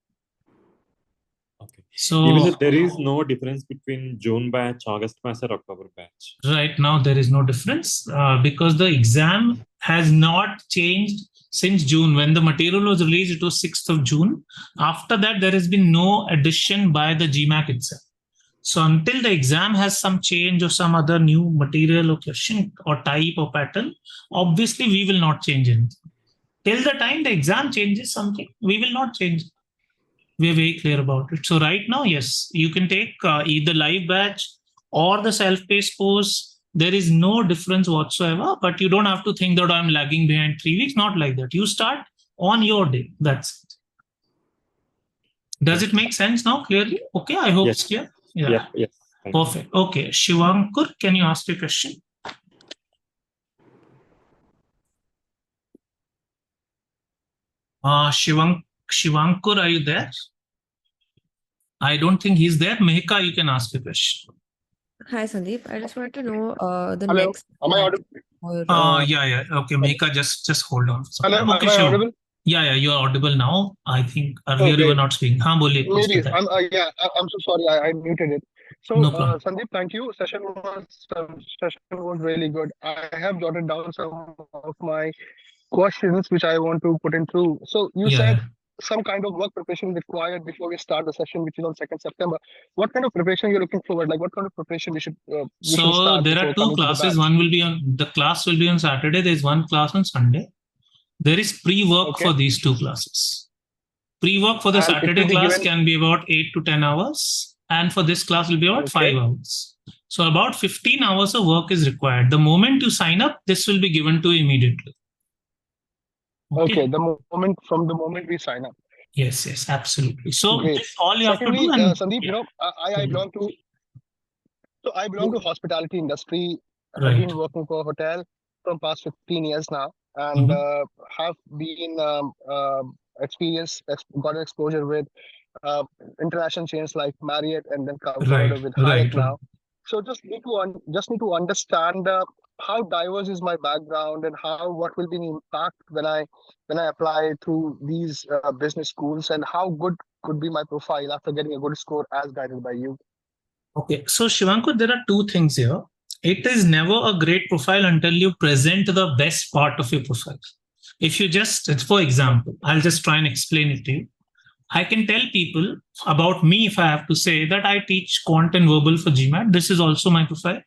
Okay. So even if there is no difference between June batch, August batch, or October batch. Right now, there is no difference because the exam has not changed since June. When the material was released, it was 6th of June. After that, there has been no addition by the GMAT itself. So until the exam has some change or some other new material or question or type or pattern, obviously we will not change anything. Till the time the exam changes something, we will not change. We are very clear about it. So right now, yes, you can take either live batch or the self-paced course. There is no difference whatsoever, but you don't have to think that I'm lagging behind 3 weeks. Not like that. You start on your day. That's it. Does it make sense now clearly? Okay, I hope Yes. it's clear. Yeah. Yes. Thank you. Perfect. Okay, Shivankur, can you ask your question? Shivankur, are you there? I don't think he's there. Mehika, you can ask your question. Hi, Sandeep. I just want to know the Hello, next. am I audible? Yeah. Okay, Mehika, just hold on. Hello, Okay, am I sure. audible? Yeah, you are audible now. I think earlier you Okay. were not speaking. हाँ बोलिए, please Maybe बताइए. I'm so sorry. I muted it. So, No problem. Sandeep, thank you. Session was really good. I have jotted down some of my questions which I want to put in through. So, you said some kind of work preparation required before we start the session, which is on 2nd September. What kind of preparation you're looking forward? Like, what kind of preparation we should So start there before are two coming to the classes. batch? One will be the class will be on Saturday. There is one class on Sunday. There is pre-work for these two classes. Pre-work for the And it Saturday will be class given- can be about 8 to 10 hours. And for this class will be about 5 hours. So about 15 hours of work is required. The moment you sign up, this will be given to you immediately. Okay, from the moment we sign up. Yes, absolutely. So Great. this all you have to Secondly, do. And, Sandeep, you know, I belong to. So I belong to hospitality industry. I've Right. been working for a hotel from past 15 years now, and have been got exposure with international chains like Marriott, and then covered Right, with Hyatt right. now. So just need to understand how diverse is my background and what will be the impact when I apply through these business schools, and how good could be my profile after getting a good score as guided by you. Okay, so Shivankur, there are two things here. It is never a great profile until you present the best part of your profile. If you just, for example, I'll just try and explain it to you. I can tell people about me if I have to say that I teach quant and verbal for GMAT. This is also my profile.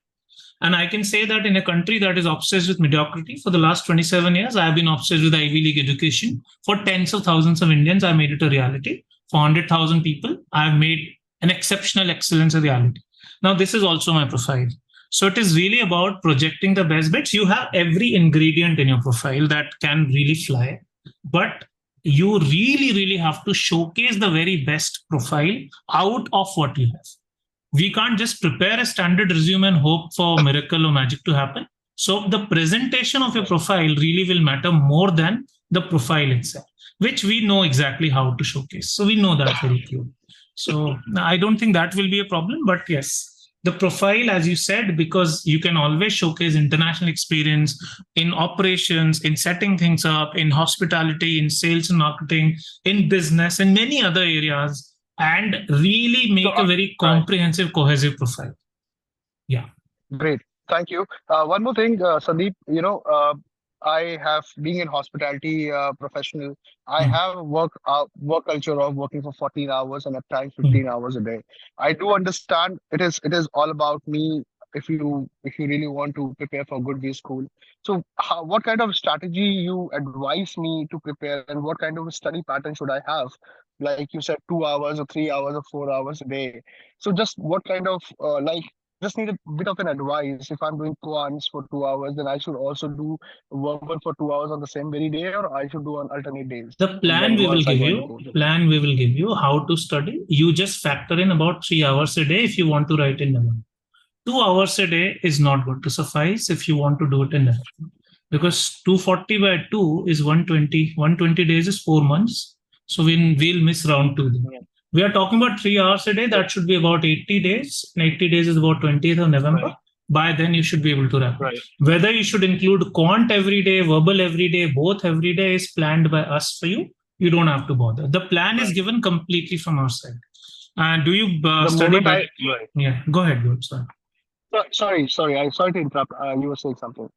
And I can say that in a country that is obsessed with mediocrity for the last 27 years, I have been obsessed with Ivy League education. For tens of thousands of Indians, I made it a reality. For 100,000 people, I have made an exceptional excellence a reality. Now, this is also my profile. So it is really about projecting the best bits. You have every ingredient in your profile that can really fly, but you really have to showcase the very best profile out of what you have. We can't just prepare a standard resume and hope for a miracle or magic to happen. So the presentation of your profile really will matter more than the profile itself, which we know exactly how to showcase. So we know that very clearly. So I don't think that will be a problem, but yes, the profile, as you said, because you can always showcase international experience in operations, in setting things up, in hospitality, in sales and marketing, in business, and many other areas, and really make a very comprehensive, cohesive profile. Yeah. Great. Thank you. One more thing, Sandeep, you know, I have being in hospitality professional. I have work culture of working for 14 hours and at times 15 hours a day. I do understand it is all about me if you really want to prepare for good B school. So what kind of strategy you advise me to prepare, and what kind of a study pattern should I have? Like you said, 2 hours or 3 hours or 4 hours a day. So just what kind of just need a bit of an advice. If I'm doing quants for 2 hours, then I should also do verbal for 2 hours on the same very day, or I should do on alternate days. The plan we will give you how to study. You just factor in about 3 hours a day if you want to write in the morning. 2 hours a day is not going to suffice if you want to do it in the afternoon, because 240 by 2 is 120. 120 days is 4 months. So we'll miss round 2. We are talking about 3 hours a day. That should be about 80 days. And 80 days is about 20th of November. Right. By then, you should be able to wrap. Right. Whether you should include quant every day, verbal every day, both every day is planned by us for you. You don't have to bother. The plan is given completely from our side. And do you The study? moment Right. Yeah, go ahead. Sorry. Sorry to interrupt. You were saying something.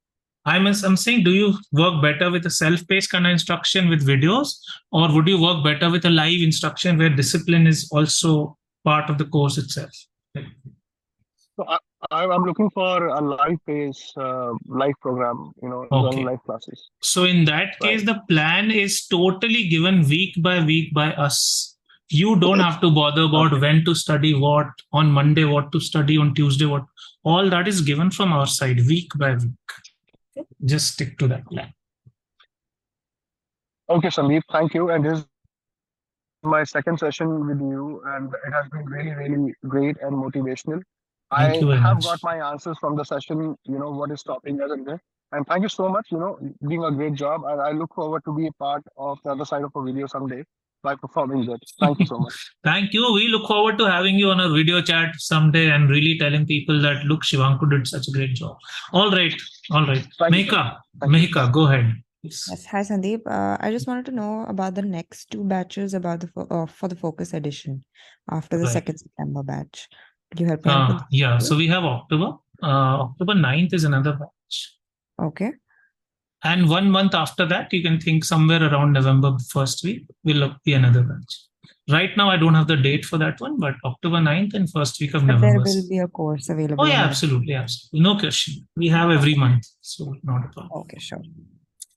I'm saying, do you work better with a self-paced kind of instruction with videos, or would you work better with a live instruction where discipline is also part of the course itself? So I'm looking for a live-based live program, joining Okay. live classes. So in that case, the plan is totally given week by us. You don't have to bother about when to study what, on Monday what to study, on Tuesday what. All that is given from our side, week by week. Just stick to that plan. Okay, Sandeep, thank you. And this is my second session with you, and it has been really, really great and motivational. Thank you very have much. got my answers from the session, what is stopping us in there. And thank you so much, doing a great job. And I look forward to be a part of the other side of a video someday by performing that. Thank you so much. Thank you. We look forward to having you on a video chat someday and really telling people that, look, Shivanku did such a great job. All right. Mehika, go ahead. Yes. Hi, Sandeep. I just wanted to know about the next two batches about for the focus edition after the second September batch. Could you help me out with that? Yeah, so we have October. October 9th is another batch. Okay. And 1 month after that, you can think somewhere around November first week will be another batch. Right now, I don't have the date for that one, but October 9th and first week of But November. there will be a course available. Oh, yeah, on absolutely. No question. We have every month, so not a problem. Okay, sure.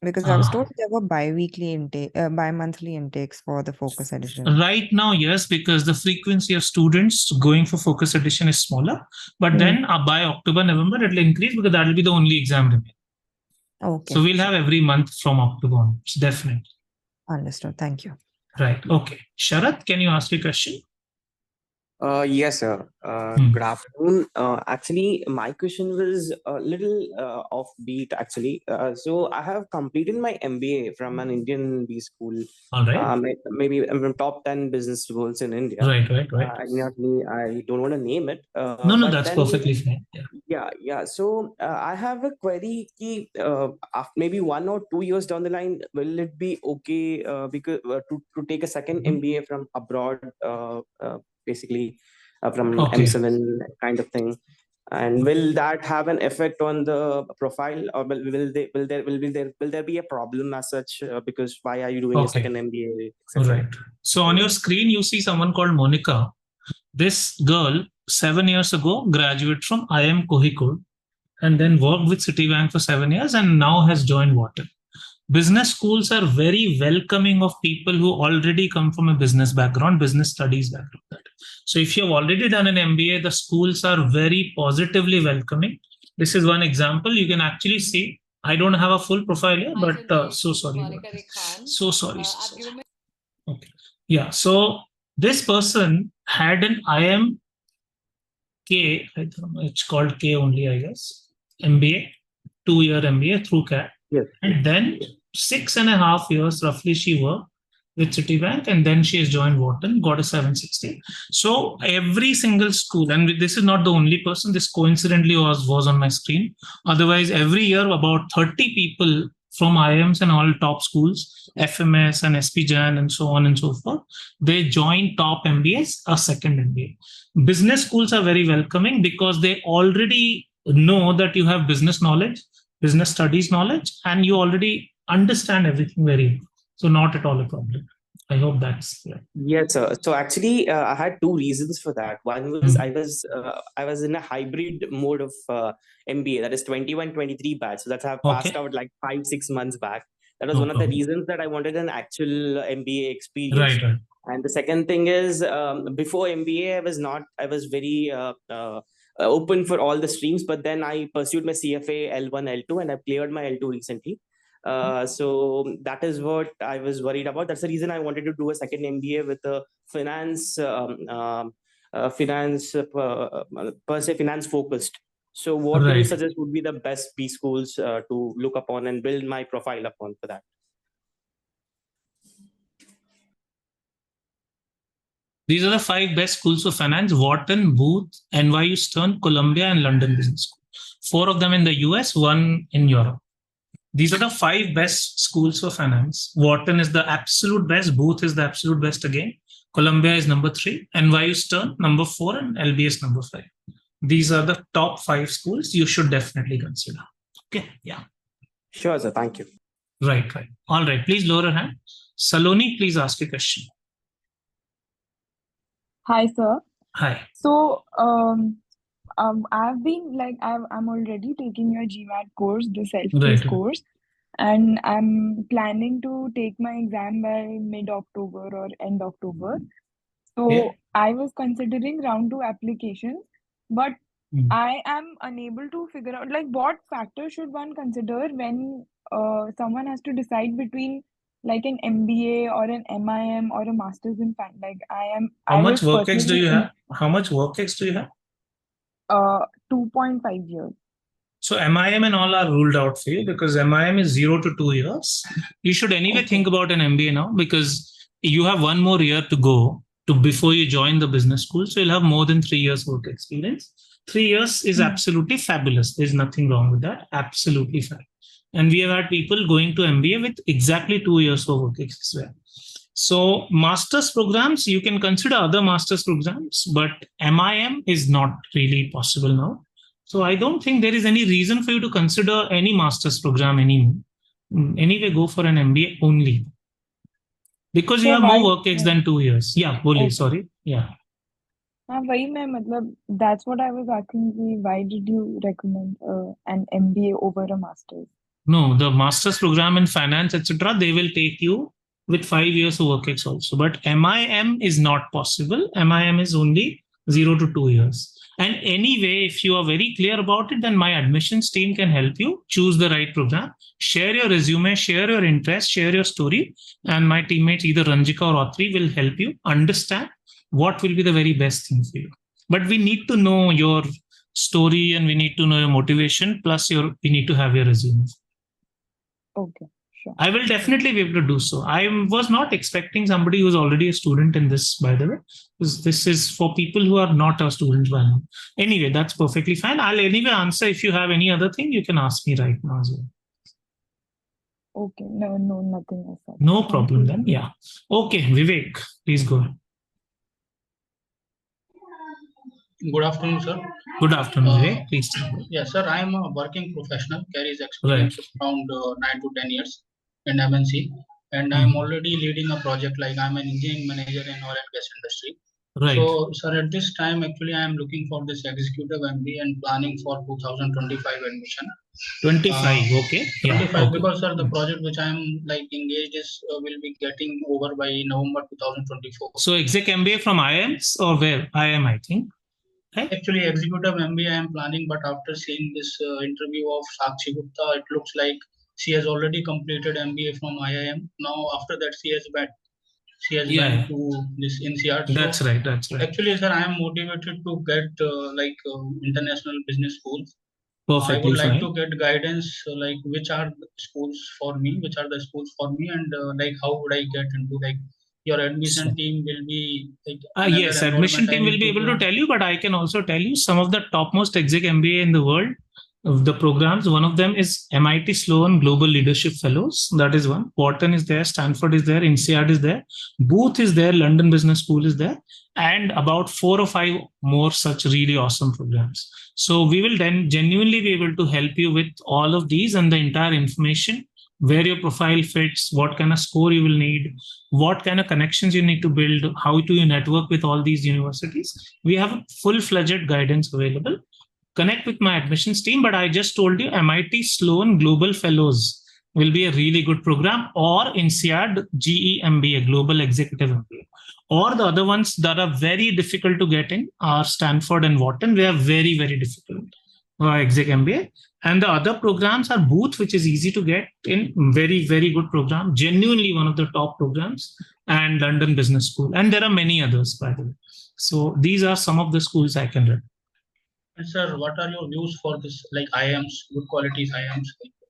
Because I was told there were bi-weekly intake, bi-monthly intakes for the focus edition. Right now, yes, because the frequency of students going for focus edition is smaller. But then by October, November, it will increase because that will be the only exam remaining. Okay. So we'll have every month from October onwards, definitely. Understood. Thank you. Right. Okay. Sharath, can you ask a question? Yes, sir. Good afternoon. Actually, my question was a little offbeat, actually. So I have completed my MBA from an Indian B school. All right. Maybe from top 10 business schools in India. Right. I don't want to name it. No, but that's then, perfectly fine. Yeah. So I have a query. After maybe 1 or 2 years down the line, will it be okay because to take a second MBA from abroad? Basically from M7 kind of thing, and will that have an effect on the profile, or will there be a problem as such? Because why are you doing a second MBA, etc.? Right. So on your screen, you see someone called Monica. This girl, 7 years ago, graduated from IIM Kozhikode and then worked with Citibank for 7 years and now has joined Wharton. Business schools are very welcoming of people who already come from a business background, business studies background. So if you have already done an MBA, the schools are very positively welcoming. This is one example. You can actually see, I don't have a full profile here, but so sorry. So sorry. Okay. Yeah. So this person had an IIM K, I don't know, it's called K only, I guess, MBA, 2-year MBA through CAT. Yes. And then 6.5 years roughly she worked with Citibank, and then she has joined Wharton, got a 760. So every single school, and this is not the only person, this coincidentally was on my screen. Otherwise, every year about 30 people from IIMs and all top schools, FMS and SPJAN and so on and so forth, they join top MBAs, a second MBA. Business schools are very welcoming because they already know that you have business knowledge, business studies knowledge, and you already understand everything very well. So not at all a problem. I hope that's clear. Yes, sir. So actually, I had 2 reasons for that. One was I was in a hybrid mode of MBA, that is 21-23 batch. So that's I have passed out like 5-6 months back. That was one of the reasons that I wanted an actual MBA experience. Right. And the second thing is, before MBA, I was very open for all the streams, but then I pursued my CFA L1, L2, and I cleared my L2 recently. So that is what I was worried about. That's the reason I wanted to do a second MBA with a finance focused. So what do you suggest would be the best B schools to look upon and build my profile upon for that? These are the 5 best schools for finance: Wharton, Booth, NYU Stern, Columbia, and London Business School. 4 of them in the US, 1 in Europe. These are the 5 best schools for finance. Wharton is the absolute best. Booth is the absolute best again. Columbia is number 3, NYU Stern number 4, and LBS number 5. These are the top 5 schools you should definitely consider. Okay, yeah. Sure, sir. Thank you. Right. All right. Please lower your hand. Saloni, please ask a question. Hi, sir. Hi. So, I've been like I'm already taking your GMAT course, the self-paced Right. course, and I'm planning to take my exam by mid-October or end October. So Yeah. I was considering round 2 applications, but Hmm. I am unable to figure out like what factors should one consider when someone has to decide between like an MBA or an MIM or a master's in finance. Like How I much was work ex do personally you in have? How much work ex do you have? 2.5 years. So MIM and all are ruled out for you because MIM is 0 to 2 years. You should anyway think about an MBA now because you have 1 more year to go to before you join the business school. So you'll have more than 3 years work experience. 3 years is absolutely fabulous. There's nothing wrong with that. Absolutely fine. And we have had people going to MBA with exactly 2 years of work experience as well. So master's programs, you can consider other master's programs, but MIM is not really possible now. So I don't think there is any reason for you to consider any master's program anymore. Anyway, go for an MBA only. Because you So have why? more work ex than 2 years. Yeah, Okay. sorry. Yeah. वही मैं मतलब that's what I was asking कि why did you recommend an MBA over a master's? No, the master's program in finance, etc., they will take you with 5 years of work ex also. But MIM is not possible. MIM is only 0 to 2 years. And anyway, if you are very clear about it, then my admissions team can help you choose the right program, share your resume, share your interest, share your story. And my teammates, either Ranjika or Autri, will help you understand what will be the very best thing for you. But we need to know your story and we need to know your motivation, plus we need to have your resume. Okay, sure. I will definitely be able to do so. I was not expecting somebody who's already a student in this, by the way, because this is for people who are not a student by now. Anyway, that's perfectly fine. I'll anyway answer. If you have any other thing, you can ask me right now as well. Okay, no, nothing else. No Thank problem you. then. Yeah. Okay, Vivek, please go ahead. Good afternoon, sir. Good afternoon, Vivek. Please tell me. Yes, sir. I am a working professional, carries experience of around 9 to 10 years in MNC, and I am already leading a project like I'm an engineering manager in oil and gas industry. Right. So, sir, at this time, actually, I am looking for this executive MBA and planning for 2025 admission. 25, okay. Yeah, 25 okay. because, sir, the project which I am like engaged is will be getting over by November 2024. So, exec MBA from IIMs or where? IIM, I think. Actually, executive MBA I am planning, but after seeing this interview of Sakshi Gupta, it looks like she has already completed MBA from IIM. Now, after that, she has went to this INSEAD. That's right. Actually, sir, I am motivated to get international business schools. I Perfectly would like fine. to get guidance, like which are the schools for me, and like how would I get into like your admission team will be like yes, admission team will be able to tell you, but I can also tell you some of the topmost exec MBA in the world of the programs. One of them is MIT Sloan Global Leadership Fellows. That is one. Wharton is there, Stanford is there, INSEAD is there, Booth is there, London Business School is there, and about 4 or 5 more such really awesome programs. So we will then genuinely be able to help you with all of these and the entire information, where your profile fits, what kind of score you will need, what kind of connections you need to build, how do you network with all these universities. We have full-fledged guidance available. Connect with my admissions team, but I just told you MIT Sloan Global Fellows will be a really good program, or INSEAD GEMBA, Global Executive MBA. Or the other ones that are very difficult to get in are Stanford and Wharton. They are very, very difficult. Exec MBA. And the other programs are Booth, which is easy to get in, very, very good program, genuinely one of the top programs, and London Business School. And there are many others, by the way. So these are some of the schools I can recommend. And sir, what are your views for this, like IIMs, good qualities IIMs?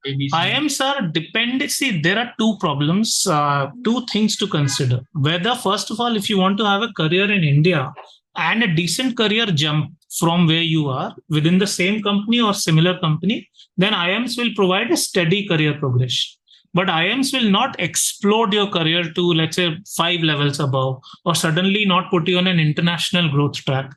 ABC? IIMs are dependent. See, there are 2 problems, 2 things to consider. Whether, first of all, if you want to have a career in India and a decent career jump from where you are within the same company or similar company, then IIMs will provide a steady career progression. but IIMs will not explode your career to, let's say, 5 levels above, or suddenly not put you on an international growth track.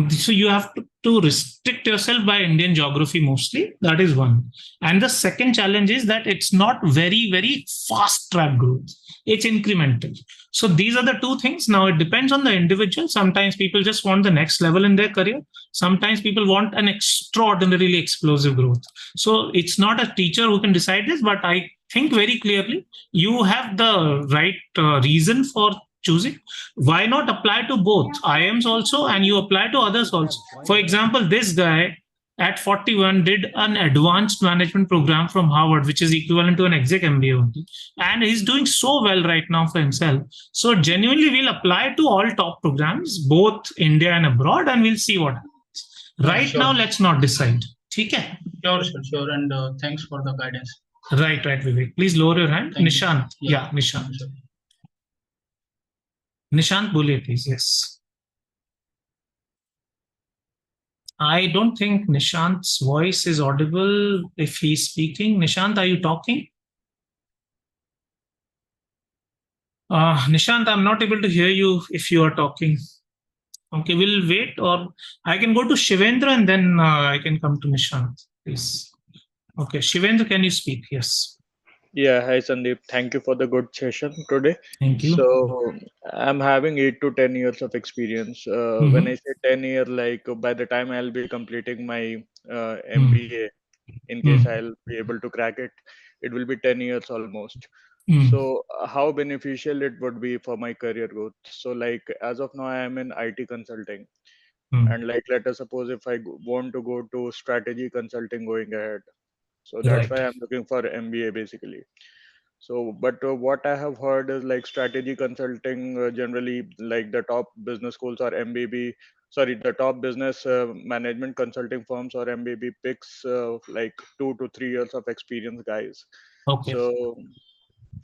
So you have to restrict yourself by Indian geography mostly. That is one. And the second challenge is that it's not very, very fast track growth. It's incremental. So these are the two things. Now it depends on the individual. Sometimes people just want the next level in their career. Sometimes people want an extraordinarily explosive growth. So it's not a teacher who can decide this, but I think very clearly you have the right reason for choosing. Why not apply to both IIMs also, and you apply to others also? For example, this guy at 41 did an advanced management program from Harvard, which is equivalent to an exec MBA only, and he's doing so well right now for himself. So genuinely, we'll apply to all top programs, both India and abroad, and we'll see what happens. Right now, let's not decide. Okay? Sure. And thanks for the guidance. Right, Vivek. Please lower your hand. Thank Nishant. you. Yeah, Nishant. Nishant, boliye, please. Yes. I don't think Nishant's voice is audible if he's speaking. Nishant, are you talking? Nishant, I'm not able to hear you if you are talking. Okay, we'll wait, or I can go to Shivendra and then I can come to Nishant, please. Okay, Shivendra, can you speak? Yes. Yeah, hi Sandeep. Thank you for the good session today. Thank you. So I'm having 8 to 10 years of experience. When I say 10 year, like by the time I'll be completing my MBA, in case I'll be able to crack it, it will be 10 years almost. So how beneficial it would be for my career growth? So like as of now, I am in IT consulting, and like let us suppose if I want to go to strategy consulting going ahead. So that's why I'm looking for MBA basically. So, but what I have heard is like strategy consulting generally, like the top business schools or MBB, sorry, the top business management consulting firms or MBB picks like 2 to 3 years of experience guys. Okay. So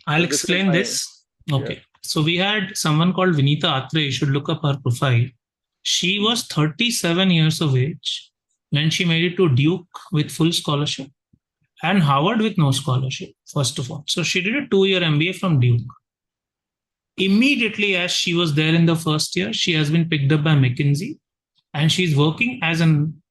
I'll this is explain my- this. Okay. So we had someone called Vinita Atre. You should look up her profile. She was 37 years of age when she made it to Duke with full scholarship and Harvard with no scholarship, first of all. So she did a 2-year MBA from Duke. Immediately as she was there in the first year, she has been picked up by McKinsey, and she's working as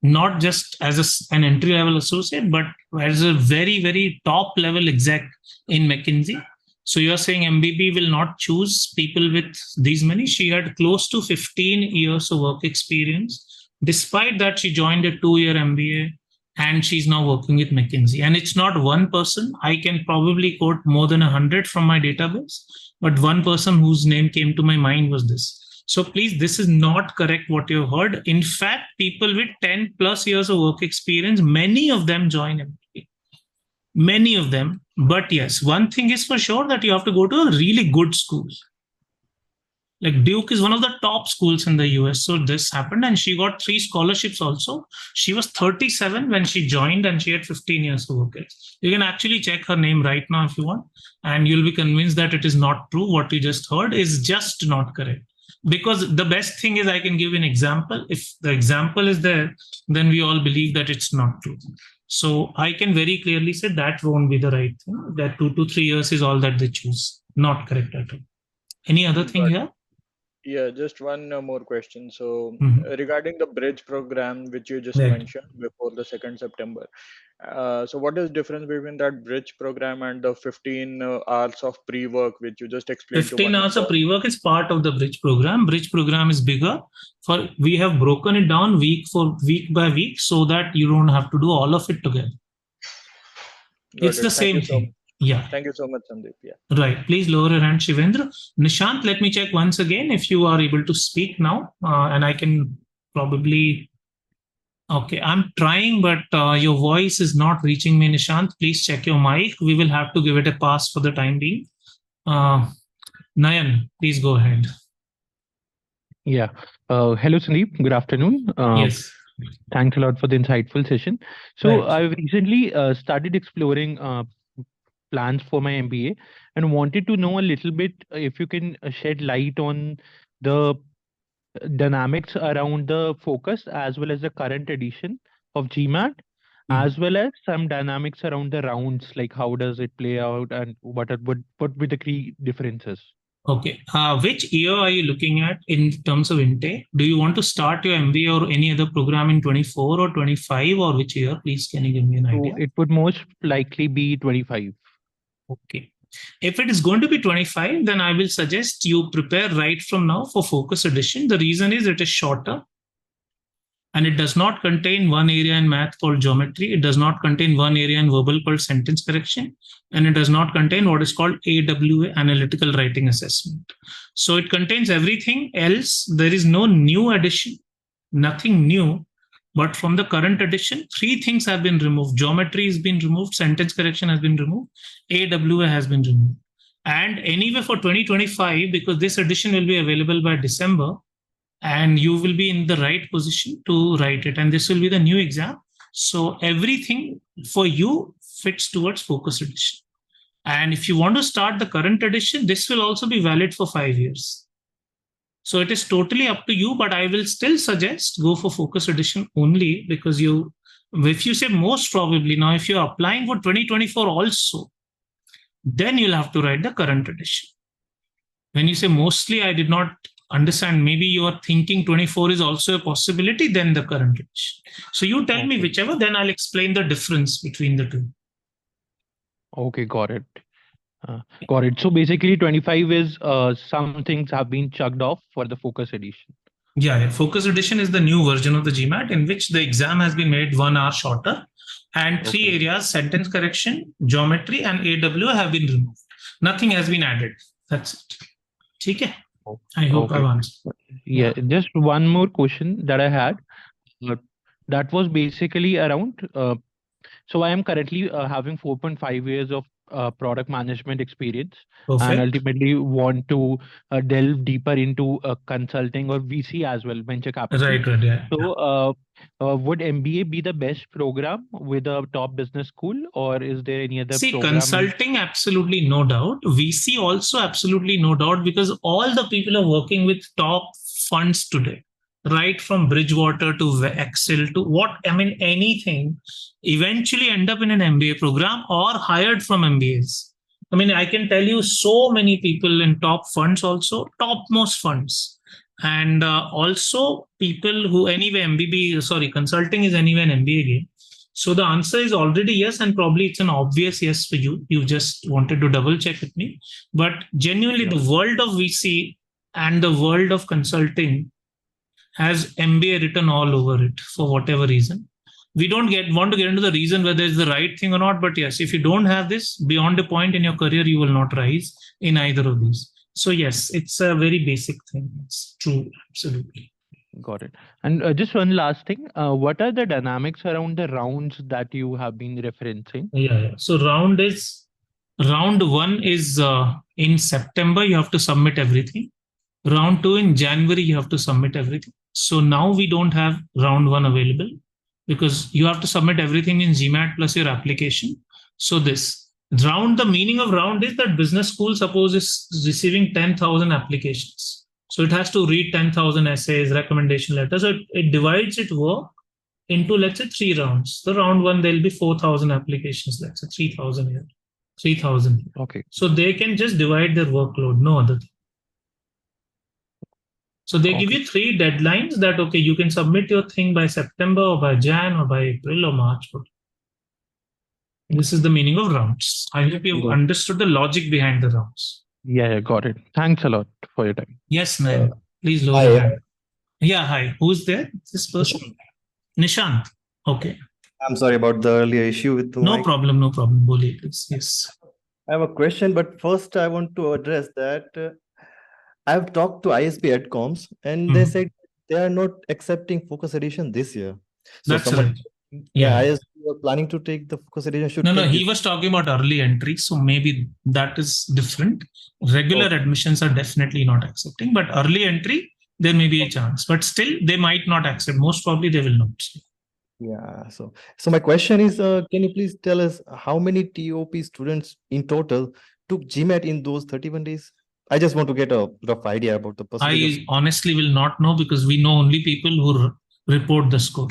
not just as an entry-level associate, but as a very, very top-level exec in McKinsey. So you're saying MBB will not choose people with these many? She had close to 15 years of work experience. Despite that, she joined a 2-year MBA, and she's now working with McKinsey. And it's not one person. I can probably quote more than 100 from my database, but one person whose name came to my mind was this. So please, this is not correct what you've heard. In fact, people with 10 plus years of work experience, many of them join MBA. Many of them. But yes, one thing is for sure that you have to go to a really good school. Like Duke is one of the top schools in the US. So this happened, and she got 3 scholarships also. She was 37 when she joined, and she had 15 years of work. You can actually check her name right now if you want, and you'll be convinced that it is not true. What you just heard is just not correct. Because the best thing is I can give an example. If the example is there, then we all believe that it's not true. So I can very clearly say that won't be the right thing. That 2 to 3 years is all that they choose. Not correct at all. Any other thing here? Yeah, just one more question. So regarding the bridge program, which you just Right. mentioned before the 2nd September. So what is difference between that bridge program and the 15 hours of pre-work, which you just explained? 15 hours of pre-work is part of the bridge program. Bridge program is bigger. We have broken it down week by week so that you don't have to do all of it together. It's the same thing. Yeah. Thank you so much, Sandeep. Yeah. Right. Please lower your hand, Shivendra. Nishant, let me check once again if you are able to speak now, and I can probably. Okay, I'm trying, but your voice is not reaching me, Nishant. Please check your mic. We will have to give it a pass for the time being. Nayan, please go ahead. Yeah. Hello, Sandeep. Good afternoon. Yes. Thanks a lot for the insightful session. So Right. I've recently started exploring plans for my MBA and wanted to know a little bit if you can shed light on the dynamics around the focus as well as the current edition of GMAT, as well as some dynamics around the rounds, like how does it play out and what would be the key differences. Okay. Which year are you looking at in terms of intake? Do you want to start your MBA or any other program in 24 or 25 or which year? Please, can you give me an idea? It would most likely be 25. Okay. If it is going to be 25, then I will suggest you prepare right from now for Focus Edition. The reason is it is shorter and it does not contain one area in math called geometry. It does not contain one area in verbal called sentence correction. And it does not contain what is called AWA, analytical writing assessment. So it contains everything else. There is no new addition, nothing new. But from the current edition, 3 things have been removed. Geometry has been removed, sentence correction has been removed, AWA has been removed. And anyway, for 2025, because this edition will be available by December, and you will be in the right position to write it. And this will be the new exam. So everything for you fits towards Focus Edition. And if you want to start the current edition, this will also be valid for 5 years. So it is totally up to you, but I will still suggest go for Focus Edition only because if you say most probably, now if you're applying for 2024 also, then you'll have to write the current edition. When you say mostly, I did not understand. Maybe you are thinking 24 is also a possibility, then the current edition. So you tell me whichever, then I'll explain the difference between the two. Okay, got it. Got it. So basically 25 is some things have been chucked off for the Focus Edition. Yeah, Focus Edition is the new version of the GMAT in which the exam has been made 1 hour shorter and 3 areas, sentence correction, geometry and AWA have been removed. Nothing has been added. That's it. Okay. I hope I've answered. Yeah, just one more question that I had. That was basically around, so I am currently having 4.5 years of product management experience. Perfect. And ultimately want to delve deeper into consulting or VC as well, venture capital. Right, yeah. So would MBA be the best program with a top business school, or is there any other program? Consulting, absolutely no doubt. VC also absolutely no doubt, because all the people are working with top funds today, right from Bridgewater to Excel to anything, eventually end up in an MBA program or hired from MBAs. I can tell you so many people in top funds also, topmost funds. And also people who consulting is anyway an MBA game. So the answer is already yes, and probably it's an obvious yes for you. You just wanted to double check with me. But genuinely, the world of VC and the world of consulting has MBA written all over it for whatever reason. We don't want to get into the reason whether it's the right thing or not. But yes, if you don't have this, beyond a point in your career, you will not rise in either of these. So yes, it's a very basic thing. It's true, absolutely. Got it. And just one last thing. What are the dynamics around the rounds that you have been referencing? Yeah. So round 1 is in September, you have to submit everything. Round 2 in January, you have to submit everything. So now we don't have round 1 available because you have to submit everything in GMAT plus your application. So this round, the meaning of round is that business school, suppose, is receiving 10,000 applications. So it has to read 10,000 essays, recommendation letters. So it divides its work into, let's say, 3 rounds. The round 1, there'll be 4,000 applications, let's say 3,000 here, 3,000. Okay. So they can just divide their workload, no other thing. So they give you 3 deadlines that, okay, you can submit your thing by September or by Jan or by April or March. This is the meaning of rounds. I hope you've understood the logic behind the rounds. Yeah, got it. Thanks a lot for your time. Yes, ma'am. Please lower your hand. Yeah, hi. Who's there? This person? Nishant. Okay. I'm sorry about the earlier issue with the No mic. problem, no problem. Boli, please. Yes. I have a question, but first I want to address that I've talked to ISB Adcoms and they said they are not accepting Focus Edition this year. So That's right. Yeah, ISB were planning to take the Focus Edition. No, he was talking about early entry. So maybe that is different. Regular admissions are definitely not accepting, but early entry, there may be a chance, but still they might not accept. Most probably they will not. Yeah. So my question is, can you please tell us how many TOP students in total took GMAT in those 31 days? I just want to get a rough idea about the percentage. I honestly will not know because we know only people who report the score.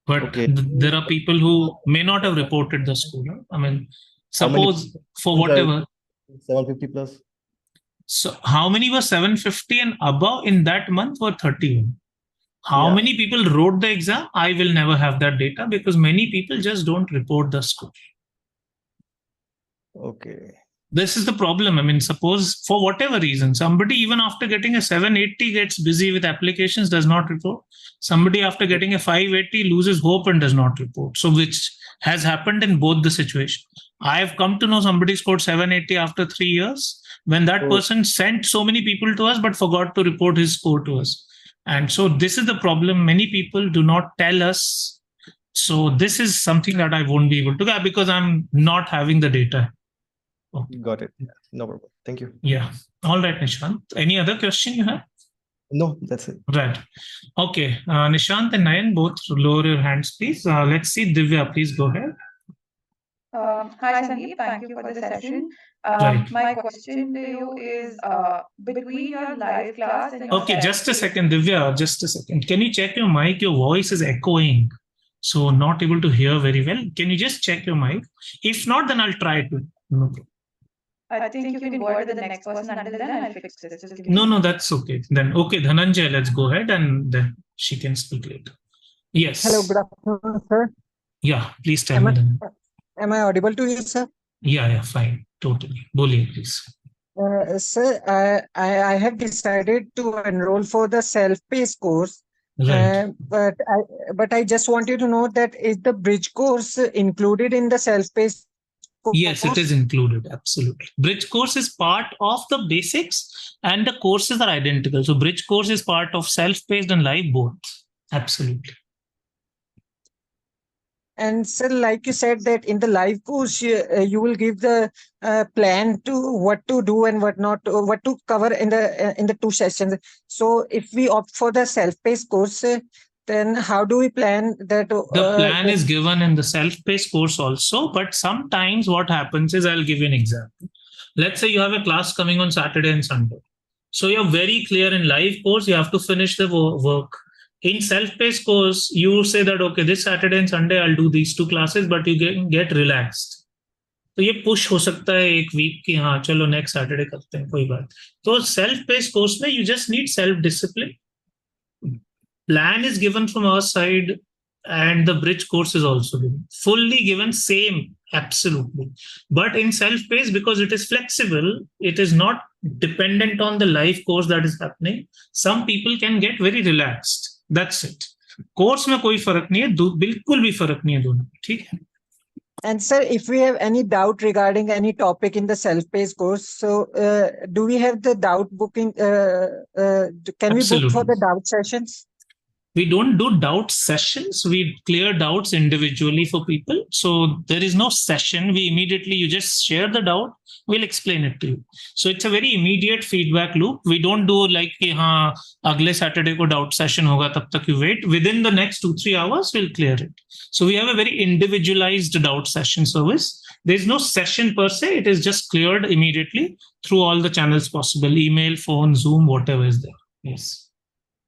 But there are people who may not have reported the score. I mean, suppose for whatever. 750 plus. So how many were 750 and above in that month were 31? How many people wrote the exam? I will never have that data because many people just don't report the score. Okay. This is the problem. I mean, suppose for whatever reason, somebody even after getting a 780 gets busy with applications, does not report. Somebody after getting a 580 loses hope and does not report. So which has happened in both the situations. I have come to know somebody scored 780 after 3 years when that person sent so many people to us but forgot to report his score to us. And so this is the problem. Many people do not tell us. So this is something that I won't be able to get because I'm not having the data. Okay. Got it. No problem. Thank you. Yeah. All right, Nishant. Any other question you have? No, that's it. Right. Okay. Nishant and Nayan, both lower your hands, please. Let's see. Divya, please go ahead. Hi, Sandeep. Thank you for the session. My question to you is between your live class and your Okay, just a second, Divya. Just a second. Can you check your mic? Your voice is echoing. So not able to hear very well. Can you just check your mic? If not, then I'll try to. No problem. I think you can go ahead to the next person. Until then, I'll fix this. Just give me No, that's okay. Then, okay, Dhananjay, let's go ahead and then she can speak later. Yes. Hello, good afternoon, sir. Yeah, please tell me. Am I audible to you, sir? Yeah, fine. Totally. Boliye, please. Sir, I have decided to enroll for the self-paced course. Right. But I just wanted to know that is the bridge course included in the self-paced course? Yes, it is included. Absolutely. Bridge course is part of the basics and the courses are identical. So bridge course is part of self-paced and live both. Absolutely. And sir, like you said that in the live course, you will give the plan to what to do and what not, what to cover in the 2 sessions. So if we opt for the self-paced course, then how do we plan that? The plan is given in the self-paced course also, but sometimes what happens is, I'll give you an example. Let's say you have a class coming on Saturday and Sunday. So you're very clear in live course, you have to finish the work. In self-paced course, you say that, okay, this Saturday and Sunday, I'll do these 2 classes, but you get relaxed. तो ये push हो सकता है एक week कि हाँ चलो next Saturday करते हैं कोई बात. तो self-paced course में you just need self-discipline. Plan is given from our side and the bridge course is also given. Fully given, same, absolutely. But in self-paced, because it is flexible, it is not dependent on the live course that is happening. Some people can get very relaxed. That's it. Course में कोई फर्क नहीं है, बिल्कुल भी फर्क नहीं है दोनों, ठीक है? And sir, if we have any doubt regarding any topic in the self-paced course, so do we have the doubt booking? Can we book for the doubt sessions? We don't do doubt sessions. We clear doubts individually for people. So there is no session. You just share the doubt. We'll explain it to you. So it's a very immediate feedback loop. We don't do like, हाँ, अगले Saturday को doubt session होगा, तब तक you wait. Within the next 2-3 hours, we'll clear it. So we have a very individualized doubt session service. There's no session per se. It is just cleared immediately through all the channels possible, email, phone, Zoom, whatever is there. Yes.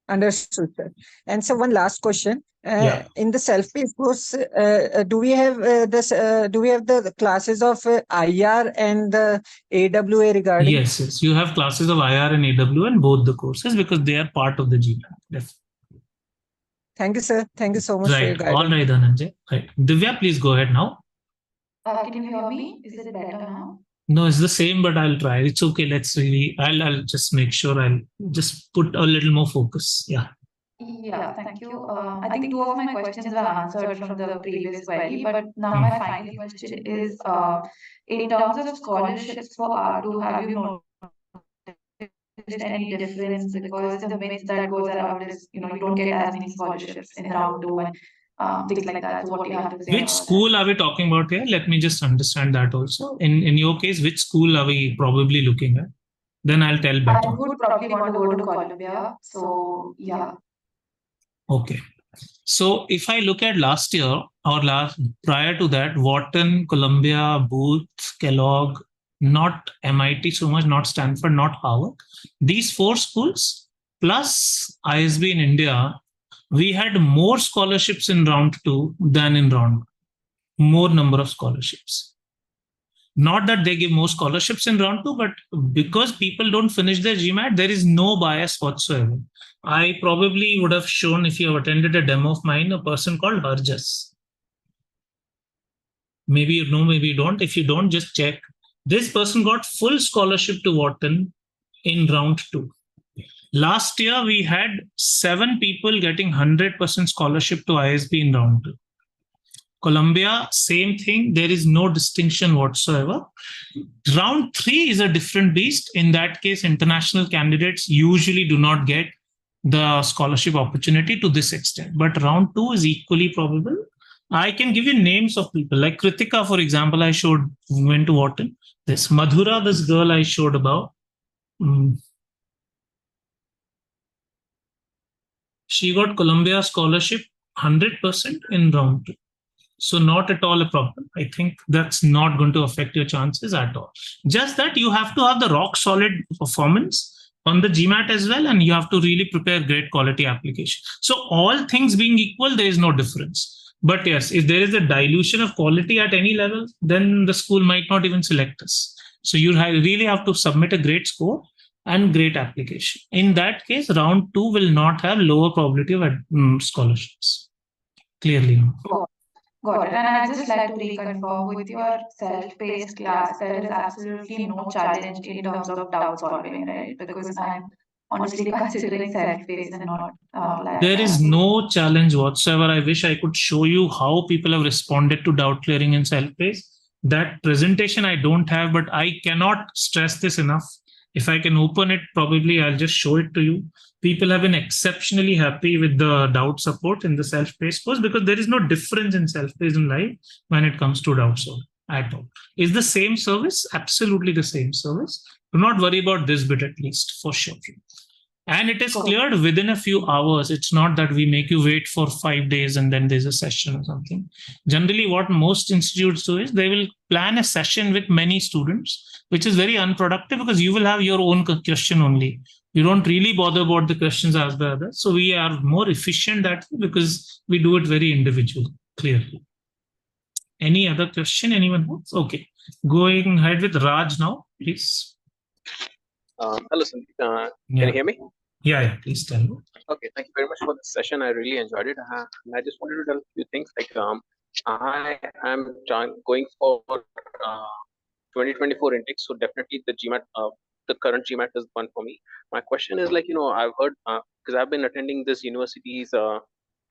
Understood, sir. And so one last question. In the self-paced course, do we have the classes of IR and the AWA regarding? Yes. You have classes of IR and AWA in both the courses because they are part of the GMAT. Yes. Thank you, sir. Thank you so much for your guidance. All right, Dhananjay. Right. Divya, please go ahead now. Can you hear me? Is it better now? No, it's the same, but I'll try. It's okay. I'll just make sure I'll just put a little more focus. Yeah. Yeah, thank you. I think 2 of my questions were answered from the previous query, but now my final question is, in terms of scholarships for R2, have you noticed any difference? Because the myth that goes around is, you don't get as many scholarships in round 2 and things like that. So what do you have to say? Which school are we talking about here? Let me just understand that also. In your case, which school are we probably looking at? Then I'll tell better. I would probably want to go to Columbia. So yeah. Okay. So if I look at last year or prior to that, Wharton, Columbia, Booth, Kellogg, not MIT so much, not Stanford, not Harvard. These 4 schools plus ISB in India we had more scholarships in round 2 than in round 1. More number of scholarships. Not that they give more scholarships in round 2, but because people don't finish their GMAT, there is no bias whatsoever. I probably would have shown, if you have attended a demo of mine, a person called Harjas. Maybe you know, maybe you don't. If you don't, just check. This person got full scholarship to Wharton in round 2. Last year, we had 7 people getting 100% scholarship to ISB in round 2. Columbia, same thing. There is no distinction whatsoever. Round 3 is a different beast. In that case, international candidates usually do not get the scholarship opportunity to this extent. But round 2 is equally probable. I can give you names of people like Kritika, for example. I showed, went to Wharton. This Madhura, this girl I showed about. She got Columbia scholarship 100% in round 2. So not at all a problem. I think that's not going to affect your chances at all. Just that you have to have the rock solid performance on the GMAT as well, and you have to really prepare great quality application. So all things being equal, there is no difference. But yes, if there is a dilution of quality at any level, then the school might not even select us. So you really have to submit a great score and great application. In that case, round 2 will not have lower probability of scholarships. Clearly. Got it. And I'd just like to reconfirm, with your self-paced class, there is absolutely no challenge in terms of doubt solving, right? Because I'm honestly considering self-paced and not There is no challenge whatsoever. I wish I could show you how people have responded to doubt clearing in self-paced. That presentation I don't have, but I cannot stress this enough. If I can open it, probably I'll just show it to you. People have been exceptionally happy with the doubt support in the self-paced course, because there is no difference in self-paced and live when it comes to doubt solving at all. Is the same service? Absolutely the same service. Do not worry about this bit, at least, for sure. And it is cleared within a few hours. It's not that we make you wait for 5 days and then there's a session or something. Generally, what most institutes do is they will plan a session with many students, which is very unproductive because you will have your own question only. You don't really bother about the questions asked by others. So we are more efficient that way because we do it very individual, clearly. Any other question? Anyone else? Okay. Going ahead with Raj now, please. Hello, Sandeep. Can you hear me? Yeah, please tell me. Okay, thank you very much for this session. I really enjoyed it. And I just wanted to tell a few things. Like, I am going for 2024 intake, so definitely the GMAT, the current GMAT is one for me. My question is, like, I've heard, because I've been attending this university's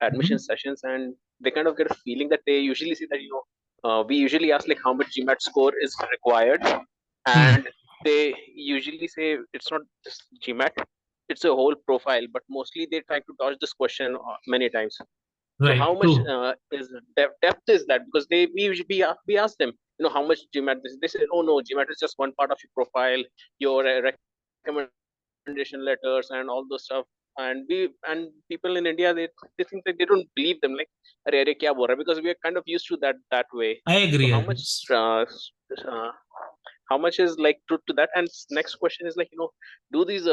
admission sessions, and they kind of get a feeling that they usually say that, we usually ask like how much GMAT score is required, and they usually say it's not just GMAT, it's a whole profile, but mostly they try to dodge this question many times. Right. So how much is depth is that? Because we ask them, how much GMAT this? They say, oh no, GMAT is just one part of your profile, your recommendation letters and all those stuff. And people in India, they think that they don't believe them, like arey kya bol raha, because we are kind of used to that way. I agree. So how much is like truth to that? And next question is like, do these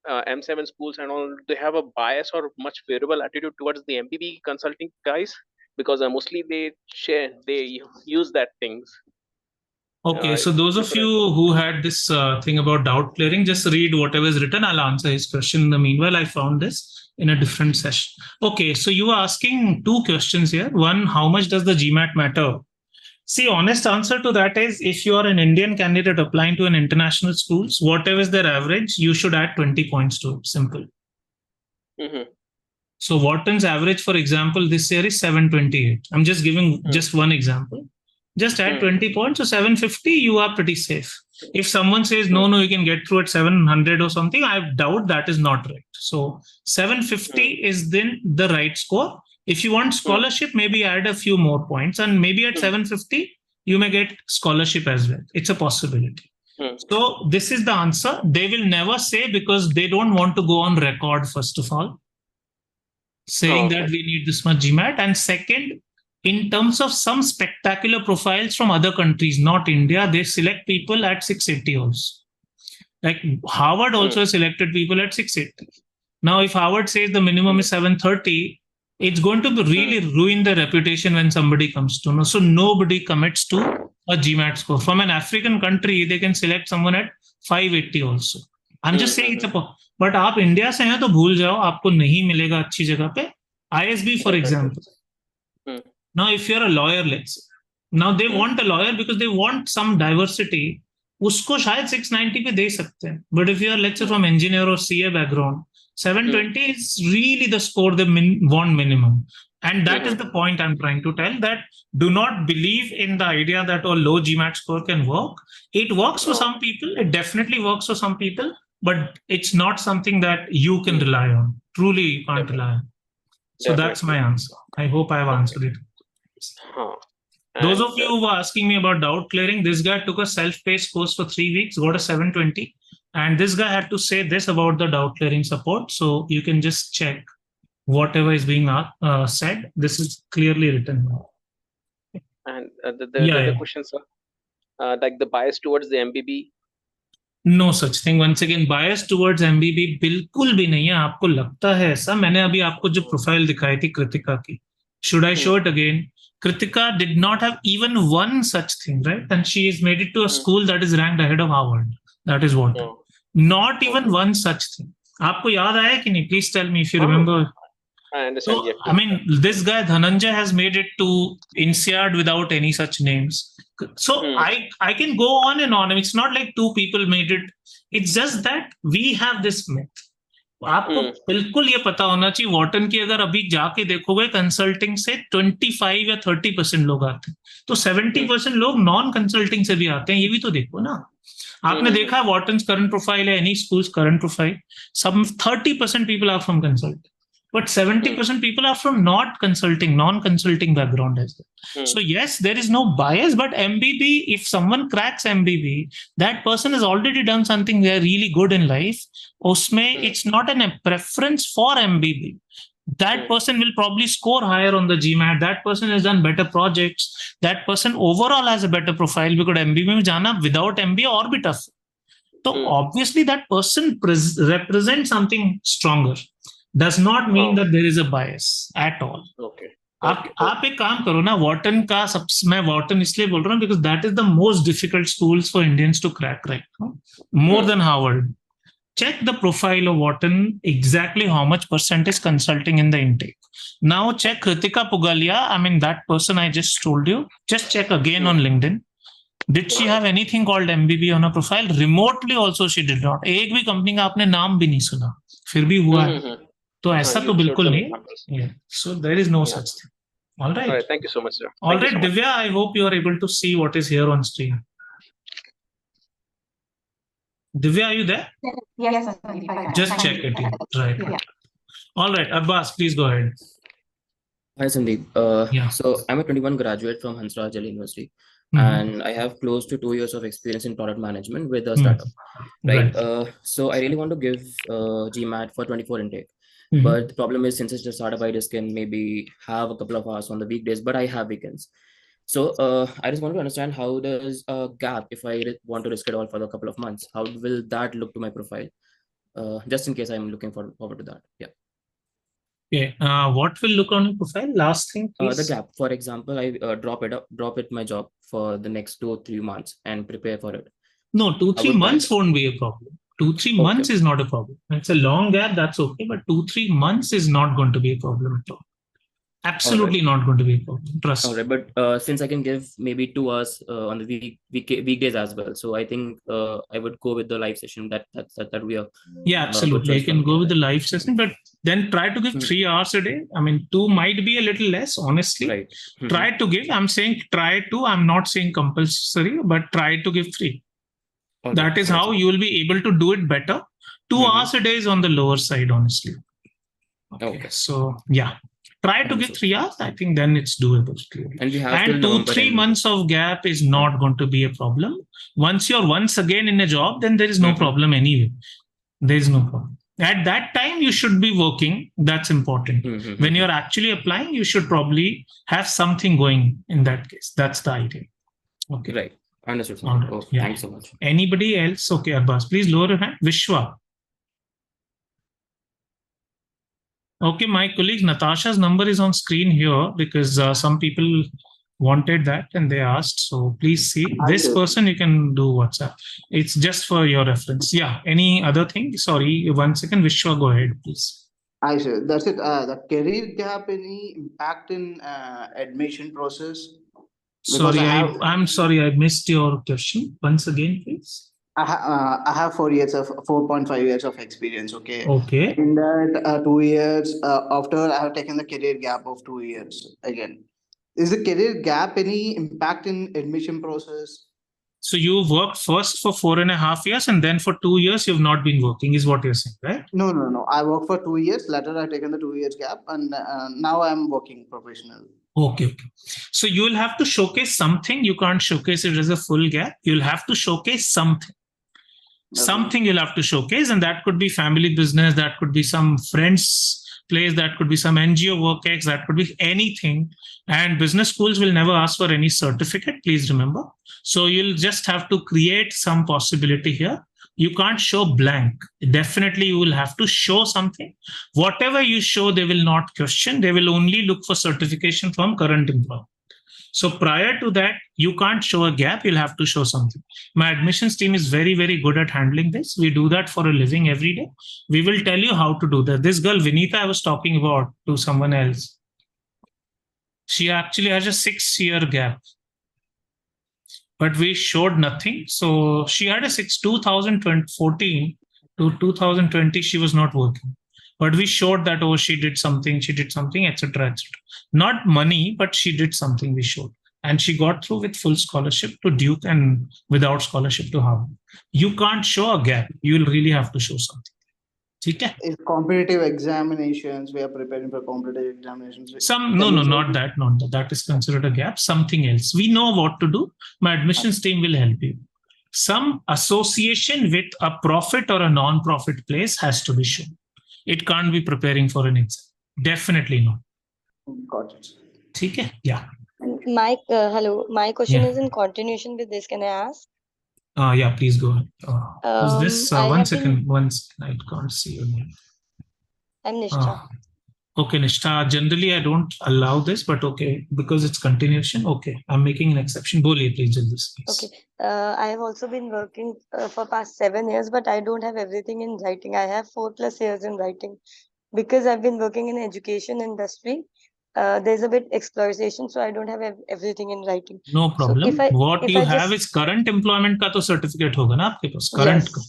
M7 schools and all, they have a bias or much favorable attitude towards the MBB consulting guys? Because mostly they use that things. Okay, so those of you who had this thing about doubt clearing, just read whatever is written. I'll answer his question. In the meanwhile, I found this in a different session. Okay, so you are asking 2 questions here. One, how much does the GMAT matter? See, honest answer to that is, if you are an Indian candidate applying to an international schools, whatever is their average, you should add 20 points to it. Simple. So Wharton's average, for example, this year is 728. I'm just giving just one example. Just add 20 points, so 750, you are pretty safe. If someone says, no, you can get through at 700 or something, I doubt that is not right. So 750 is then the right score. If you want scholarship, maybe add a few more points, and maybe at 750, you may get scholarship as well. It's a possibility. So this is the answer. They will never say, because they don't want to go on record, first of all, saying that we need this much GMAT. And second, in terms of some spectacular profiles from other countries, not India, they select people at 680 also. Like Harvard also selected people at 680. Now, if Harvard says the minimum is 730, it's going to really ruin the reputation when somebody comes to know. So nobody commits to a GMAT score. From an African country, they can select someone at 580 also. I'm just saying it's a but आप India से हैं तो भूल जाओ, आपको नहीं मिलेगा अच्छी जगह पे. ISB, for example. Now, if you're a lawyer, let's say, now they want a lawyer because they want some diversity. उसको शायद 690 पे दे सकते हैं. But if you're, let's say, from engineer or CA background, 720 is really the score they want minimum. And that is the point I'm trying to tell, that do not believe in the idea that a low GMAT score can work. It works for some people. It definitely works for some people, but it's not something that you can rely on. Truly, you can't rely on. So that's my answer. I hope I have answered it. Those of you who were asking me about doubt clearing, this guy took a self-paced course for 3 weeks, got a 720. And this guy had to say this about the doubt clearing support. So you can just check whatever is being said. This is clearly written. And the question, sir, like the bias towards the MBB. No such thing. Once again, bias towards MBB बिल्कुल भी नहीं है. आपको लगता है ऐसा? मैंने अभी आपको जो प्रोफाइल दिखाई थी कृतिका की. Should I show it again? Kritika did not have even one such thing, right? And she has made it to a school that is ranked ahead of Harvard. That is what. Not even one such thing. आपको याद आया कि नहीं? Please tell me if you remember. I understand. So, I mean, this guy Dhananjay has made it to INSEAD without any such names. So I can go on and on. It's not like two people made it. It's just that we have this myth. आपको बिल्कुल ये पता होना चाहिए, Wharton की अगर अभी जाके देखोगे कंसल्टिंग से 25 या 30% लोग आते हैं, तो 70% लोग नॉन कंसल्टिंग से भी आते हैं. ये भी तो देखो ना. आपने देखा है वॉटन्स करंट प्रोफाइल है, any schools current profile, some 30% people are from consulting, but 70% people are from not consulting, non-consulting background as well. So yes, there is no bias, but MBB, if someone cracks MBB, that person has already done something they are really good in life. Usme, it's not a preference for MBB. That person will probably score higher on the GMAT. That person has done better projects. That person overall has a better profile, because MBB में जाना without MBA और भी tough. So obviously that person represents something stronger. Does not mean that there is a bias at all. Okay. आप एक काम करो ना, Wharton का मैं वॉटन इसलिए बोल रहा हूँ because that is the most difficult schools for Indians to crack right now, more than Harvard. Check the profile of Wharton, exactly how much % is consulting in the intake. Now check Kritika Pugalia. I mean, that person I just told you. Just check again on LinkedIn. Did she have anything called MBB on her profile? Remotely also she did not. एक भी company का आपने नाम भी नहीं सुना, फिर भी हुआ है. तो ऐसा तो बिल्कुल नहीं. Yeah. So there is no such thing. All right. All right. Thank you so much, sir. All right, Divya. I hope you are able to see what is here on screen. Divya, are you there? Yes, sir. Just check it. Right. Yeah. All right, Abbas, please go ahead. Hi, Sandeep. So I'm a 21 graduate from Hansraj University, and I have close to 2 years of experience in product management with a startup. Right. So I really want to give GMAT for 24 intake. But the problem is, since it's a startup, I just can maybe have a couple of hours on the weekdays, but I have weekends. So I just want to understand, how does a gap, if I want to risk it all for a couple of months, how will that look to my profile? Just in case I'm looking forward to that. Yeah. Okay. What will look on your profile? Last thing, please. The gap. For example, I drop it my job for the next 2 or 3 months and prepare for it. No, 2-3 months won't be a problem. 2-3 months is not a problem. It's a long gap, that's okay, but 2-3 months is not going to be a problem at all. Absolutely not going to be a problem. Trust. All right, but since I can give maybe 2 hours on the weekdays as well, so I think I would go with the live session. That we are. Yeah, absolutely. You can go with the live session, but then try to give 3 hours a day. I mean, 2 might be a little less, honestly. Right. Try to give. I'm saying try to. I'm not saying compulsory, but try to give 3. Okay. That is how you will be able to do it better. 2 hours a day is on the lower side, honestly. Okay. So yeah. Try to give 3 hours. I think then it's doable. And 2-3 months of gap is not going to be a problem. Once you're once again in a job, then there is no problem anyway. There is no problem. At that time, you should be working. That's important. When you're actually applying, you should probably have something going in that case. That's the idea. Okay. Right. Understood. Right. Oh, yeah. Thanks so much. Anybody else? Okay, Abbas, please lower your hand. Vishwa. Okay, my colleague Natasha's number is on screen here because some people wanted that and they asked. So please see this person, you can do WhatsApp. It's just for your reference. Yeah. Any other thing? Sorry, 1 second. Vishwa, go ahead, please. I see. That's it. The career gap, any impact in admission process? Because Sorry, I'm sorry, I missed your question. Once again, please. I have 4.5 years of experience. Okay. Okay. In that 2 years, after I have taken the career gap of 2 years again. Is the career gap any impact in admission process? So you worked first for 4.5 years and then for 2 years you've not been working, is what you're saying, right? No. I worked for 2 years. Later, I've taken the 2 years gap, and now I'm working professional. Okay. So you'll have to showcase something. You can't showcase it as a full gap. You'll have to showcase something. Something you'll have to showcase, and that could be family business, that could be some friends place, that could be some NGO work X, that could be anything. And business schools will never ask for any certificate, please remember. So you'll just have to create some possibility here. You can't show blank. Definitely you will have to show something. Whatever you show, they will not question. They will only look for certification from current employer. So prior to that, you can't show a gap. You'll have to show something. My admissions team is very, very good at handling this. We do that for a living every day. We will tell you how to do that. This girl, Vinita, I was talking about to someone else. She actually has a 6-year gap. But we showed nothing. So she had a 2014 to 2020, she was not working. But we showed that, oh, she did something, etc., etc. Not money, but she did something, we showed. And she got through with full scholarship to Duke and without scholarship to Harvard. You can't show a gap. You will really have to show something. Okay? Is competitive examinations, we are preparing for competitive examinations. No, not that. That is considered a gap. Something else. We know what to do. My admissions team will help you. Some association with a profit or a non-profit place has to be shown. It can't be preparing for an exam. Definitely not. Got it. Okay? Yeah. Mike, hello. My question is in continuation with this. Can I ask? Yeah, please go ahead. Is this 1 second? I can't see your name. I'm Nishtha. Okay, Nishtha. Generally, I don't allow this, but okay, because it's continuation. Okay, I'm making an exception. Boliye, please, please. Okay. I have also been working for past 7 years, but I don't have everything in writing. I have 4+ years in writing because I've been working in education industry. There's a bit exploitation, so I don't have everything in writing. No problem. So what you have is current employment ka to certificate hoga na aapke paas, current ka.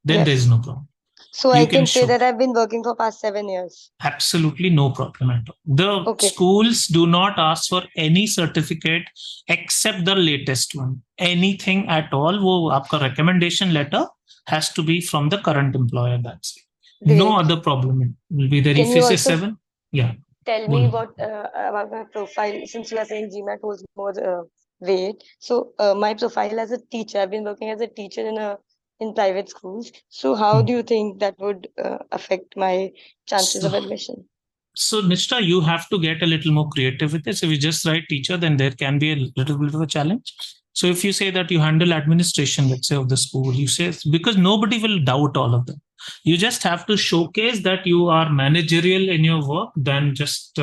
Then there is no problem. So I can say that I've been working for past 7 years. Absolutely no problem at all. The schools do not ask for any certificate except the latest one. Anything at all, wo aapka recommendation letter has to be from the current employer. That's it. No other problem. It will be there. If you say 7, yeah. Tell me about my profile, since you are saying GMAT holds more weight. So my profile as a teacher, I've been working as a teacher in private schools. So how do you think that would affect my chances of admission? So Nishtha, you have to get a little more creative with this. If you just write teacher, then there can be a little bit of a challenge. So if you say that you handle administration, let's say, of the school, you say, because nobody will doubt all of them. You just have to showcase that you are managerial in your work than just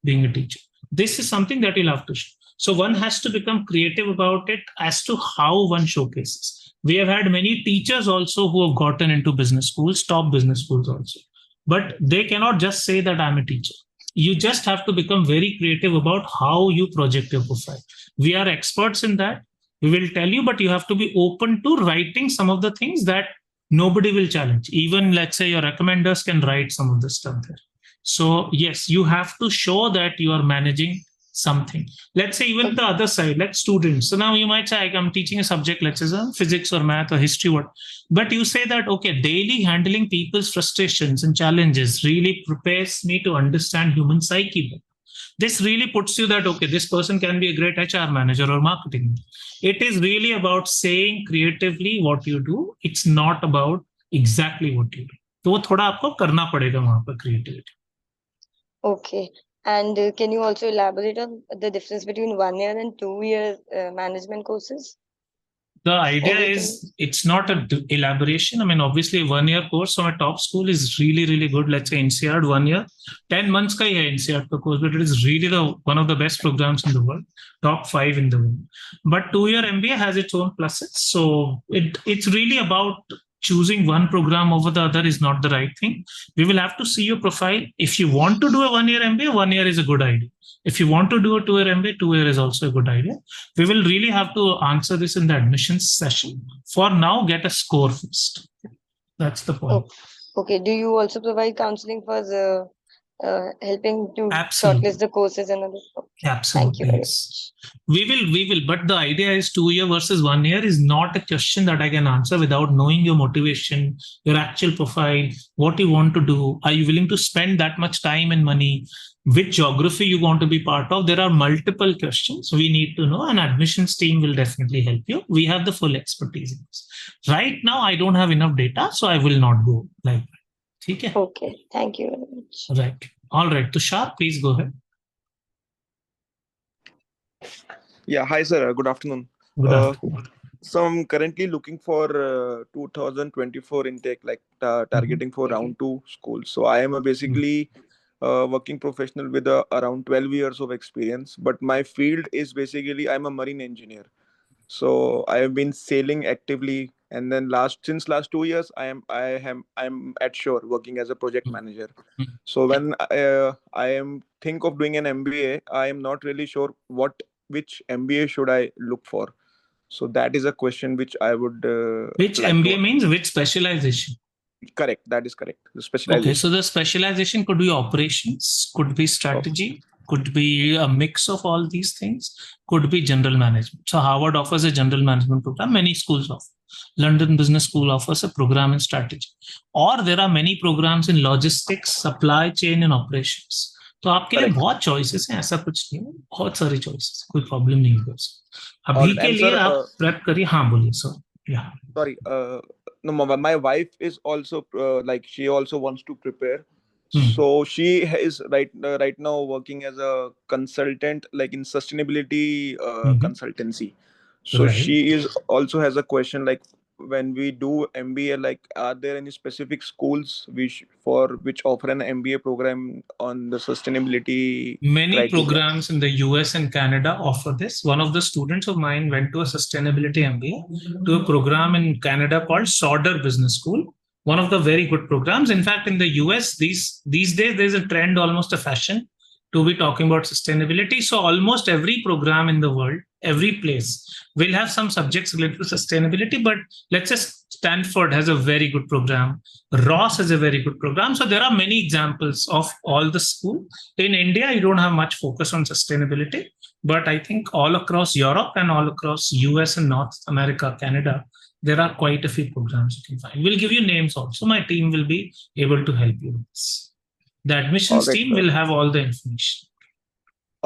being a teacher. This is something that you'll have to show. So one has to become creative about it as to how one showcases. We have had many teachers also who have gotten into business schools, top business schools also. But they cannot just say that I'm a teacher. You just have to become very creative about how you project your profile. We are experts in that. We will tell you, but you have to be open to writing some of the things that nobody will challenge. Even let's say your recommenders can write some of the stuff there. So yes, you have to show that you are managing something. Let's say even the other side, like students. So now you might say, I'm teaching a subject, let's say physics or math or history, what. But you say that, okay, daily handling people's frustrations and challenges really prepares me to understand human psyche. This really puts you that, okay, this person can be a great HR manager or marketing. It is really about saying creatively what you do. It's not about exactly what you do. So वो थोड़ा आपको करना पड़ेगा वहाँ पर creativity. Okay. And can you also elaborate on the difference between 1 year and 2 year management courses? The idea is it's not a elaboration. I mean, obviously, 1 year course from a top school is really, really good. Let's say NCERT 1 year, 10 months ka hi hai NCERT ka course, but it is really one of the best programs in the world, top 5 in the world. But 2-year MBA has its own pluses. So it's really about choosing one program over the other is not the right thing. We will have to see your profile. If you want to do a 1-year MBA, 1 year is a good idea. If you want to do a 2-year MBA, 2 year is also a good idea. We will really have to answer this in the admissions session. For now, get a score first. That's the point. Okay. Do you also provide counseling for the helping to Absolutely. shortlist the courses and other stuff? Absolutely. Thank you very Yes. We will. But the idea is 2 year versus 1 year is not a question that I can answer without knowing your motivation, your actual profile, what you want to do. Are you willing to spend that much time and money? Which geography you want to be part of? There are multiple questions we need to know, and admissions team will definitely help you. We have the full expertise in this. Right now, I don't have enough data, so I will not go like that. Okay. Okay. Thank you very much. Right. All right. Tushar, please go ahead. Yeah, hi sir. Good afternoon. Good afternoon. So I'm currently looking for 2024 intake, like targeting for round 2 school. So I am basically working professional with around 12 years of experience. But my field is basically I'm a marine engineer. So I have been sailing actively, and then since last 2 years I'm at shore working as a project manager. So when I am think of doing an MBA, I am not really sure which MBA should I look for. So that is a question which I would which like MBA means which specialization? Correct, that is correct. The specialization. Okay, so the specialization could be operations, could be strategy, could be a mix of all these things, could be general management. So Harvard offers a general management program, many schools offer. London Business School offers a program in strategy. Or there are many programs in logistics, supply chain and operations. तो आपके लिए बहुत choices हैं, ऐसा कुछ नहीं है, बहुत सारी choices, कोई problem नहीं है उसमें. अभी के लिए आप prep करिए. हाँ बोलिए sir. Yeah. Sorry. No, my wife is also like she also wants to prepare. So she is right now working as a consultant, like in sustainability consultancy. So she is also has a question like, when we do MBA, like are there any specific schools which offer an MBA program on the sustainability? Many criteria? programs in the US and Canada offer this. One of the students of mine went to a sustainability MBA to a program in Canada called Sauder Business School. One of the very good programs. In fact, in the US, these days, there's a trend, almost a fashion, to be talking about sustainability. So almost every program in the world, every place will have some subjects related to sustainability. But let's say Stanford has a very good program. Ross has a very good program. So there are many examples of all the school. In India, you don't have much focus on sustainability. But I think all across Europe and all across US and North America, Canada, there are quite a few programs you can find. We'll give you names also. My team will be able to help you with this. The admissions team will have all the information.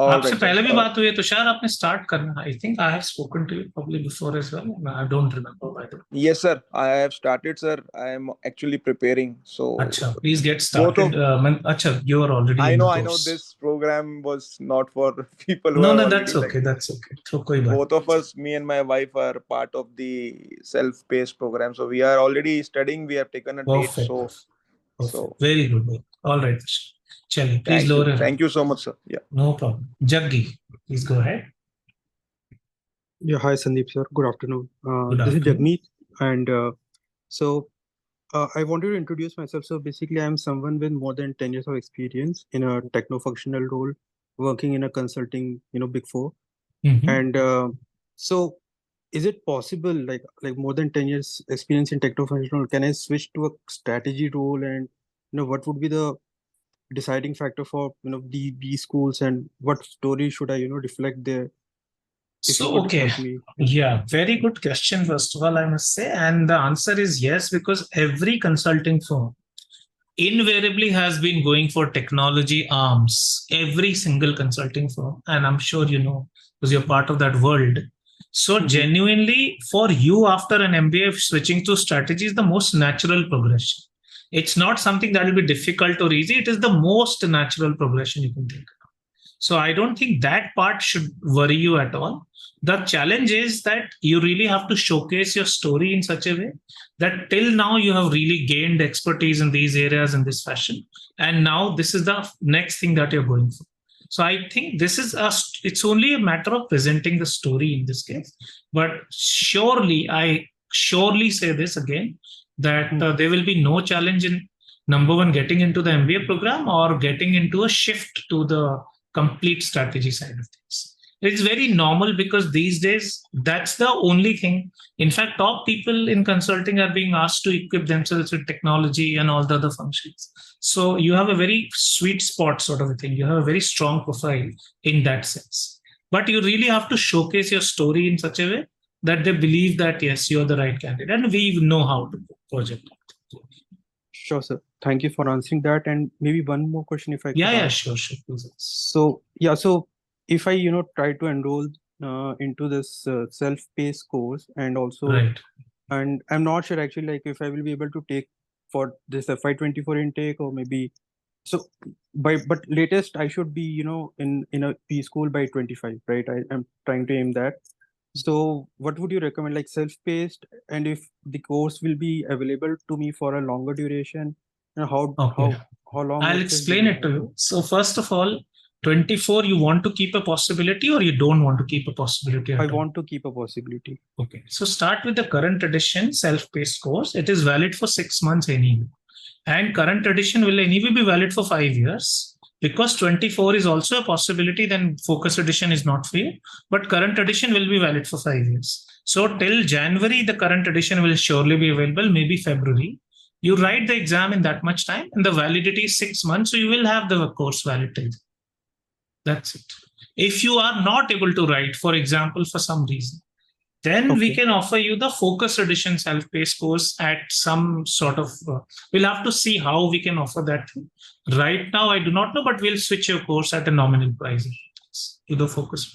आपसे पहले भी बात हुई है तुषार, आपने start करना. I think I have spoken to you probably before as well. I don't remember by the way. Yes, sir. I have started, sir. I am actually preparing. So Achha, please get started. Achha, you are already. I know this program was not for people who No, are that's already, okay. That's okay. So koi baat. Both of us, me and my wife, are part of the self-paced program. So we are already studying. We have taken a date. So very good. All right. Chaliye, please lower your hand. Thank you so much, sir. Yeah. No problem. Jaggi, please go ahead. Yeah, hi Sandeep sir. Good afternoon. This is Jagmeet, and I wanted to introduce myself. So basically, I'm someone with more than 10 years of experience in a techno-functional role, working in a consulting, Big Four. And so, is it possible, like more than 10 years experience in techno-functional, can I switch to a strategy role, and what would be the deciding factor for these schools, and what story should I reflect there? So okay, yeah, very good question first of all, I must say, and the answer is yes, because every consulting firm invariably has been going for technology arms, every single consulting firm, and I'm sure you know because you're part of that world. So genuinely for you after an MBA, switching to strategy is the most natural progression. It's not something that will be difficult or easy. It is the most natural progression you can think of. So I don't think that part should worry you at all. The challenge is that you really have to showcase your story in such a way that till now you have really gained expertise in these areas in this fashion. And now this is the next thing that you're going for. So I think this is it's only a matter of presenting the story in this case. But I surely say this again, that there will be no challenge in number one, getting into the MBA program or getting into a shift to the complete strategy side of things. It's very normal because these days, that's the only thing. In fact, top people in consulting are being asked to equip themselves with technology and all the other functions. So you have a very sweet spot sort of a thing. You have a very strong profile in that sense. But you really have to showcase your story in such a way that they believe that, yes, you're the right candidate. And we know how to project it. Sure, sir. Thank you for answering that. And maybe one more question if I could ask. Sure. So, if I, try to enroll into this self-paced course and also, and I'm not sure actually, like if I will be able to take for this FY24 intake or maybe, so but latest I should be, in a P school by 25, right? I'm trying to aim that. So what would you recommend, like self-paced, and if the course will be available to me for a longer duration, how long? I'll explain it to you. So first of all, 24, you want to keep a possibility or you don't want to keep a possibility? I want to keep a possibility. Okay. So start with the current edition self-paced course. It is valid for 6 months anyway. And current edition will anyway be valid for 5 years. Because 24 is also a possibility, then focus edition is not for you. But current edition will be valid for 5 years. So till January, the current edition will surely be available, maybe February. You write the exam in that much time and the validity is 6 months. So you will have the course valid till then. That's it. If you are not able to write, for example, for some reason, then we can offer you the focus edition self-paced course at some sort of, we'll have to see how we can offer that. Right now, I do not know, but we'll switch your course at a nominal price to the focus,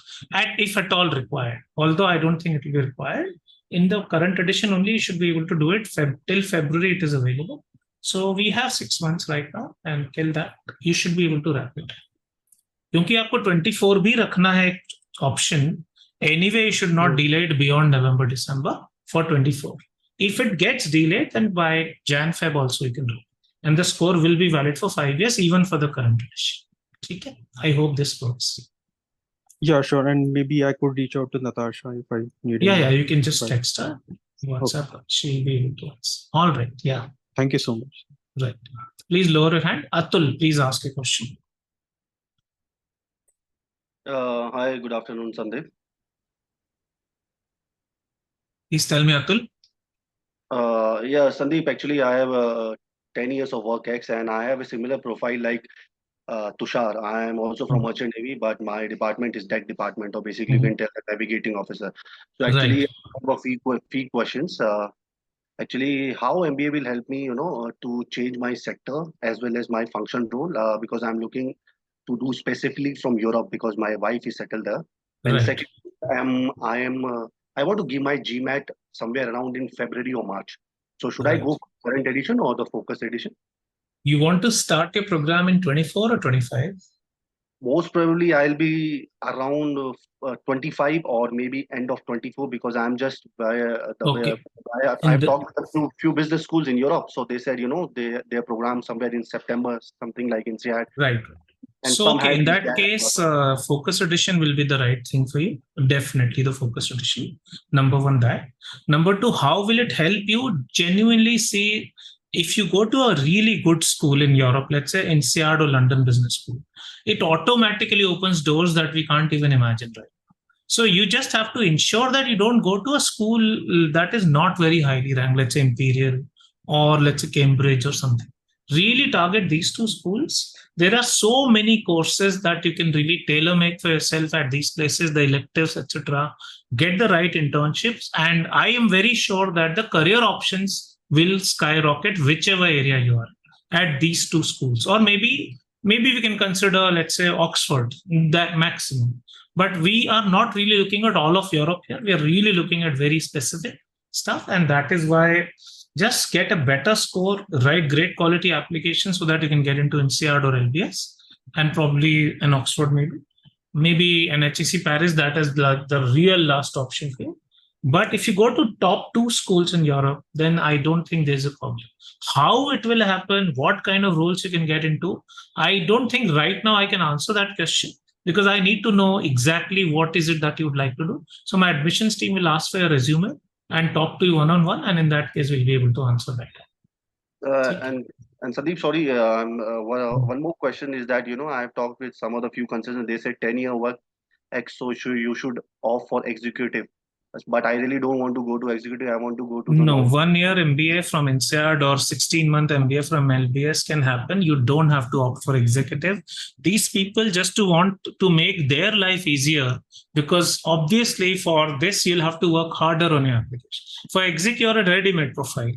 if at all required. Although I don't think it will be required. In the current edition only, you should be able to do it till February it is available. So we have 6 months right now, and till that, you should be able to wrap it. क्योंकि आपको 24 भी रखना है option, anyway you should not delay it beyond November, December for 24. If it gets delayed, then by Jan, Feb also you can do. And the score will be valid for 5 years, even for the current edition. Okay? I hope this works. Yeah, sure. And maybe I could reach out to Natasha if I need it. Yeah, you can just text her. WhatsApp, she'll be able to answer. All right, yeah. Thank you so much. Right. Please lower your hand. Atul, please ask a question. Hi, good afternoon, Sandeep. Please tell me, Atul. Yeah, Sandeep, actually, I have 10 years of work ex and I have a similar profile like Tushar. I am also from Merchant Navy, but my department is deck department, or basically you can tell a navigating officer. So actually, I have a few questions. Actually, how MBA will help me, to change my sector as well as my function role, because I'm looking to do specifically from Europe because my wife is settled there. And second, I want to give my GMAT somewhere around in February or March. So should I go for current edition or the focus edition? You want to start your program in 24 or 25? Most probably I'll be around 25 or maybe end of 24 because I'm just I've talked to a few business schools in Europe. So they said, their program somewhere in September, something like in CAT. Right. And so in that case, focus edition will be the right thing for you. Definitely the focus edition. Number one, that. Number two, how will it help you genuinely see if you go to a really good school in Europe, let's say INSEAD or London Business School, it automatically opens doors that we can't even imagine right now. So you just have to ensure that you don't go to a school that is not very highly ranked, let's say Imperial or let's say Cambridge or something. Really target these two schools. There are so many courses that you can really tailor make for yourself at these places, the electives, etc. Get the right internships. And I am very sure that the career options will skyrocket whichever area you are at these two schools. Or maybe we can consider, let's say, Oxford, that maximum. But we are not really looking at all of Europe here. We are really looking at very specific stuff. And that is why just get a better score, write great quality applications so that you can get into INSEAD or LBS and probably an Oxford maybe. maybe an HEC Paris, that is the real last option for you. But if you go to top 2 schools in Europe, then I don't think there's a problem. How it will happen, what kind of roles you can get into, I don't think right now I can answer that question, because I need to know exactly what is it that you would like to do. So my admissions team will ask for your resume and talk to you one-on-one, and in that case, we'll be able to answer that. And Sandeep, sorry, one more question is that, I've talked with some of the few consultants, they said 10-year work X, so you should opt for executive. But I really don't want to go to executive. I want to go to no, 1-year MBA from INSEAD or 16-month MBA from LBS can happen. You don't have to opt for executive. These people just want to make their life easier, because obviously for this, you'll have to work harder on your application. For exec, you're a ready-made profile.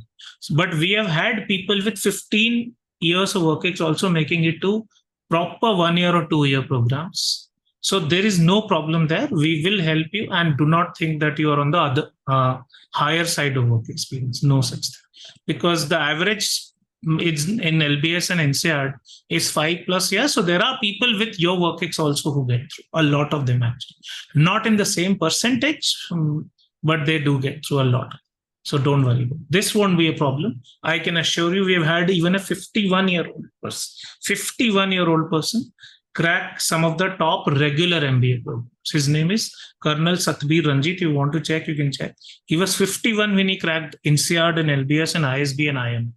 But we have had people with 15 years of work also making it to proper 1-year or 2-year programs. So there is no problem there. We will help you, and do not think that you are on the other higher side of work experience. No such thing, because the average is in LBS and NCR is 5+ years. So there are people with your work ex also who get through. A lot of them actually, not in the same percentage, but they do get through a lot. So don't worry about it. This won't be a problem. I can assure you, we have had even a 51-year-old person crack some of the top regular MBA programs. His name is Colonel Satbir Ranjit. You want to check, you can check. He was 51 when he cracked INSEAD and LBS and ISB and IM.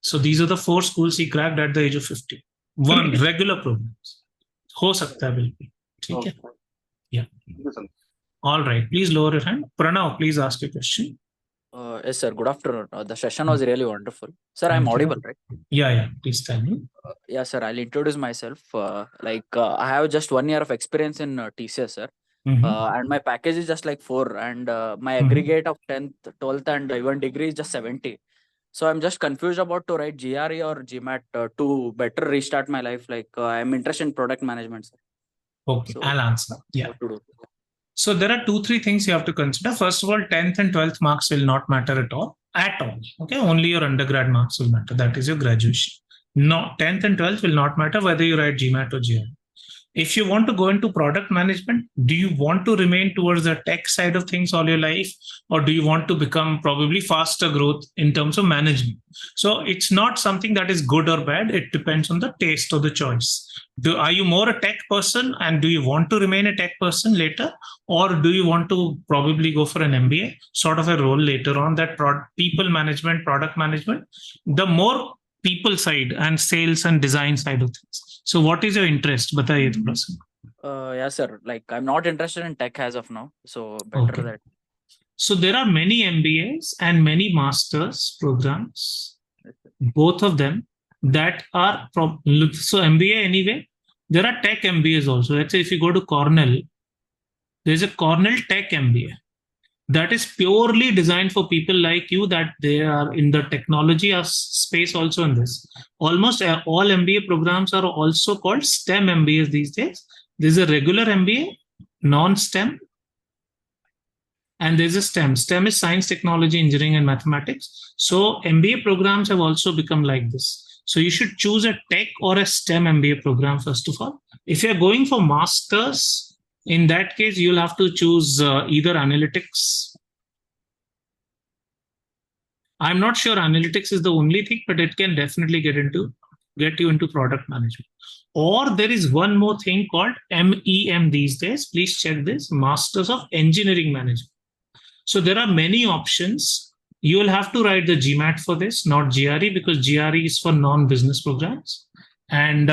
So these are the 4 schools he cracked at the age of 50. 1 regular programs. Ho sakta hai bilkul. Okay. Yeah. All right. Please lower your hand. Pranav, please ask your question. Yes, sir. Good afternoon. The session was really wonderful. Sir, I'm audible, right? Yeah. Please tell me. Yeah, sir. I'll introduce myself. I have just 1 year of experience in TCS, sir. And my package is just like 4. And my aggregate of 10th, 12th, and even degree is just 70. So I'm just confused about to write GRE or GMAT to better restart my life. I'm interested in product management, sir. Okay, so, I'll answer. Yeah. What to do? So there are 2-3 things you have to consider. First of all, 10th and 12th marks will not matter at all. Okay, only your undergrad marks will matter. That is your graduation. No, 10th and 12th will not matter whether you write GMAT or GRE. If you want to go into product management, do you want to remain towards the tech side of things all your life, or do you want to become probably faster growth in terms of management? So it's not something that is good or bad. It depends on the taste or the choice. Are you more a tech person, and do you want to remain a tech person later, or do you want to probably go for an MBA sort of a role later on, that people management, product management, the more people side and sales and design side of things? So what is your interest? Bataiye thoda sa. Yeah, sir. I'm not interested in tech as of now. So better that. So there are many MBAs and many masters programs, both of them that are from. So MBA anyway, there are tech MBAs also. Let's say if you go to Cornell, there's a Cornell Tech MBA. That is purely designed for people like you, that they are in the technology space also in this. Almost all MBA programs are also called STEM MBAs these days. There's a regular MBA, non-STEM, and there's a STEM. STEM is science, technology, engineering, and mathematics. So MBA programs have also become like this. So you should choose a tech or a STEM MBA program first of all. If you're going for masters, in that case, you'll have to choose either analytics. I'm not sure analytics is the only thing, but it can definitely get you into product management. Or there is one more thing called MEM these days. Please check this, Masters of Engineering Management. So there are many options. You will have to write the GMAT for this, not GRE, because GRE is for non-business programs. And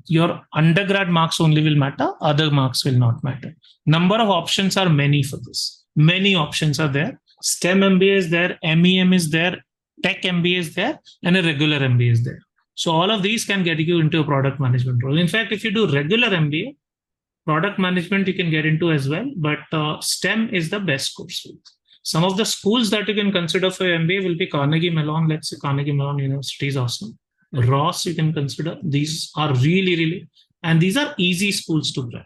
your undergrad marks only will matter, other marks will not matter. Number of options are many for this. Many options are there. STEM MBA is there, MEM is there, Tech MBA is there, and a regular MBA is there. So all of these can get you into a product management role. In fact, if you do regular MBA, product management you can get into as well, but STEM is the best course. Some of the schools that you can consider for MBA will be Carnegie Mellon. Let's say Carnegie Mellon University is awesome. Ross you can consider. These are really, and these are easy schools to crack.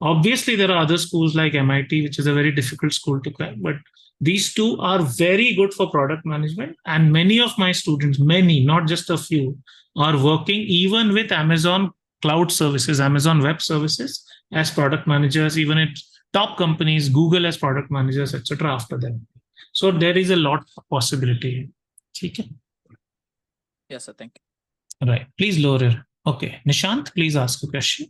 Obviously, there are other schools like MIT, which is a very difficult school to crack, but these two are very good for product management. And many of my students, many, not just a few, are working even with Amazon cloud services, Amazon Web Services as product managers, even at top companies, Google as product managers, etc. after them. So there is a lot of possibility. Okay. Yes, sir. Thank you. Right. Please lower your. Okay. Nishant, please ask a question.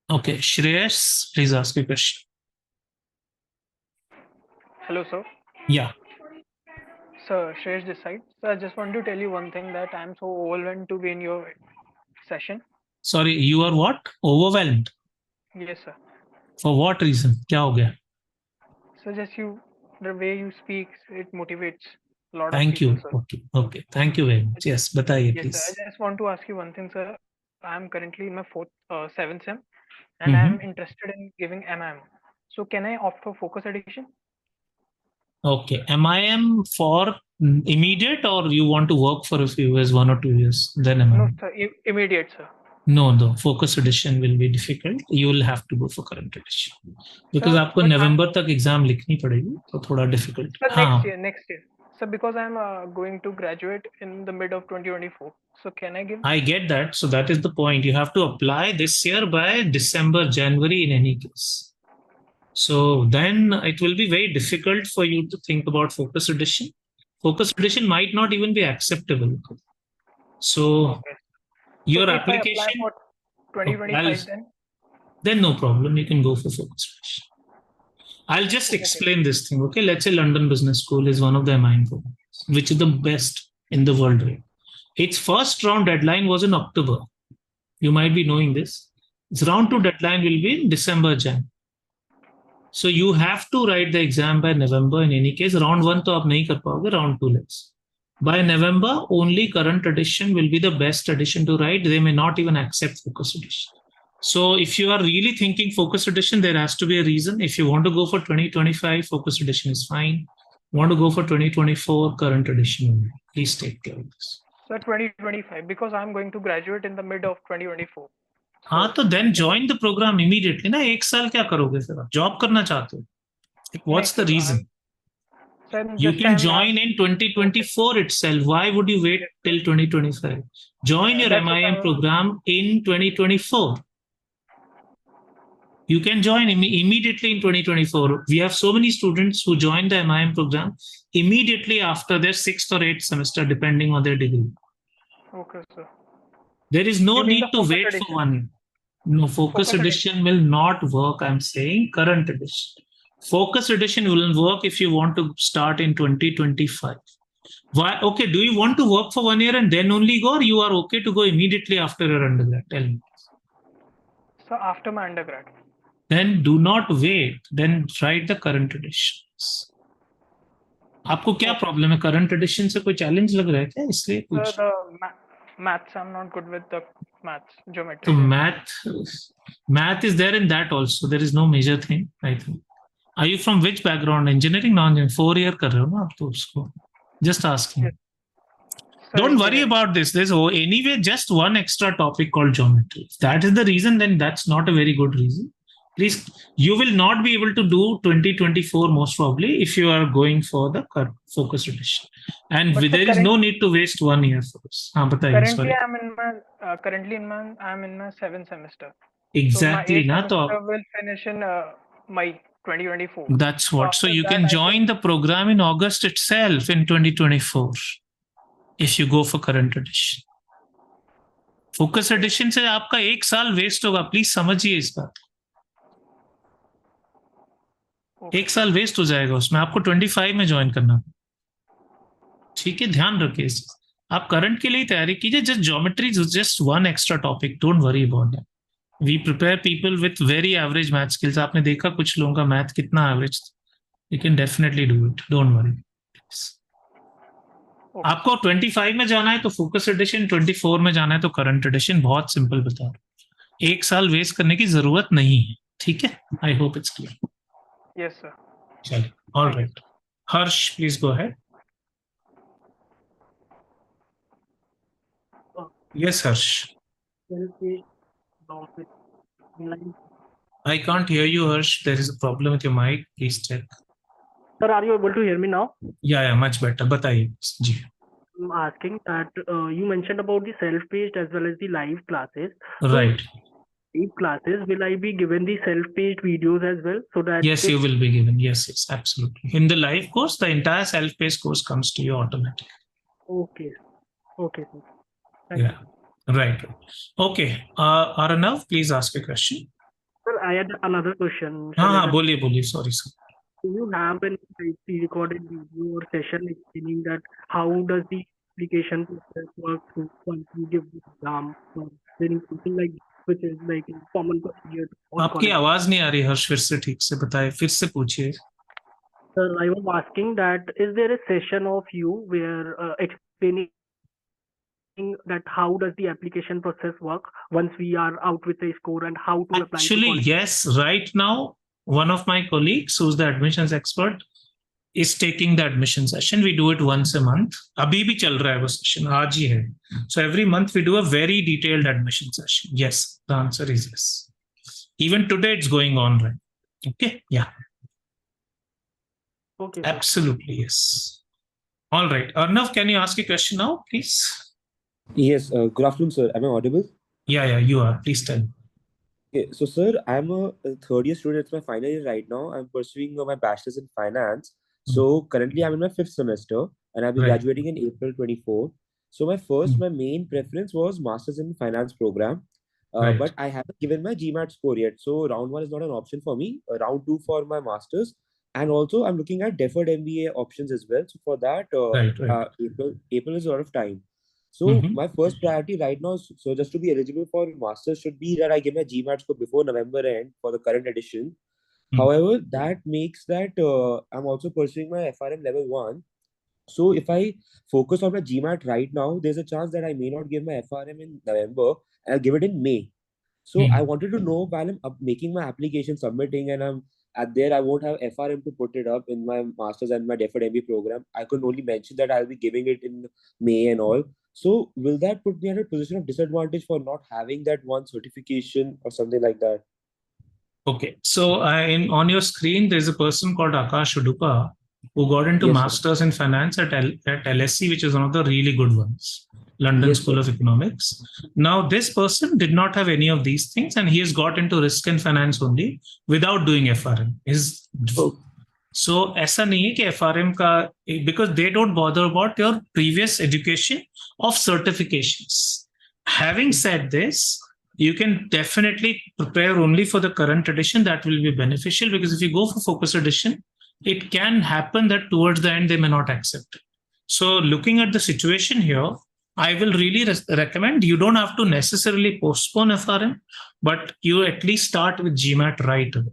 Okay. Shreyas, please ask a question. Hello, sir. Yeah. Sir, Shresh this side. Sir, I just want to tell you one thing that I'm so overwhelmed to be in your session. Sorry, you are what? Overwhelmed? Yes, sir. For what reason? क्या हो गया? So just the way you speak, it motivates a lot Thank of people, you. sir. Okay. Okay. Thank you very much. Yes. बताइए Yes, please. sir. I just want to ask you one thing, sir. I'm currently in my seventh sem, and I'm interested in giving MIM. So can I opt for focus edition? Okay. MIM for immediate, or you want to work for a few years, 1 or 2 years, then MIM? No, sir. Immediate, sir. No, the focus edition will be difficult. You will have to go for current edition because Sir, आपको November तक exam लिखनी पड़ेगी, तो थोड़ा difficult. Sir, next year. So because I'm going to graduate in the mid of 2024, so can I give? I get that. So that is the point. You have to apply this year by December, January in any case. So then it will be very difficult for you to think about focus edition. Focus edition might not even be acceptable. So your so application. If I apply for 2025 then no problem. You can go for focus edition. I'll just explain this thing. Okay. Let's say London Business School is one of the MIM programs, which is the best in the world. Right? Its first round deadline was in October. You might be knowing this. Its round 2 deadline will be in December, Jan. So you have to write the exam by November in any case. Round 1 to aap nahi kar paoge, round 2 let's. By November, only current edition will be the best edition to write. They may not even accept focus edition. So if you are really thinking focus edition, there has to be a reason. If you want to go for 2025, focus edition is fine. Want to go for 2024, current edition. Please take care of this. So 2025, because I'm going to graduate in the mid of 2024. हाँ तो then join the program immediately ना. एक साल क्या करोगे फिर आप job करना चाहते हो? What's the reason? You can join in 2024 itself. Why would you wait till 2025? Join your MIM program in 2024. You can join immediately in 2024. We have so many students who join the MIM program immediately after their 6th or 8th semester, depending on their degree. Okay, sir. There is no need to wait for one. No, focus edition will not work. I'm saying current edition. Focus edition will work if you want to start in 2025. Why? Okay, do you want to work for 1 year and then only go, or you are okay to go immediately after your undergrad? Tell me. So after my undergrad. Then do not wait. Then write the current editions. आपको क्या problem है? Current addition से कोई challenge लग रहा है क्या? इसलिए कुछ maths, I'm not good with the maths, geometry. So math is there in that also. There is no major thing, I think. Are you from which background? Engineering, non-engineering? 4 year कर रहे हो ना आप तो उसको. Just asking. Don't worry about this. There's anyway just one extra topic called geometry. If that is the reason, then that's not a very good reason. Please, you will not be able to do 2024 most probably if you are going for the focus edition. And there is no need to waste 1 year for this. Currently, I'm in my 7th semester. Exactly. So my 8th semester will finish in May 2024. That's what. So you can join the program in August itself in 2024 if you go for current edition. Focus edition से आपका 1 साल waste होगा. Please समझिए इस बात. 1 साल waste हो जाएगा उसमें. आपको 25 में ज्वाइन करना. ठीक है, ध्यान रखिए. आप करंट के लिए तैयारी कीजिए. Just geometry is just one extra topic. Don't worry about that. We prepare people with very average math skills. आपने देखा कुछ लोगों का मैथ कितना एवरेज था. You can definitely do it. Don't worry. आपको 25 में जाना है तो फोकस एडिशन, 24 में जाना है तो करंट एडिशन. बहुत सिंपल बता रहा हूं. 1 साल वेस्ट करने की जरूरत नहीं है. ठीक है. I hope it's clear. Yes, sir. Chale. All right. Harsh, please go ahead. Yes, Harsh. I can't hear you, Harsh. There is a problem with your mic. Please check. Sir, are you able to hear me now? Yeah, much better. बताइए जी. I'm asking that you mentioned about the self-paced as well as the live classes. So Right. live classes, will I be given the self-paced videos as well? So that Yes, you will be given. Yes, absolutely. In the live course, the entire self-paced course comes to you automatically. Okay. Okay. Thank Yeah. Right. Okay. Aranav, please ask a question. Sir, I had another question. Boliye. Sorry, sir. Do you have any pre-recorded video or session explaining that how does the application process work through once you give the exam or something like which is like a common procedure to all आपकी colleges? आवाज नहीं आ रही हर्ष, फिर से ठीक से बताए, फिर से पूछिए. Sir, I was asking that is there a session of you where explaining that how does the application process work once we are out with a score and how to apply to Actually, college? yes. Right now, one of my colleagues who's the admissions expert is taking the admission session. We do it once a month. अभी भी चल रहा है वो session, आज ही है. So every month we do a very detailed admission session. Yes, the answer is yes. Even today it's going on, right? Okay, yeah. Okay. Absolutely, yes. All right. Arnav, can you ask a question now, please? Yes, good afternoon, sir. Am I audible? Yeah, you are. Please tell me. Okay, so sir, I'm a third year student. It's my final year right now. I'm pursuing my bachelor's in finance. So currently I'm in my 5th semester and I'll be graduating in April 24. So my main preference was master's in finance program. But I haven't given my GMAT score yet. So round 1 is not an option for me. Round 2 for my master's. And also I'm looking at deferred MBA options as well. So for that, April is a lot of time. So my first priority right now, so just to be eligible for masters, should be that I get my GMAT score before November end for the current edition. However, that makes that I'm also pursuing my FRM level 1. So if I focus on my GMAT right now, there's a chance that I may not give my FRM in November. I'll give it in May. So I wanted to know while I'm making my application, submitting, and I'm at there, I won't have FRM to put it up in my master's and my deferred MBA program. I could only mention that I'll be giving it in May and all. So will that put me at a position of disadvantage for not having that one certification or something like that? Okay, so on your screen, there's a person called Akash Udupa who got into masters in finance at LSE, which is one of the really good ones, London School of Economics. Now, this person did not have any of these things, and he has got into risk and finance only without doing FRM. So, ऐसा नहीं है कि FRM का, because they don't bother about your previous education of certifications. Having said this, you can definitely prepare only for the current edition. That will be beneficial, because if you go for focus edition, it can happen that towards the end they may not accept it. So looking at the situation here, I will really recommend you don't have to necessarily postpone FRM, but you at least start with GMAT right away.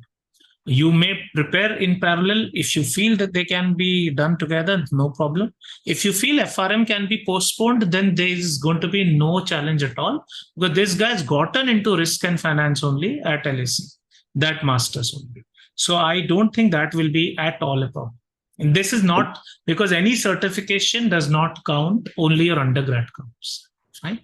You may prepare in parallel. If you feel that they can be done together, no problem. If you feel FRM can be postponed, then there is going to be no challenge at all, because this guy's gotten into risk and finance only at LSE, that master's only. So I don't think that will be at all a problem. And this is not, because any certification does not count, only your undergrad counts. Fine.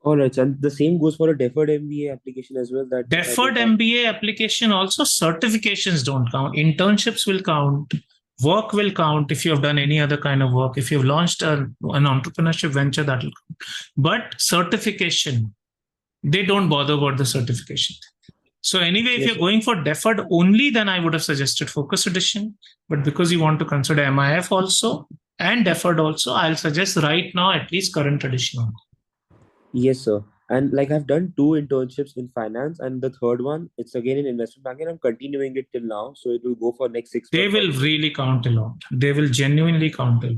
All right, and the same goes for a deferred MBA application as well. That deferred MBA application also, certifications don't count. Internships will count. Work will count if you have done any other kind of work. If you've launched an entrepreneurship venture, that will count. But certification, they don't bother about the certification. So anyway, if you're going for deferred only, then I would have suggested focus edition. But because you want to consider MIF also and deferred also, I'll suggest right now at least current edition. Yes, sir. And like I've done 2 internships in finance, and the third one, it's again in investment banking. I'm continuing it till now, so it will go for next 6 months. They will really count a lot. They will genuinely count a lot.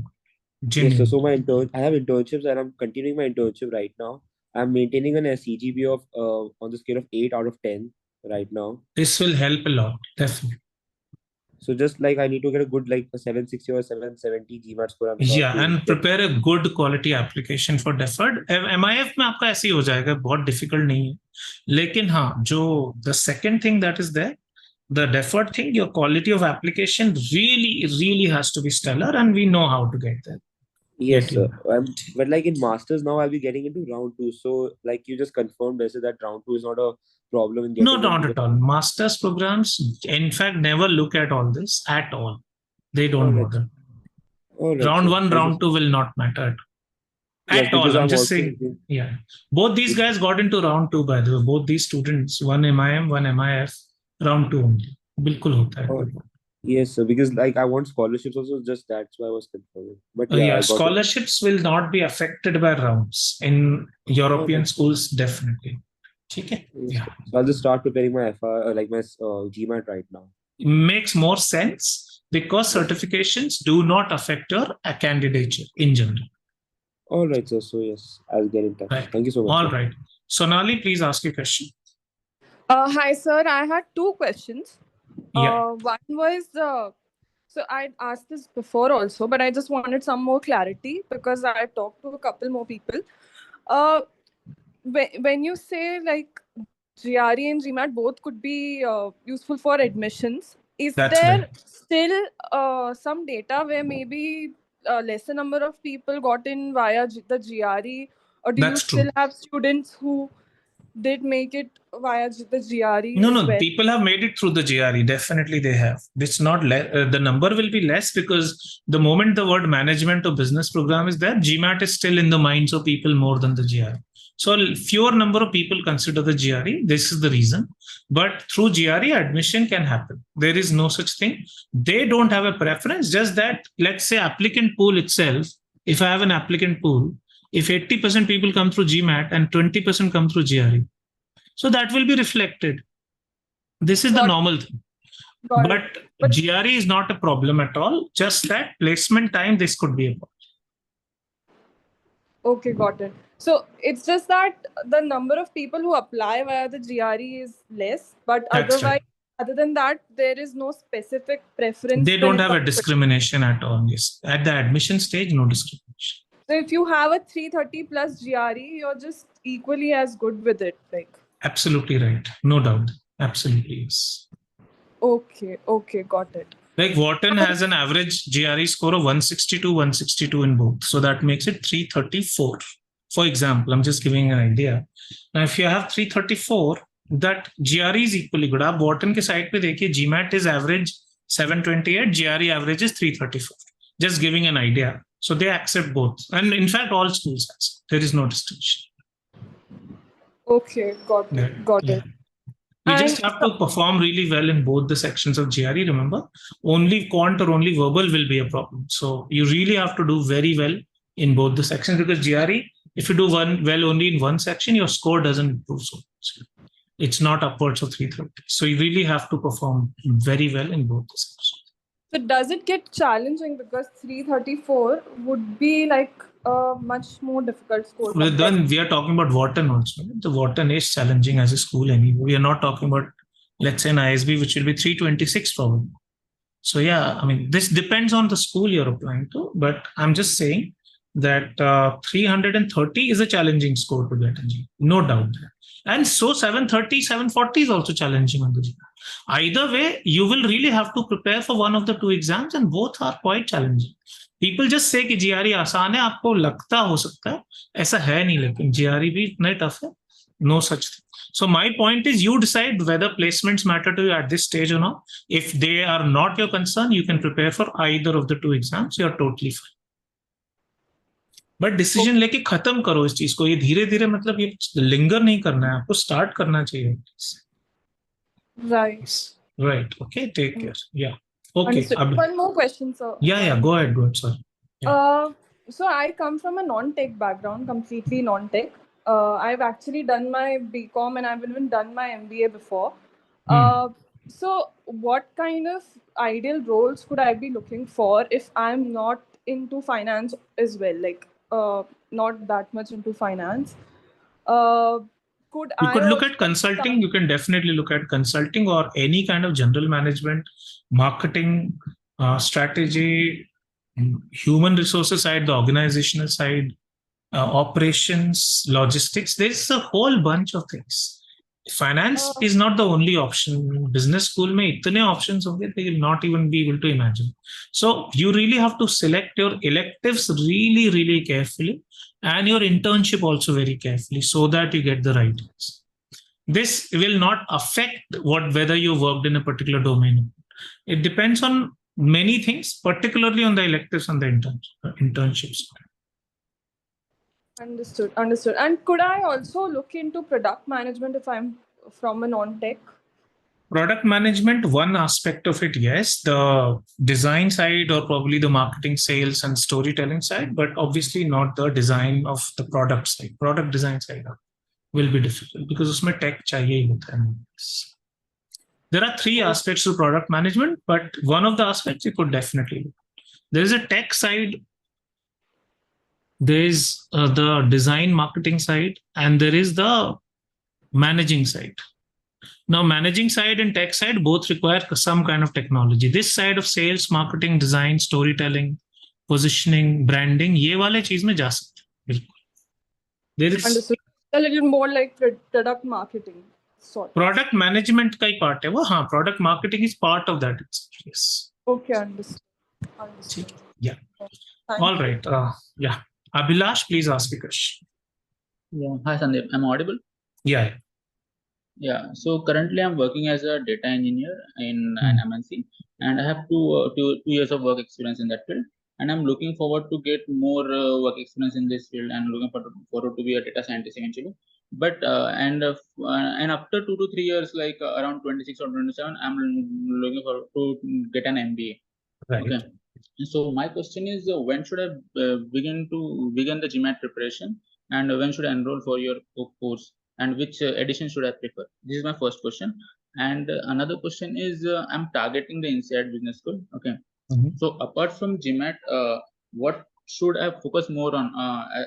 Yes, sir. So I have internships, and I'm continuing my internship right now. I'm maintaining an CGPA of on the scale of 8 out of 10 right now. This will help a lot, definitely. So just like I need to get a good like a 760 or 770 GMAT score. And prepare a good quality application for deferred. MIF में आपका ऐसे ही हो जाएगा, बहुत difficult नहीं है. लेकिन हाँ, जो the second thing that is there, the deferred thing, your quality of application really has to be stellar, and we know how to get there. Yes, sir. But like in masters now, I'll be getting into round 2. So like you just confirmed, I said that round 2 is not a problem in getting. No, not at all. Masters programs, in fact, never look at all this at all. They don't bother. Round 1, round 2 will not matter. At all. because I'm I'm just also saying, yeah. Both these guys got into round 2, by the way. Both these students, one MIM, one MIF, round 2 only. Bilkul hota hai. Oh, yes, sir. Because like I want scholarships also. Just that's why I was confirming. But yeah, Yeah, I got it. scholarships will not be affected by rounds. In European schools, definitely. Okay? Yes, Yeah. sir. So I'll just start preparing my FR, like my GMAT right now. It makes more sense because certifications do not affect your candidature in general. All right, sir. So yes, I'll get in touch. Right. Thank you so much. All sir. right. Sonali, please ask your question. Hi, sir. I had 2 questions. Yeah. One was, so I asked this before also, but I just wanted some more clarity because I talked to a couple more people. When you say like GRE and GMAT both could be useful for admissions, is That's there right. still some data where maybe a lesser number of people got in via the GRE, or do you That's still true. have students who did make it via the GRE No, as no, well? people have made it through the GRE. Definitely they have. It's not the number will be less because the moment the word management or business program is there, GMAT is still in the minds of people more than the GRE. So fewer number of people consider the GRE. This is the reason. But through GRE, admission can happen. There is no such thing. They don't have a preference. Just that, let's say, applicant pool itself. If I have an applicant pool, if 80% people come through GMAT and 20% come through GRE, so that will be reflected. This is the normal thing. But GRE is not a problem at all. Just that placement time, this could be a problem. Okay, got it. So it's just that the number of people who apply via the GRE is less, but That's otherwise, right. other than that, there is no specific preference. They when don't it have a comes to- discrimination at all. Yes. At the admission stage, no discrimination. So if you have a 330 plus GRE, you're just equally as good with it, like. Absolutely right. No doubt. Absolutely yes. Okay, got it. Like Wharton has an average GRE score of 162 in both. So that makes it 334. For example, I'm just giving an idea. Now, if you have 334, that GRE is equally good. आप Wharton के side पे देखिए, GMAT is average 728, GRE average is 334. Just giving an idea. So they accept both. And in fact, all schools accept. There is no distinction. Okay, got it. You just have to perform really well in both the sections of GRE. Remember, only quant or only verbal will be a problem. So you really have to do very well in both the sections, because GRE, if you do well only in one section, your score doesn't improve so much. It's not upwards of 330. So you really have to perform very well in both the sections. So does it get challenging because 334 would be like a much more difficult score? Then we are talking about Wharton also. The Wharton is challenging as a school anyway. We are not talking about, let's say, an ISB, which will be 326 probably. So yeah, I mean, this depends on the school you're applying to, but I'm just saying that 330 is a challenging score to get in GMAT, no doubt. And so 730, 740 is also challenging on the GMAT. Either way, you will really have to prepare for one of the 2 exams, and both are quite challenging. People just say कि GRE आसान है, आपको लगता हो सकता है, ऐसा है नहीं, लेकिन GRE भी इतना tough है, no such thing. So my point is, you decide whether placements matter to you at this stage or not. If they are not your concern, you can prepare for either of the 2 exams. You're totally fine. But decision लेके खत्म करो इस चीज को. ये धीरे-धीरे मतलब ये linger नहीं करना है, आपको start करना चाहिए. Right. Okay. Take care. Yeah. Okay. One more question, sir. Yeah. Go ahead. Sorry. Yeah. So I come from a non-tech background, completely non-tech. I've actually done my BCom and I've even done my MBA before. So what kind of ideal roles could I be looking for if I'm not into finance as well? Like not that much into finance. You could look at consulting. You can definitely look at consulting or any kind of general management, marketing, strategy, human resources side, the organizational side, operations, logistics. There's a whole bunch of things. Finance is not the only option. Business school mein itne options honge, they will not even be able to imagine. So you really have to select your electives really, really carefully, and your internship also very carefully, so that you get the right ones. This will not affect whether you worked in a particular domain. It depends on many things, particularly on the electives and the internships. Understood. Understood. And could I also look into product management if I'm from a non-tech? Product management, one aspect of it, yes. The design side or probably the marketing, sales and storytelling side, but obviously not the design of the product side. Product design side will be difficult because उसमें tech चाहिए ही होता है. There are three aspects to product management, but one of the aspects you could definitely do. There is a tech side, there is the design marketing side, and there is the managing side. Now, managing side and tech side both require some kind of technology. This side of sales, marketing, design, storytelling, positioning, branding, ये वाले चीज में जा सकते हैं. There is Understood. A little more like product marketing. Sort of. Product management का ही part है वो. हाँ, product marketing is part of that. Yes. Okay, understood. Understood. Yeah. Thank All you. right. Yeah. Abhilash, please ask a question. Yeah. Hi, Sandeep. Am I audible? Yeah. Yeah. So currently, I'm working as a data engineer in an MNC, and I have two years of work experience in that field. And I'm looking forward to get more work experience in this field, and looking forward to be a data scientist eventually. But and after 2 to 3 years, like around 26 or 27, I'm looking forward to get an MBA. Right. Okay. So my question is, when should I begin the GMAT preparation, and when should I enroll for your course, and which edition should I prefer? This is my first question. And another question is, I'm targeting the INSEAD Business School. Okay. So apart from GMAT, what should I focus more on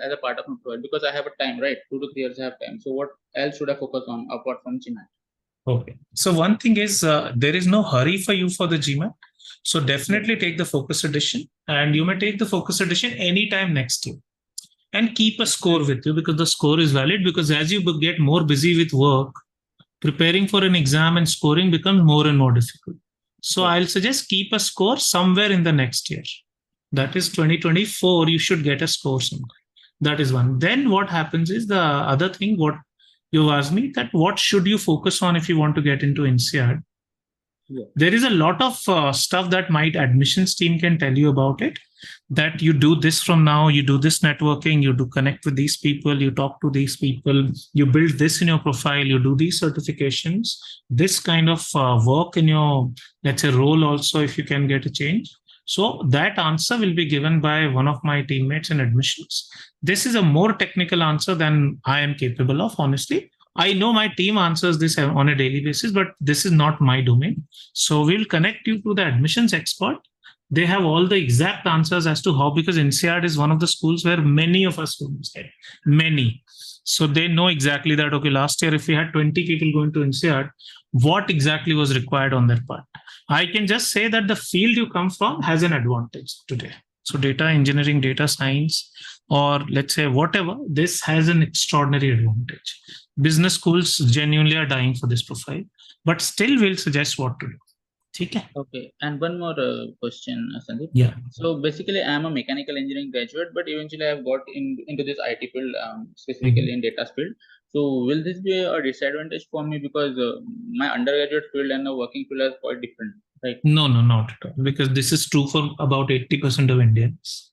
as a part of my profile? Because I have a time, right? 2 to 3 years I have time. So what else should I focus on apart from GMAT? Okay. So one thing is there is no hurry for you for the GMAT. So definitely take the focus edition, and you may take the focus edition anytime next year, and keep a score with you because the score is valid. Because as you get more busy with work, preparing for an exam and scoring becomes more and more difficult. So I'll suggest keep a score somewhere in the next year. That is 2024, you should get a score somewhere. That is one. Then what happens is the other thing, what you asked me, that what should you focus on if you want to get into INSEAD? Yeah. There is a lot of stuff that my admissions team can tell you about it, that you do this from now, you do this networking, you do connect with these people, you talk to these people, you build this in your profile, you do these certifications, this kind of work in your, let's say, role also, if you can get a change. So that answer will be given by one of my teammates in admissions. This is a more technical answer than I am capable of, honestly. I know my team answers this on a daily basis, but this is not my domain. So we'll connect you to the admissions expert. They have all the exact answers as to how, because INSEAD is one of the schools where many of us students get, many. So they know exactly that, okay, last year, if we had 20 people going to INSEAD, what exactly was required on that part? I can just say that the field you come from has an advantage today. So data engineering, data science, or let's say whatever, this has an extraordinary advantage. Business schools genuinely are dying for this profile, but still we'll suggest what to do. Okay, and one more question, Sandeep. Yeah. So basically, I'm a mechanical engineering graduate, but eventually I've got into this IT field, specifically in data field. So will this be a disadvantage for me because my undergraduate field and the working field are quite different, right? No, not at all, because this is true for about 80% of Indians.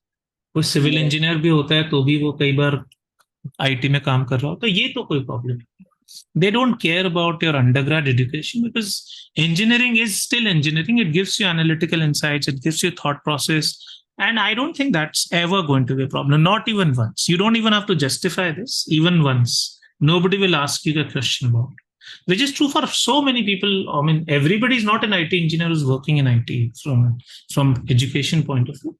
कोई civil engineer भी होता है तो भी वो कई बार IT में काम कर रहा हो, तो ये तो कोई प्रॉब्लम नहीं. They don't care about your undergrad education because engineering is still engineering. It gives you analytical insights, it gives you thought process, and I don't think that's ever going to be a problem, not even once. You don't even have to justify this even once. Nobody will ask you the question about it, which is true for so many people. I mean, everybody is not an IT engineer who's working in IT from education point of view.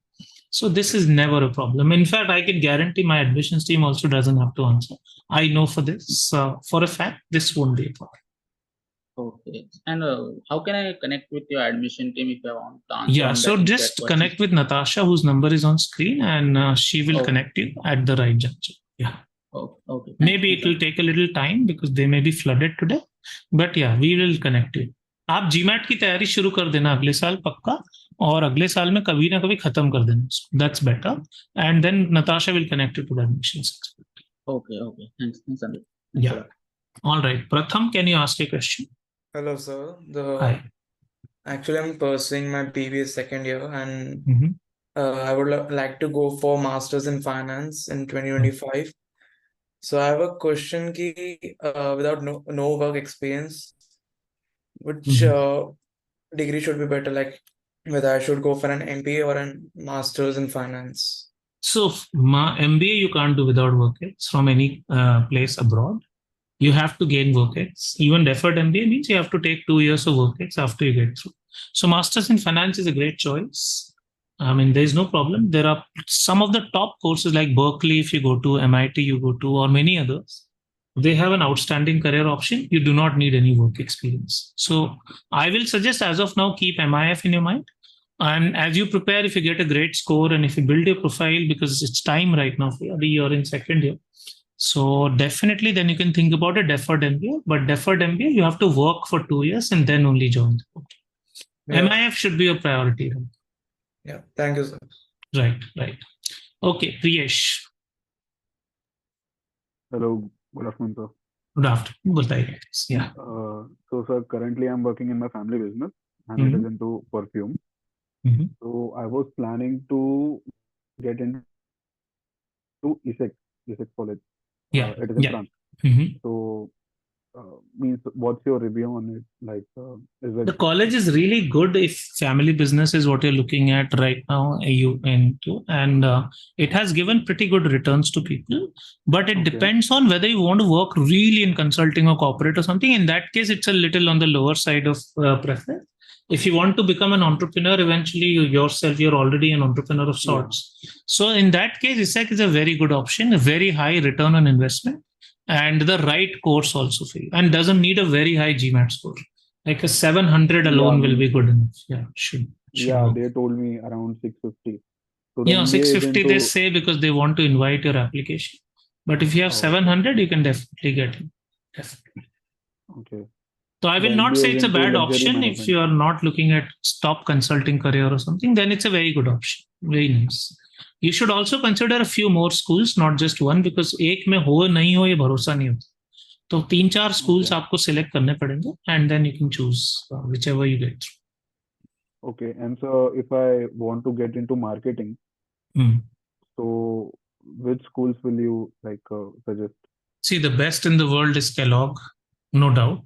So this is never a problem. In fact, I can guarantee my admissions team also doesn't have to answer. I know for this, for a fact, this won't be a problem. Okay. And how can I connect with your admission team if I want to answer? Yeah, so just connect with Natasha, whose number is on screen, and she will connect you at the right juncture. Yeah. Okay. Maybe it will take a little time because they may be flooded today, but yeah, we will connect you. आप GMAT की तैयारी शुरू कर देना अगले साल पक्का, और अगले साल में कभी ना कभी खत्म कर देना. That's better. And then Natasha will connect you to the admissions expert. Okay. Thanks, Sandeep. Yeah. All right. Pratham, can you ask a question? Hello, sir. Hi. Actually, I'm pursuing my BBA second year, and I would like to go for Masters in Finance in 2025. So I have a question ki, without no work experience, which degree should be better? Like whether I should go for an MBA or a master's in finance. So MBA you can't do without work. It's from any place abroad. You have to gain work ex. Even deferred MBA means you have to take 2 years of work ex after you get through. So masters in finance is a great choice. I mean, there is no problem. There are some of the top courses like Berkeley, if you go to, MIT, you go to, or many others. They have an outstanding career option. You do not need any work experience. So I will suggest as of now, keep MIF in your mind. And as you prepare, if you get a great score and if you build your profile, because it's time right now, you're in second year. So definitely then you can think about a deferred MBA, but deferred MBA, you have to work for 2 years and then only join the program. Yeah. MIF should be your priority. Yeah, thank you, sir. Right. Okay, Priyesh. Hello, good afternoon, sir. Good afternoon. Yeah. So, sir, currently I'm working in my family business and it is into perfume. So I was planning to get into ESEC college. Yeah. It is in France. So, means what's your review on it? Like, is it The college is really good if family business is what you're looking at right now, and it has given pretty good returns to people. But it depends on whether you want to work really in consulting or corporate or something. In that case, it's a little on the lower side of preference. If you want to become an entrepreneur, eventually you're already an entrepreneur of sorts. So in that case, ESEC is a very good option, a very high return on investment, and the right course also for you, and doesn't need a very high GMAT score. Like a 700 alone will be good enough. Yeah, should yeah, they told me around 650. So yeah, MBA is 650 they into say because they want to invite your application. But if you have 700, you can definitely get it. Definitely. okay. So I will The not MBA say is it's a into bad luxury option. If management. you are not looking at top consulting career or something, then it's a very good option. Very nice. You should also consider a few more schools, not just one, because एक में हो नहीं हो ये भरोसा नहीं होता. तो 3-4 schools आपको select करने पड़ेंगे, and then you can choose whichever you get through. Okay, and so if I want to get into marketing, so which schools will you like suggest? See, the best in the world is Kellogg, no doubt.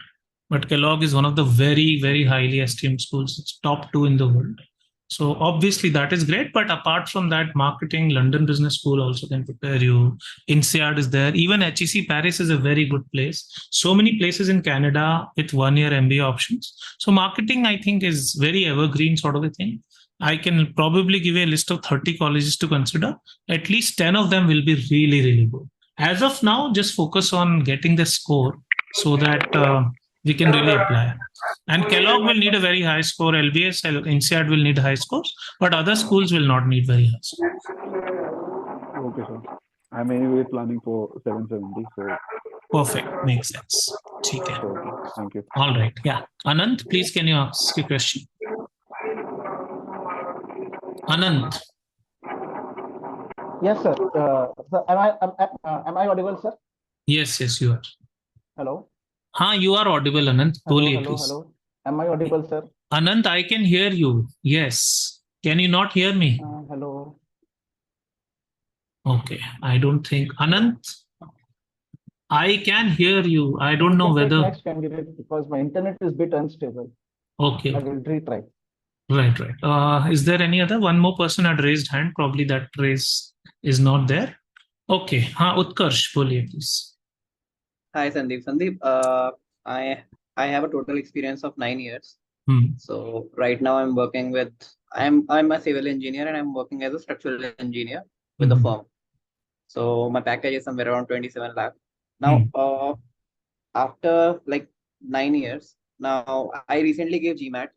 But Kellogg is one of the very, very highly esteemed schools. It's top 2 in the world. So obviously that is great. But apart from that, marketing, London Business School also can prepare you. INSEAD is there. Even HEC Paris is a very good place. So many places in Canada with 1-year MBA options. So marketing, I think, is very evergreen sort of a thing. I can probably give you a list of 30 colleges to consider. At least 10 of them will be really, really good. As of now, just focus on getting the score so that we can really apply. And Kellogg will need a very high score. LBS, INSEAD will need high scores, but other schools will not need very high scores. Okay, sir. I'm anyway planning for 770. So perfect, makes sense. Okay. Thank you. All right. Yeah. Anand, please can you ask a question? Anand. Yes, sir. Sir, am I audible, sir? Yes, you are. Hello. You are audible, Anand. Hello. Am I audible, sir? Anand, I can hear you. Yes. Can you not hear me? Hello. Okay. I don't think. Anand, I can hear you. I don't know whether. Next candidate, because my internet is a bit unstable. Okay. I will retry. Right. Is there any other? One more person had raised hand. Probably that raise is not there. Okay. Utkarsh, boliye please. Hi, Sandeep. Sandeep, I have a total experience of 9 years. So right now I'm working with, I'm a civil engineer and I'm working as a structural engineer with the firm. So my package is somewhere around 27 lakh. Now, after like 9 years, now I recently gave GMAT.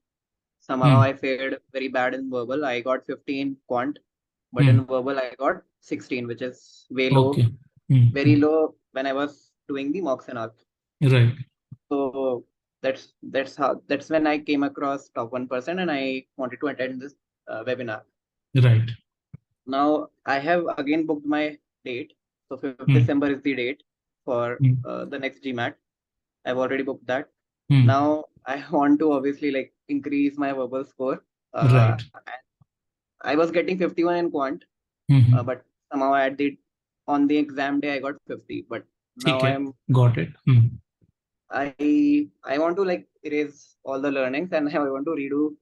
Somehow I fared very bad in verbal. I got 15 quant, but in verbal I got 16, which is way low, very low when I was doing the mocks and all. Right. So that's when I came across top 1% and I wanted to attend this webinar. Right. Now I have again booked my date. So 5th December is the date for the next GMAT. I've already booked that. Now I want to obviously like increase my verbal score. Right. I was getting 51 in quant, but somehow at the on the exam day I got 50, but now got it. I want to like erase all the learnings and I want to redo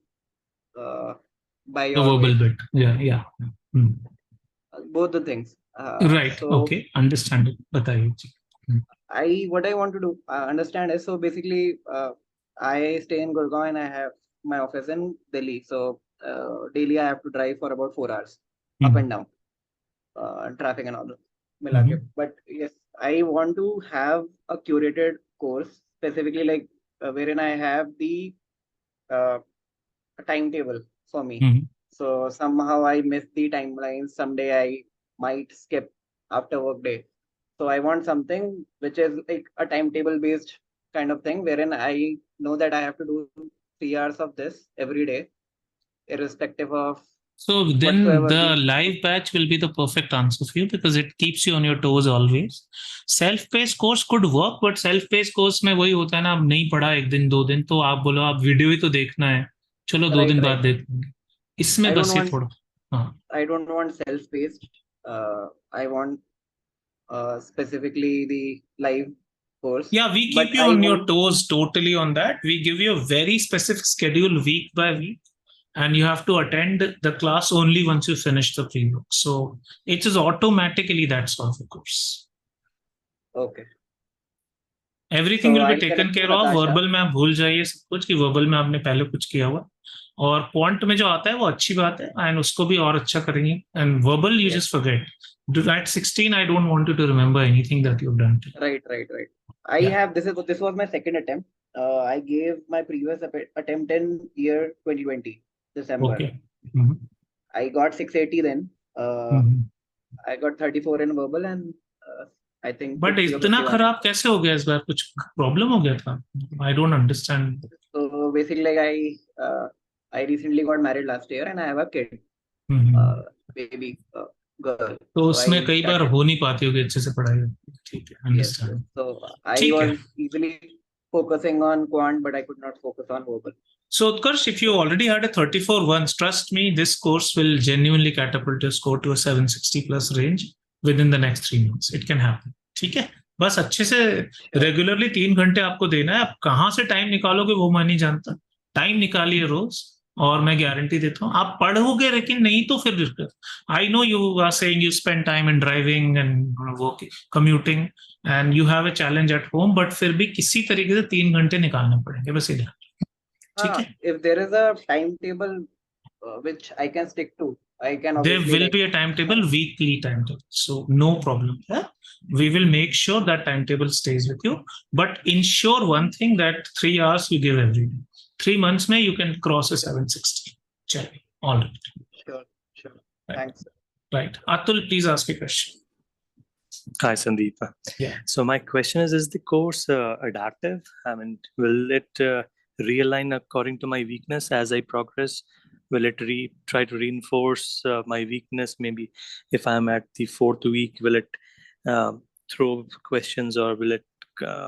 by The your verbal way. bit. Yeah. Both the things. Right. So Okay. Understand it. Bataiye. what I want to do understand is, so basically I stay in Gurgaon and I have my office in Delhi. So daily I have to drive for about 4 hours up and down, traffic and all that. But yes, I want to have a curated course specifically like wherein I have the timetable for me. So somehow I miss the timeline. Someday I might skip after work day. So I want something which is like a timetable based kind of thing, wherein I know that I have to do 3 hours of this every day, irrespective of. So then the live batch will be the perfect answer for you because it keeps you on your toes always. Self-paced course could work, but self-paced course में वही होता है ना, अब नहीं पढ़ा एक दिन 2 दिन तो आप बोलो आप वीडियो ही तो देखना है, चलो 2 दिन बाद देखेंगे. इसमें बस ये थोड़ा. I don't want self-paced. I want specifically the live course. Yeah, we keep you on your toes totally on that. We give you a very specific schedule week by week. And you have to attend the class only once you finish the pre-book. So it is automatically that sort of a course. Okay. Everything will be taken care of. Verbal में आप भूल जाइए सब कुछ कि verbal में आपने पहले कुछ किया हुआ. और quant में जो आता है वो अच्छी बात है and उसको भी और अच्छा करेंगे. And verbal you just forget. At 16, I don't want you to remember anything that you've done. Right. I have this was my second attempt. I gave my previous attempt in year 2020. December. Okay. I got 680 then. I got 34 in verbal and I think. But इतना खराब कैसे हो गया इस बार? कुछ problem हो गया था? I don't understand. So basically, like I recently got married last year and I have a kid, baby girl. तो उसमें कई बार हो नहीं पाती होगी अच्छे से पढ़ाई. ठीक है, understand. So I was easily focusing on quant, but I could not focus on verbal. So, Utkarsh, if you already had a 34 once, trust me, this course will genuinely catapult your score to a 760 plus range within the next 3 months. It can happen. ठीक है? बस अच्छे से regularly 3 घंटे आपको देना है. आप कहाँ से टाइम निकालोगे वो मैं नहीं जानता. टाइम निकालिए रोज और मैं गारंटी देता हूँ आप पढ़ोगे, लेकिन नहीं तो फिर I know you are saying you spend time in driving and working, commuting, and you have a challenge at home, but फिर भी किसी तरीके से 3 घंटे निकालने पड़ेंगे बस इधर. If there is a timetable which I can stick to, I can. There will be a timetable, weekly timetable, so no problem. We will make sure that timetable stays with you, but ensure one thing, that 3 hours you give every day. 3 months may you can cross a 760. All right. Sure. Right. Thanks. Right. Atul, please ask a question. Hi, Sandeep. Yeah. So my question is the course adaptive? I mean, will it realign according to my weakness as I progress? Will it try to reinforce my weakness? Maybe if I'm at the 4th week, will it throw questions, or will it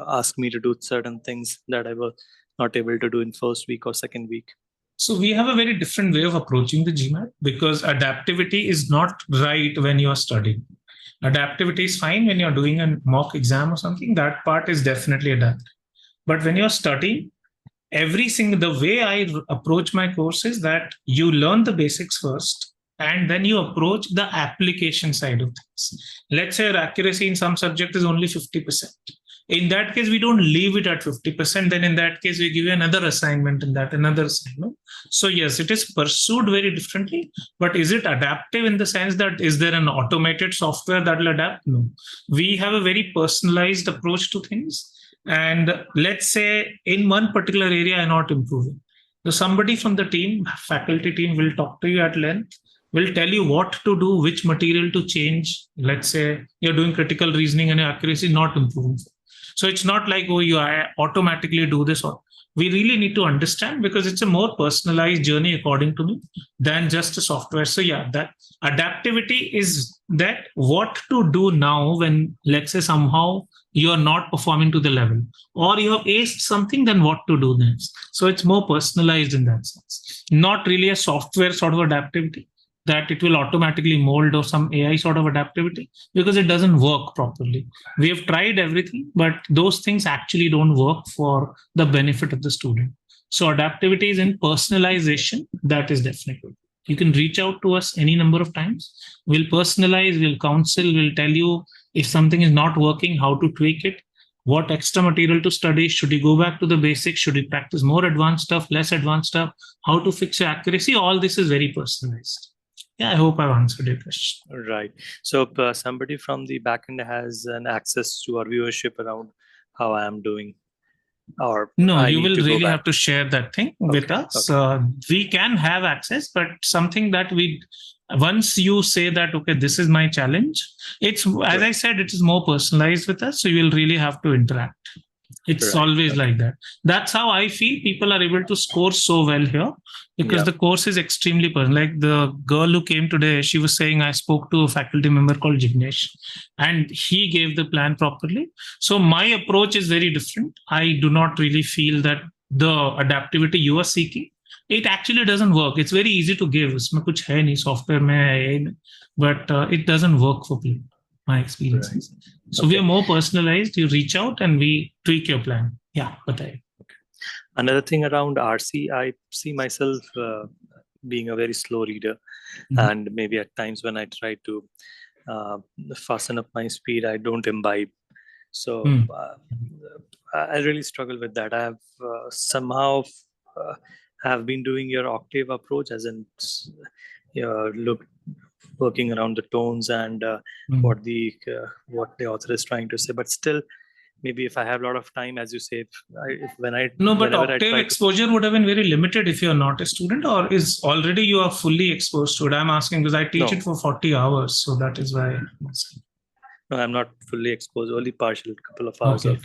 ask me to do certain things that I was not able to do in first week or second week? So we have a very different way of approaching the GMAT, because adaptivity is not right when you are studying. Adaptivity is fine when you're doing a mock exam or something. That part is definitely adaptive. But when you're studying, the way I approach my course is that you learn the basics first, and then you approach the application side of things. Let's say your accuracy in some subject is only 50%. In that case, we don't leave it at 50%. Then in that case, we give you another assignment in that, another assignment. So yes, it is pursued very differently, but is it adaptive in the sense that is there an automated software that will adapt? No. We have a very personalized approach to things. And let's say in one particular area, I'm not improving. So somebody from the team, faculty team, will talk to you at length, will tell you what to do, which material to change. Let's say you're doing critical reasoning and your accuracy not improving. So it's not like, oh, you automatically do this. Or we really need to understand, because it's a more personalized journey, according to me, than just a software. So yeah, that adaptivity is that what to do now when, let's say, somehow you are not performing to the level, or you have aced something, then what to do next. So it's more personalized in that sense, not really a software sort of adaptivity. that it will automatically mold or some AI sort of adaptivity, because it doesn't work properly. We have tried everything, but those things actually don't work for the benefit of the student. So adaptivity is in personalization. That is definitely. You can reach out to us any number of times. We'll personalize, we'll counsel, we'll tell you if something is not working, how to tweak it, what extra material to study, should you go back to the basics, should you practice more advanced stuff, less advanced stuff, how to fix your accuracy. All this is very personalized. Yeah, I hope I've answered your question. Right. So somebody from the backend has an access to our viewership around how I am doing. Or no, you will really have to share that thing with us. Okay. We can have access, but something that once you say that, okay, this is my challenge, it's, as I said, it is more personalized with us. So you will really have to interact. It's always like that. That's how I feel people are able to score so well here, because the course is extremely personal. Like the girl who came today, she was saying, I spoke to a faculty member called Jignesh and he gave the plan properly. So my approach is very different. I do not really feel that the adaptivity you are seeking, it actually doesn't work. It's very easy to give. Usme kuch hai nahi, software mein, but it doesn't work for people. My experiences. So we are more personalized. You reach out and we tweak your plan. Yeah, batai. Another thing around RC, I see myself being a very slow reader, and maybe at times when I try to fasten up my speed, I don't imbibe. So I really struggle with that. I have somehow have been doing your octave approach, as in working around the tones and what the author is trying to say, but still, maybe if I have a lot of time, as you say, but octave exposure would have been very limited if you're not a student, or is already you are fully exposed to it. I'm asking because I teach it for 40 hours, so that is why I'm asking. No, I'm not fully exposed, only partial, couple of hours of.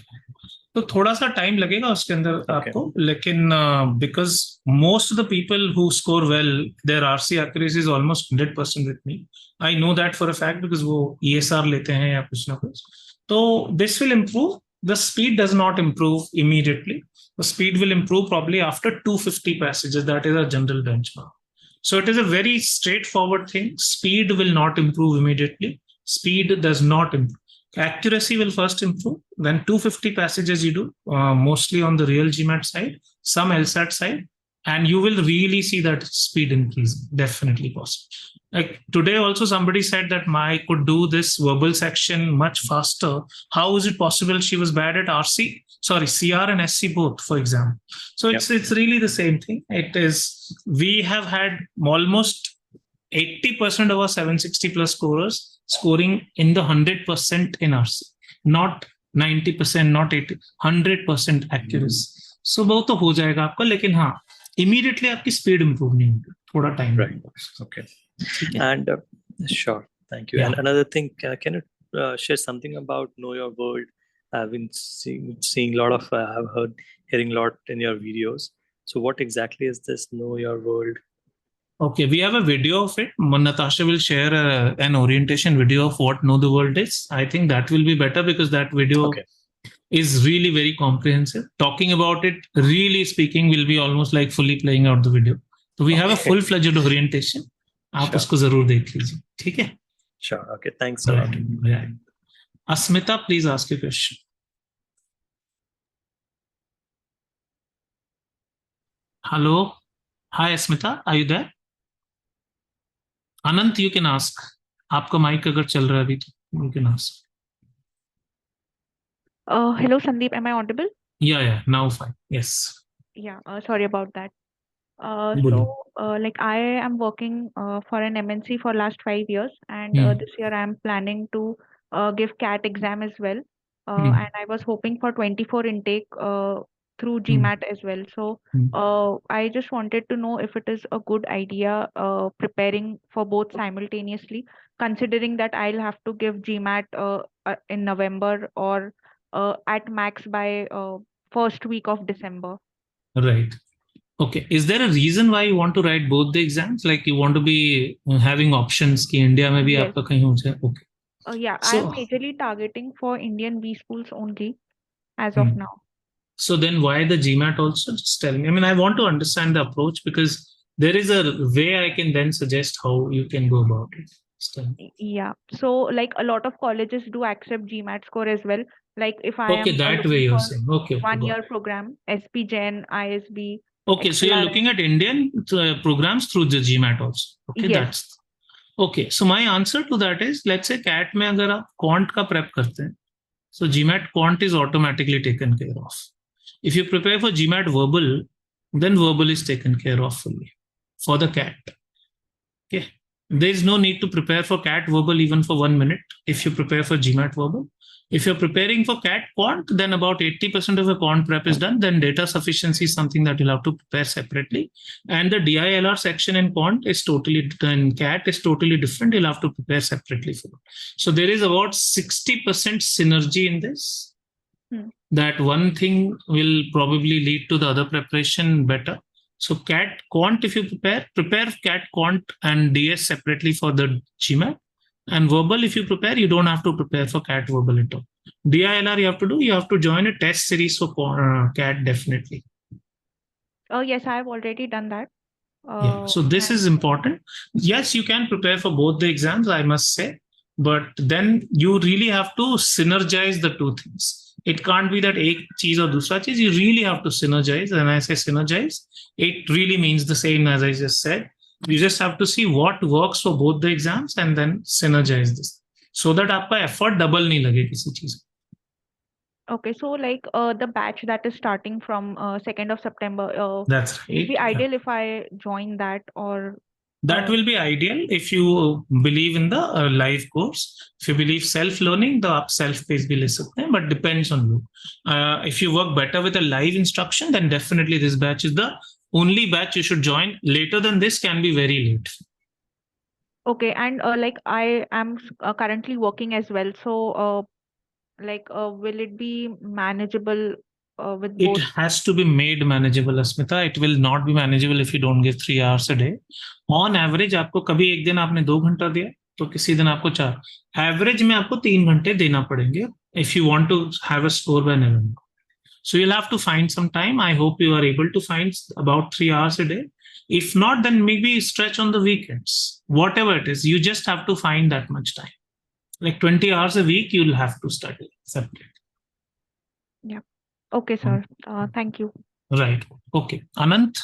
तो थोड़ा सा time लगेगा उसके अंदर आपको, लेकिन because most of the people who score well, their RC accuracy is almost 100% with me. I know that for a fact because वो ESR लेते हैं या कुछ ना कुछ. तो this will improve. The speed does not improve immediately. The speed will improve probably after 250 passages. That is a general benchmark. So it is a very straightforward thing. Speed will not improve immediately. Speed does not improve. Accuracy will first improve, then 250 passages you do, mostly on the real GMAT side, some LSAT side, and you will really see that speed increase, definitely possible. Like today also somebody said that I could do this verbal section much faster. How is it possible? She was bad at CR and SC both, for example. So it's really the same thing. It is, we have had almost 80% of our 760 plus scorers scoring in the 100% in RC, not 90%, not 80, 100% accuracy. So बहुत तो हो जाएगा आपका, लेकिन हाँ, immediately आपकी speed improve नहीं होगी, थोड़ा time. Right. Okay. And sure, thank you. And another thing, can you share something about Know Your World? I've been seeing a lot of, I've hearing a lot in your videos. So what exactly is this Know Your World? Okay, we have a video of it. Natasha will share an orientation video of what Know the World is. I think that will be better because that video is really very comprehensive. Talking about it, really speaking, will be almost like fully playing out the video. So we have a full-fledged orientation. आप उसको जरूर देख लीजिए, ठीक है? Sure. Okay. Thanks a lot. Yeah. Asmita, please ask your question. Hello. Hi, Asmita. Are you there? Anant, you can ask. आपका mic अगर चल रहा है अभी तो you can ask. Hello, Sandeep. Am I audible? Yeah. Now fine. Yes. Yeah. Sorry about that. Like I am working for an MNC for last 5 years, and this year I am planning to give CAT exam as well. And I was hoping for 24 intake through GMAT as well. So I just wanted to know if it is a good idea preparing for both simultaneously, considering that I'll have to give GMAT in November or at max by first week of December. Right. Okay. Is there a reason why you want to write both the exams? Like you want to be having options कि India में भी आपका कहीं हो जाए? Okay. Yeah, I am majorly targeting for Indian B schools only as of now. So then why the GMAT also? Just tell me. I mean, I want to understand the approach because there is a way I can then suggest how you can go about it. Yeah. So like a lot of colleges do accept GMAT score as well. Like if I Okay, am that way you're saying. Okay, 1 year program, SP Gen, ISB. Okay, so you're looking at Indian programs through the GMAT also. Okay, yes. That's okay. So my answer to that is, let's say CAT में अगर आप quant का prep करते हैं, so GMAT quant is automatically taken care of. If you prepare for GMAT verbal, then verbal is taken care of fully for the CAT. Okay, there is no need to prepare for CAT verbal even for 1 minute if you prepare for GMAT verbal. If you're preparing for CAT quant, then about 80% of the quant prep is done. Then data sufficiency is something that you'll have to prepare separately. And the DILR section in quant is totally, in CAT is totally different. You'll have to prepare separately for it. So there is about 60% synergy in this. That one thing will probably lead to the other preparation better. So CAT quant, if you prepare CAT quant and DS separately for the GMAT. And verbal, if you prepare, you don't have to prepare for CAT verbal at all. DILR you have to join a test series for CAT definitely. Oh yes, I have already done that. Yeah, so this is important. Yes, you can prepare for both the exams, I must say, but then you really have to synergize the two things. It can't be that ek cheez or dusra cheez. You really have to synergize. And I say synergize, it really means the same as I just said. You just have to see what works for both the exams and then synergize this so that आपका effort double नहीं लगे किसी चीज. Okay, so like the batch that is starting from 2nd of September. That's right. It'd be ideal if I join that, or that will be ideal if you believe in the live course. If you believe self-learning, the self-paced भी ले सकते हैं, but depends on you. If you work better with a live instruction, then definitely this batch is the only batch you should join. Later than this can be very late. Okay, and like I am currently working as well, so will it be manageable with both? It has to be made manageable, Asmita. It will not be manageable if you don't give 3 hours a day. On average, आपको कभी एक दिन आपने 2 घंटा दिया, तो किसी दिन आपको 4. Average में आपको 3 घंटे देना पड़ेंगे if you want to have a score by November. So you'll have to find some time. I hope you are able to find about 3 hours a day. If not, then maybe stretch on the weekends. Whatever it is, you just have to find that much time. Like 20 hours a week, you'll have to study separately. Yeah. Okay, sir. Thank you. Right. Okay. Anant?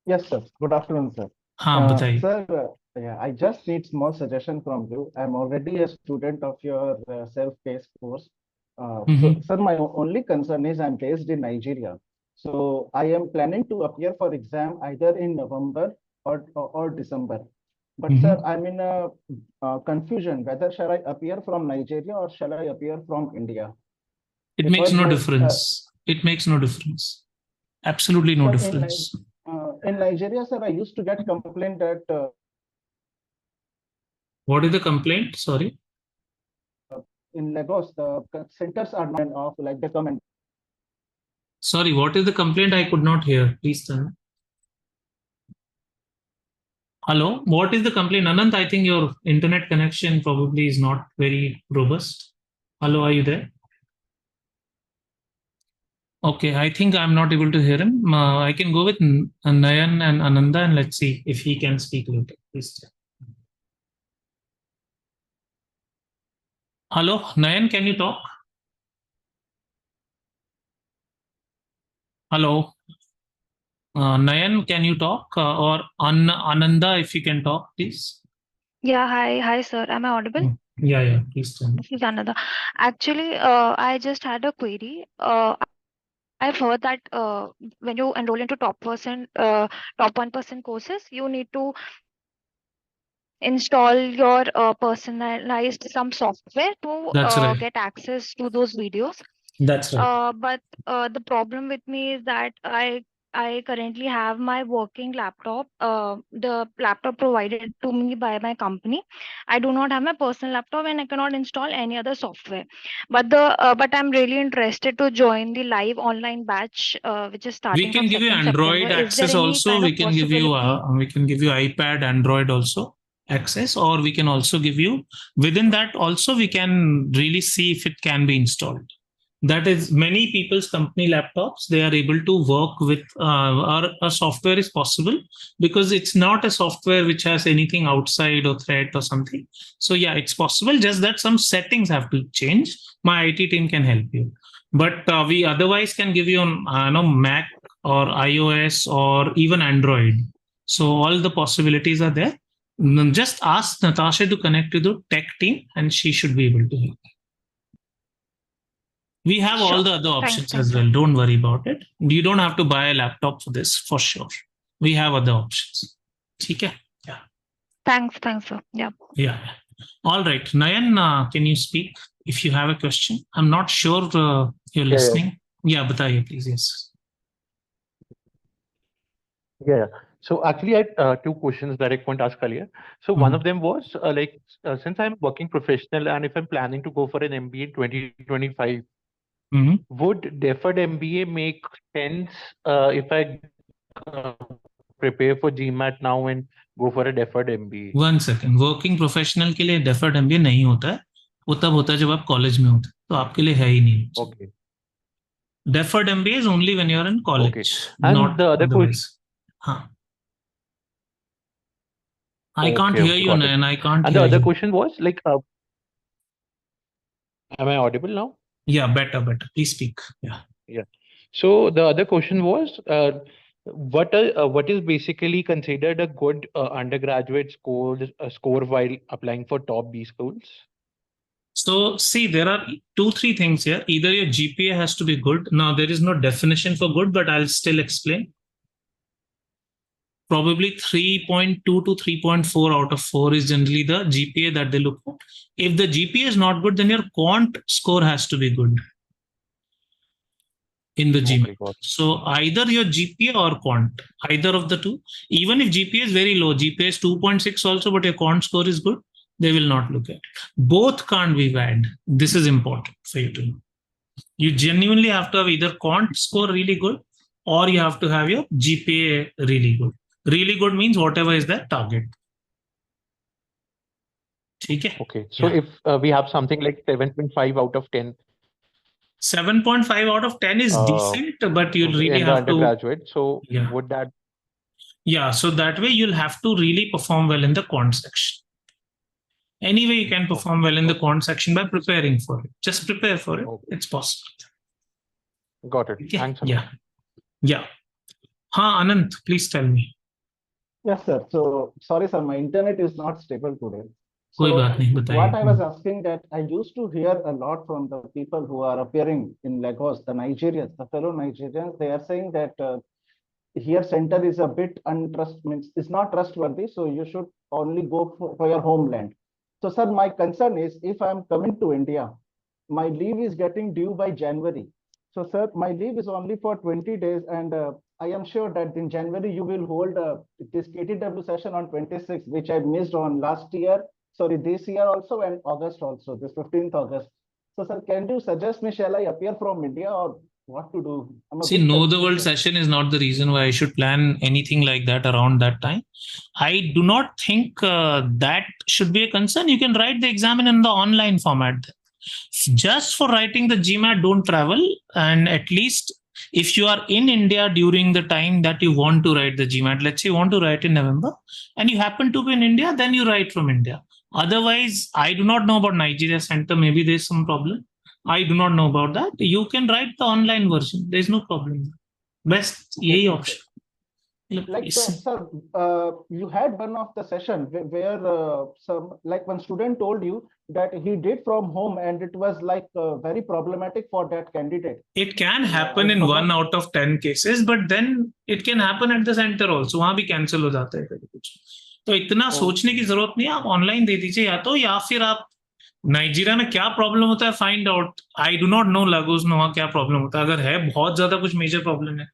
Yes, sir. Good afternoon, sir. Sir, yeah, I just need small suggestion from you. I'm already a student of your self-paced course. So, sir, my only concern is I'm based in Nigeria. So I am planning to appear for exam either in November or December. But sir, I'm in a confusion whether shall I appear from Nigeria or shall I appear from India? It makes no difference. It makes no difference. Absolutely no difference. In Nigeria, sir, I used to get complaint that. What is the complaint? Sorry. In Lagos, the centers are not off, like they come and. Sorry, what is the complaint? I could not hear. Please tell me. Hello, what is the complaint? Anant, I think your internet connection probably is not very robust. Hello, are you there? Okay, I think I'm not able to hear him. I can go with Nayan and Ananda and let's see if he can speak later. Please. Hello, Nayan, can you talk? Hello. Nayan, can you talk? Or Ananda, if you can talk, please. Yeah, hi, sir. Am I audible? Yeah, please tell me. This is Ananda. Actually, I just had a query. I've heard that when you enroll into top 1% courses, you need to install your personalized some software to get access to those videos. That's right. But the problem with me is that I currently have my working laptop, the laptop provided to me by my company. I do not have my personal laptop and I cannot install any other software. But I'm really interested to join the live online batch, which is starting. We can give you Android access also. We can give you iPad, Android also access, or we can also give you within that also. We can really see if it can be installed. That is, many people's company laptops, they are able to work with or a software is possible because it's not a software which has anything outside or threat or something. So yeah, it's possible, just that some settings have to change. My IT team can help you. But we otherwise can give you on Mac or iOS or even Android. So all the possibilities are there. Just ask Natasha to connect to the tech team and she should be able to help. We have all the other options as well. Don't worry about it. You don't have to buy a laptop for this, for sure. We have other options. Okay? Yeah. Thanks, sir. Yeah. Yeah. All right. Nayan, can you speak if you have a question? I'm not sure you're listening. Yeah, bataiye, please. Yes. Yeah. So actually, I had 2 questions that I couldn't ask earlier. So one of them was since I'm working professional and if I'm planning to go for an MBA in 2025, would deferred MBA make sense if I prepare for GMAT now and go for a deferred MBA? 1 second. Working professional के लिए deferred MBA नहीं होता है. वो तब होता है जब आप कॉलेज में होते हैं. तो आपके लिए है ही नहीं. Okay. Deferred MBA is only when you're in college. Okay. And not the other question. I can't hear you, Nayan. I can't and hear the other you. question was am I audible now? Yeah, better. Please speak. Yeah. So the other question was, what is basically considered a good undergraduate score while applying for top B schools? So see, there are 2-3 things here. Either your GPA has to be good. Now there is no definition for good, but I'll still explain. Probably 3.2 to 3.4 out of 4 is generally the GPA that they look for. If the GPA is not good, then your quant score has to be good in the GMAT. So either your GPA or quant, either of the two. Even if GPA is very low, GPA is 2.6 also, but your quant score is good, they will not look at it. Both can't be bad. This is important for you to know. You genuinely have to have either quant score really good or you have to have your GPA really good. Really good means whatever is their target. Okay. So if we have something like 7.5 out of 10. 7.5 out of 10 is decent, but you'll really in the have to. Undergraduate. So would that? Yeah. So that way you'll have to really perform well in the quant section. Anyway, you can perform well in the quant section by preparing for it. Just prepare for it. It's possible. Got it. Thanks a lot. Yeah. Anant, please tell me. Yes, sir. So sorry, sir, my internet is not stable today. कोई So बात नहीं, बताइए. what I was asking that I used to hear a lot from the people who are appearing in Lagos, the Nigerians, the fellow Nigerians, they are saying that here center is a bit means it's not trustworthy, so you should only go for your homeland. So sir, my concern is if I'm coming to India, my leave is getting due by January. So sir, my leave is only for 20 days and I am sure that in January you will hold this KTW session on 26th, which I missed on last year. Sorry, this year also and August also, this 15th August. So sir, can you suggest me, shall I appear from India or what to do? See, Know the World session is not the reason why I should plan anything like that around that time. I do not think that should be a concern. You can write the exam in the online format. Just for writing the GMAT, don't travel. And at least if you are in India during the time that you want to write the GMAT, let's say you want to write in November and you happen to be in India, then you write from India. Otherwise, I do not know about Nigeria Center. Maybe there's some problem. I do not know about that. You can write the online version. There's no problem. Best yay option. Like sir, you had one of the session where one student told you that he did from home and it was like very problematic for that candidate. It can happen in 1 out of 10 cases, but then it can happen at the center also. वहाँ भी cancel हो जाता है कभी कुछ. तो इतना सोचने की जरूरत नहीं है. आप ऑनलाइन दे दीजिए या फिर आप नाइजीरिया में क्या प्रॉब्लम होता है find out. I do not know Lagos में वहाँ क्या प्रॉब्लम होता है. अगर है बहुत ज्यादा कुछ मेजर प्रॉब्लम है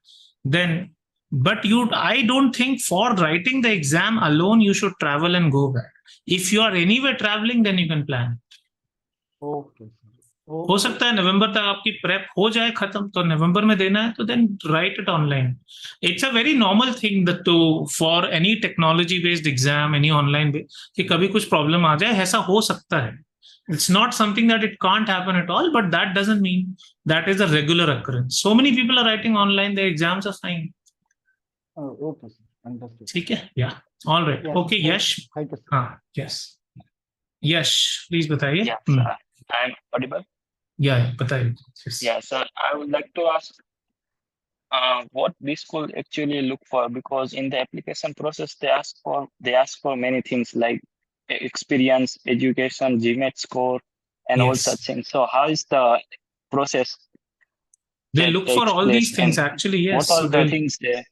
then but I don't think for writing the exam alone you should travel and go back. If you are anywhere traveling, then you can plan. Okay. हो सकता है नवंबर तक आपकी प्रेप हो जाए खत्म, तो नवंबर में देना है तो then write it online. It's a very normal thing that for any technology based exam, any online based, कि कभी कुछ प्रॉब्लम आ जाए, ऐसा हो सकता है. It's not something that it can't happen at all, but that doesn't mean that is a regular occurrence. So many people are writing online, their exams are fine. Oh, okay, sir. Understood. Okay? Yeah. All right. Yeah. Okay, Yash. Thank you, sir. Yes. Yash, please बताइए. Yeah, sir. I'm audible. Yeah, बताइए. Yes. Yeah, sir. I would like to ask what this school actually look for, because in the application process they ask for many things like experience, education, GMAT score, and all such things. So how is the process? They look for all these things actually. Yes. What are the things there?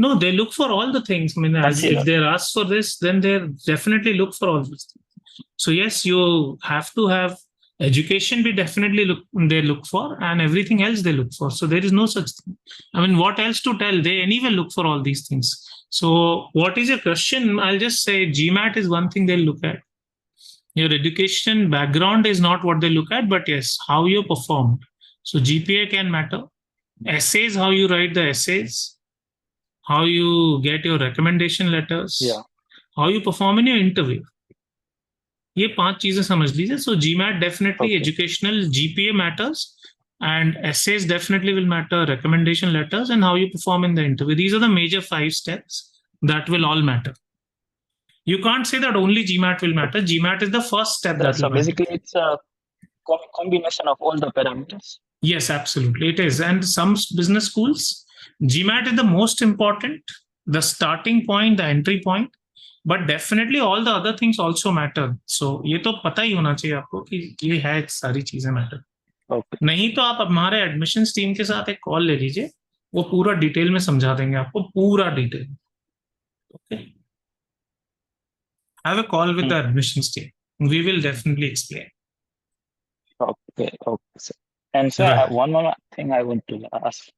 No, they look for all the things. I mean, if they're asked for this, then they definitely look for all these things. So yes, you have to have education. We definitely look for, and everything else they look for. So there is no such thing. I mean, what else to tell? They anyway look for all these things. So what is your question? I'll just say GMAT is one thing they'll look at. Your education background is not what they look at, but yes, how you performed. So GPA can matter. Essays, how you write the essays, how you get your recommendation letters, how you perform in your interview. ये 5 चीजें समझ लीजिए. So GMAT definitely educational, GPA matters, and essays definitely will matter, recommendation letters, and how you perform in the interview. These are the major 5 steps that will all matter. You can't say that only GMAT will matter. GMAT is the first step that will matter. So basically it's a combination of all the parameters. Yes, absolutely. It is. And some business schools, GMAT is the most important, the starting point, the entry point. But definitely all the other things also matter. So ये तो पता ही होना चाहिए आपको कि ये है सारी चीजें matter. नहीं तो आप हमारे admissions team के साथ एक call ले लीजिए, वो पूरा डिटेल में समझा देंगे आपको, पूरा detail. Okay. Have a call with the admissions team. We will definitely explain. Okay. Sir. And sir, one more thing I want to ask.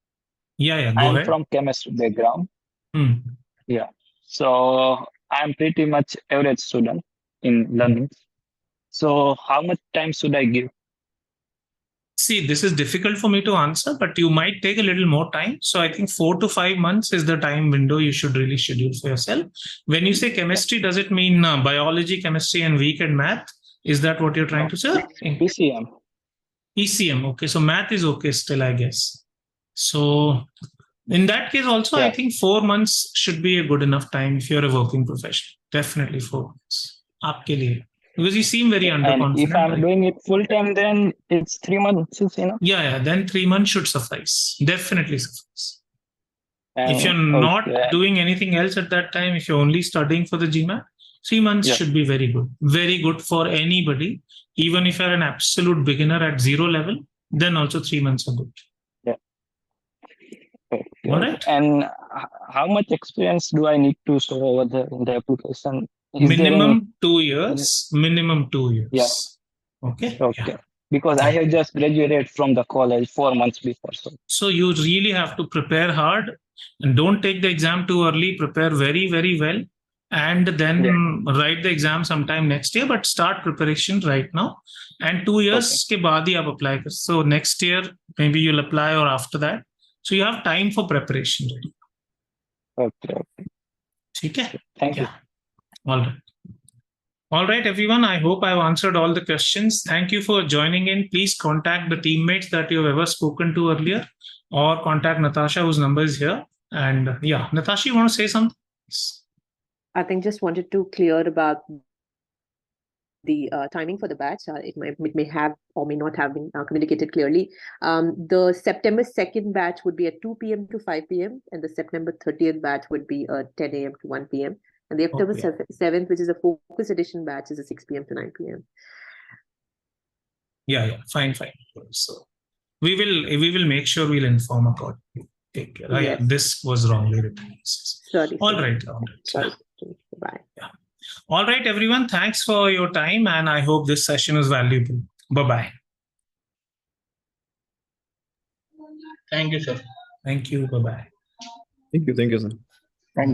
Yeah. Go I'm ahead. from chemistry background. Yeah. So I'm pretty much average student in learning. So how much time should I give? See, this is difficult for me to answer, but you might take a little more time. So I think 4 to 5 months is the time window you should really schedule for yourself. When you say chemistry, does it mean biology, chemistry, and week and math? Is that what you're trying to say? ECM. ECM. Okay. So math is okay still, I guess. So in that case also, I think 4 months should be a good enough time if you're a working professional. Definitely 4 months. Aapke liye. Because you seem very underconfident. And if I'm doing it full time, then it's 3 months, you know? Yeah. Then 3 months should suffice. Definitely suffice. If you're not doing anything else at that time, if you're only studying for the GMAT, 3 months should be very good. Very good for anybody. Even if you're an absolute beginner at 0 level, then also 3 months are good. Okay. All right. And how much experience do I need to show over there in the application? Minimum 2 years. Minimum 2 years. Yeah. Okay. Yeah. Because I have just graduated from the college 4 months before. So you really have to prepare hard and don't take the exam too early. Prepare very, very well. And then write the exam sometime next year, but start preparation right now. And 2 years ke baad hi aap apply. So next year, maybe you'll apply or after that. So you have time for preparation. Okay. Okay. Thank you. All right, everyone. I hope I've answered all the questions. Thank you for joining in. Please contact the teammates that you've ever spoken to earlier, or contact Natasha, whose number is here. And Natasha, you want to say something? I think just wanted to clear about the timing for the batch. It may have or may not have been communicated clearly. The September 2nd batch would be at 2 p.m. to 5 p.m. and the September 30th batch would be 10 a.m. to 1 p.m. And the October 7th, which is a focus edition batch, is a 6 p.m. to 9 p.m. Yeah. Fine. So we will make sure we'll inform accordingly. Take care. Yes. This was wrongly written. Sorry. All right. Sorry. Bye. All right, everyone. Thanks for your time, and I hope this session was valuable. Bye-bye. Thank you, sir. Thank you. Bye-bye. Thank you, sir.